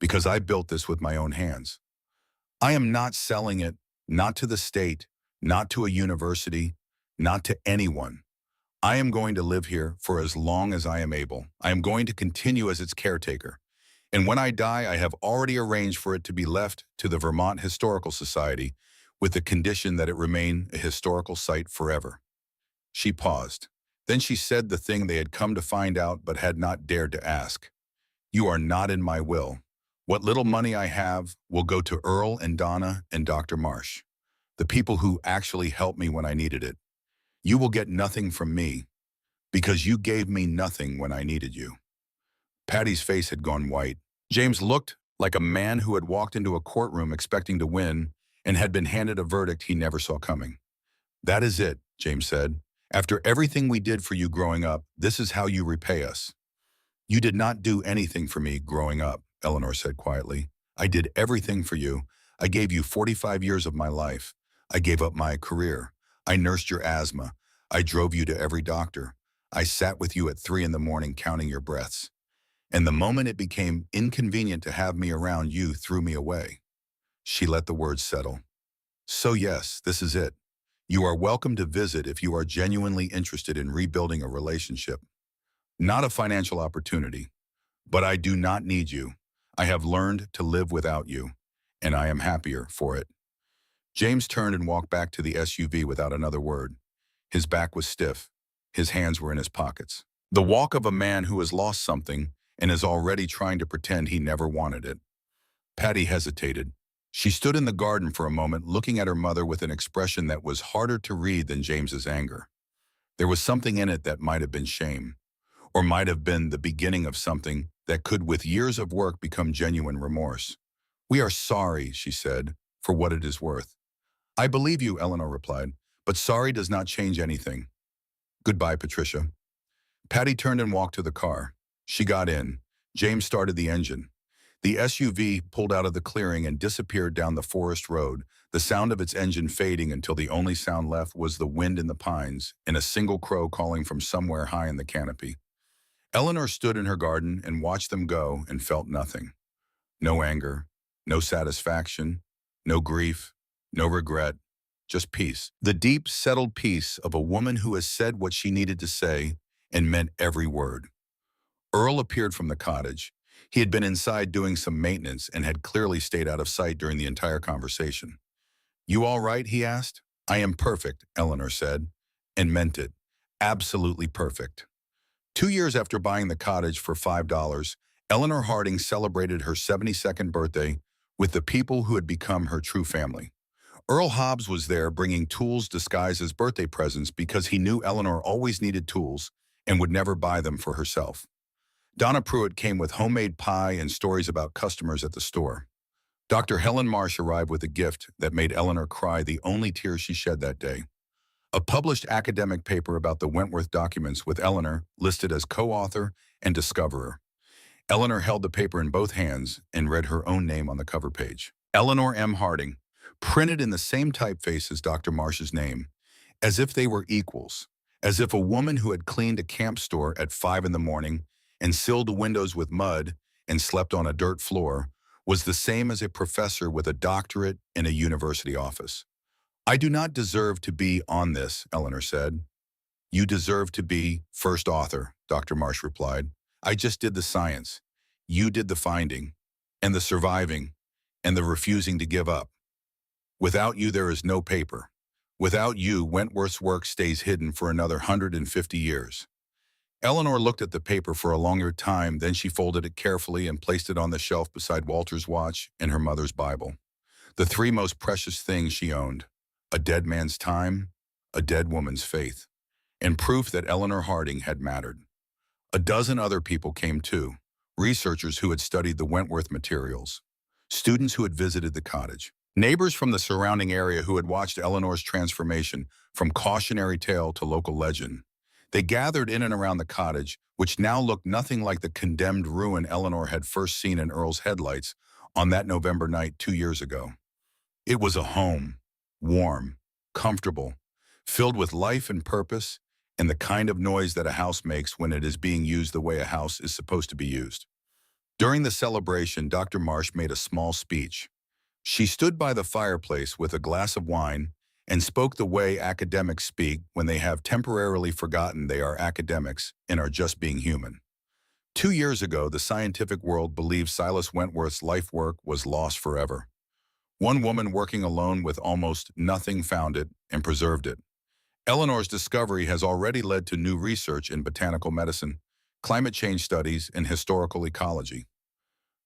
because I built this with my own hands. I am not selling it, not to the state, not to a university, not to anyone. I am going to live here for as long as I am able. I am going to continue as its caretaker. And when I die, I have already arranged for it to be left to the Vermont Historical Society with the condition that it remain a historical site forever. She paused. Then she said the thing they had come to find out but had not dared to ask. You are not in my will. What little money I have will go to Earl and Donna and Dr. Marsh, the people who actually helped me when I needed it. You will get nothing from me because you gave me nothing when I needed you. Patty's face had gone white. James looked like a man who had walked into a courtroom expecting to win and had been handed a verdict he never saw coming. That is it, James said. After everything we did for you growing up, this is how you repay us. You did not do anything for me growing up, Eleanor said quietly. I did everything for you. I gave you 45 years of my life. I gave up my career. I nursed your asthma. I drove you to every doctor. I sat with you at 3 a.m. counting your breaths. And the moment it became inconvenient to have me around, you threw me away. She let the words settle. So yes, this is it. You are welcome to visit if you are genuinely interested in rebuilding a relationship. Not a financial opportunity, but I do not need you. I have learned to live without you, and I am happier for it. James turned and walked back to the SUV without another word. His back was stiff. His hands were in his pockets. The walk of a man who has lost something and is already trying to pretend he never wanted it. Patty hesitated. She stood in the garden for a moment, looking at her mother with an expression that was harder to read than James's anger. There was something in it that might have been shame, or might have been the beginning of something that could, with years of work, become genuine remorse. We are sorry, she said, for what it is worth. I believe you, Eleanor replied, but sorry does not change anything. Goodbye, Patricia. Patty turned and walked to the car. She got in. James started the engine. The SUV pulled out of the clearing and disappeared down the forest road, the sound of its engine fading until the only sound left was the wind in the pines and a single crow calling from somewhere high in the canopy. Eleanor stood in her garden and watched them go and felt nothing. No anger, no satisfaction, no grief, no regret, just peace. The deep, settled peace of a woman who has said what she needed to say and meant every word. Earl appeared from the cottage. He had been inside doing some maintenance and had clearly stayed out of sight during the entire conversation. "You all right?" he asked. "I am perfect," Eleanor said, and meant it. Absolutely perfect. 2 years after buying the cottage for $5, Eleanor Harding celebrated her 72nd birthday with the people who had become her true family. Earl Hobbs was there bringing tools disguised as birthday presents because he knew Eleanor always needed tools and would never buy them for herself. Donna Pruitt came with homemade pie and stories about customers at the store. Dr. Helen Marsh arrived with a gift that made Eleanor cry, the only tear she shed that day. A published academic paper about the Wentworth documents with Eleanor listed as co-author and discoverer. Eleanor held the paper in both hands and read her own name on the cover page. Eleanor M. Harding, printed in the same typeface as Dr. Marsh's name, as if they were equals, as if a woman who had cleaned a camp store at 5 in the morning and sealed the windows with mud and slept on a dirt floor was the same as a professor with a doctorate in a university office. "I do not deserve to be on this," Eleanor said. "You deserve to be first author," Dr. Marsh replied. "I just did the science. You did the finding, and the surviving, and the refusing to give up. Without you, there is no paper. Without you, Wentworth's work stays hidden for another 150 years. Eleanor looked at the paper for a longer time, then she folded it carefully and placed it on the shelf beside Walter's watch and her mother's Bible. The three most precious things she owned: a dead man's time, a dead woman's faith, and proof that Eleanor Harding had mattered. A dozen other people came too, researchers who had studied the Wentworth materials, students who had visited the cottage, neighbors from the surrounding area who had watched Eleanor's transformation from cautionary tale to local legend. They gathered in and around the cottage, which now looked nothing like the condemned ruin Eleanor had first seen in Earl's headlights on that November night 2 years ago. It was a home, warm, comfortable, filled with life and purpose, and the kind of noise that a house makes when it is being used the way a house is supposed to be used. During the celebration, Dr. Marsh made a small speech. She stood by the fireplace with a glass of wine and spoke the way academics speak when they have temporarily forgotten they are academics and are just being human. 2 years ago, the scientific world believed Silas Wentworth's life work was lost forever. One woman working alone with almost nothing found it and preserved it. Eleanor's discovery has already led to new research in botanical medicine, climate change studies, and historical ecology.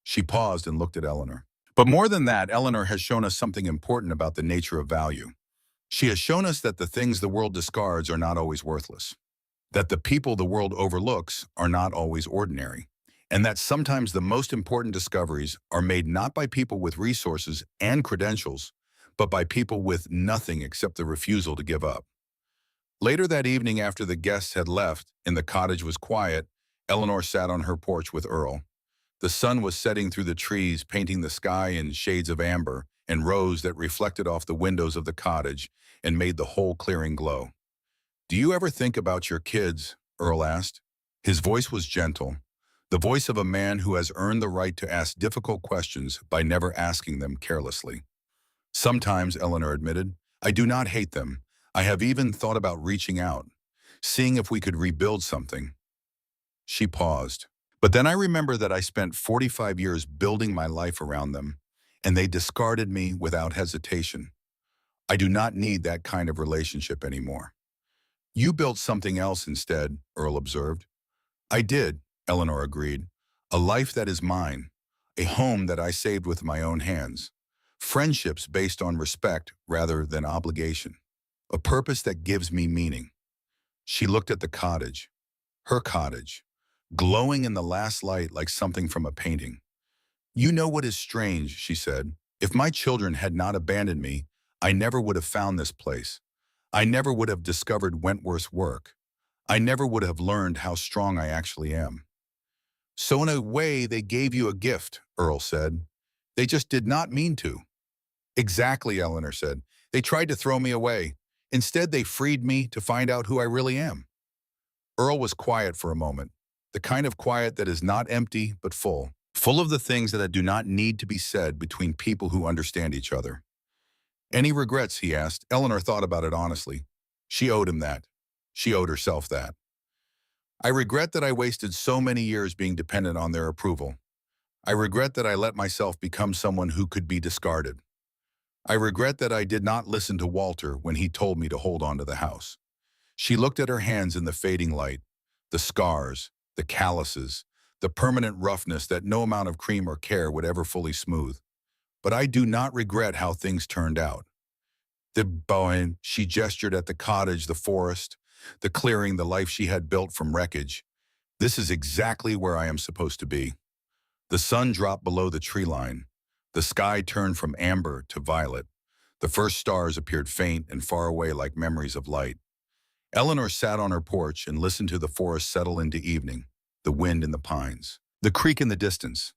She paused and looked at Eleanor. But more than that, Eleanor has shown us something important about the nature of value. She has shown us that the things the world discards are not always worthless, that the people the world overlooks are not always ordinary, and that sometimes the most important discoveries are made not by people with resources and credentials, but by people with nothing except the refusal to give up. Later that evening, after the guests had left and the cottage was quiet, Eleanor sat on her porch with Earl. The sun was setting through the trees, painting the sky in shades of amber and rose that reflected off the windows of the cottage and made the whole clearing glow. "Do you ever think about your kids?" Earl asked. His voice was gentle, the voice of a man who has earned the right to ask difficult questions by never asking them carelessly. "Sometimes," Eleanor admitted, "I do not hate them. I have even thought about reaching out, seeing if we could rebuild something." She paused. "But then I remember that I spent 45 years building my life around them, and they discarded me without hesitation. I do not need that kind of relationship anymore." "You built something else instead," Earl observed. "I did," Eleanor agreed. "A life that is mine, a home that I saved with my own hands, friendships based on respect rather than obligation, a purpose that gives me meaning." She looked at the cottage, her cottage, glowing in the last light like something from a painting. "You know what is strange," she said. "If my children had not abandoned me, I never would have found this place. I never would have discovered Wentworth's work. I never would have learned how strong I actually am." "So in a way, they gave you a gift," Earl said. "They just did not mean to." "Exactly," Eleanor said. "They tried to throw me away. Instead, they freed me to find out who I really am." Earl was quiet for a moment. the kind of quiet that is not empty but full, full of the things that do not need to be said between people who understand each other. Any regrets, he asked. Eleanor thought about it honestly. She owed him that. She owed herself that. I regret that I wasted so many years being dependent on their approval. I regret that I let myself become someone who could be discarded. I regret that I did not listen to Walter when he told me to hold on to the house. She looked at her hands in the fading light, the scars, the calluses, the permanent roughness that no amount of cream or care would ever fully smooth. But I do not regret how things turned out. The Bowen, she gestured at the cottage, the forest, the clearing, the life she had built from wreckage. This is exactly where I am supposed to be. The sun dropped below the tree line. The sky turned from amber to violet. The first stars appeared faint and far away like memories of light. Eleanor sat on her porch and listened to the forest settle into evening, the wind in the pines, the creek in the distance,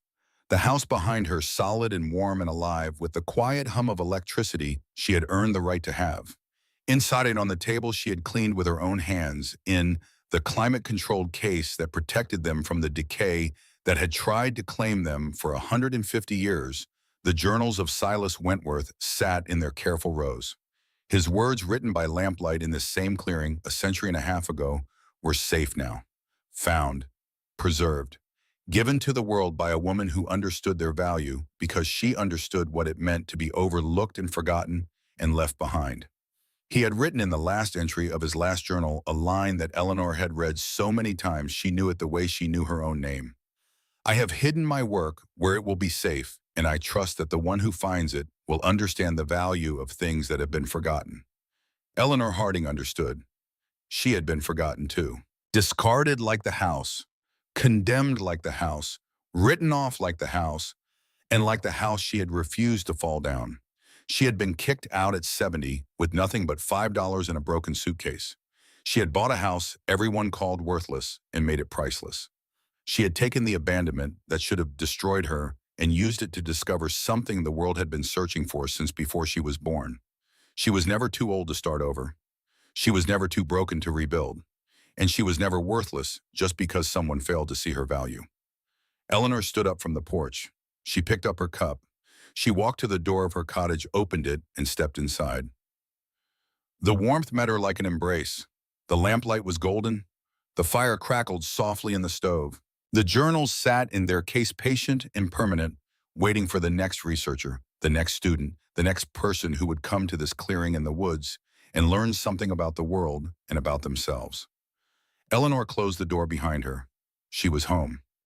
the house behind her solid and warm and alive with the quiet hum of electricity she had earned the right to have. Inside it on the table she had cleaned with her own hands in the climate-controlled case that protected them from the decay that had tried to claim them for 150 years, the journals of Silas Wentworth sat in their careful rows. His words written by lamplight in this same clearing a century and a half ago were safe now, found, preserved, given to the world by a woman who understood their value because she understood what it meant to be overlooked and forgotten and left behind. He had written in the last entry of his last journal a line that Eleanor had read so many times she knew it the way she knew her own name. I have hidden my work where it will be safe, and I trust that the one who finds it will understand the value of things that have been forgotten. Eleanor Harding understood. She had been forgotten too. Discarded like the house, condemned like the house, written off like the house, and like the house she had refused to fall down. She had been kicked out at 70 with nothing but $5 in a broken suitcase. She had bought a house everyone called worthless and made it priceless. She had taken the abandonment that should have destroyed her and used it to discover something the world had been searching for since before she was born. She was never too old to start over. She was never too broken to rebuild. And she was never worthless just because someone failed to see her value. Eleanor stood up from the porch. She picked up her cup. She walked to the door of her cottage, opened it, and stepped inside. The warmth met her like an embrace. The lamplight was golden. The fire crackled softly in the stove. The journals sat in their case patient and permanent, waiting for the next researcher, the next student, the next person who would come to this clearing in the woods and learn something about the world and about themselves. Eleanor closed the door behind her. She was home.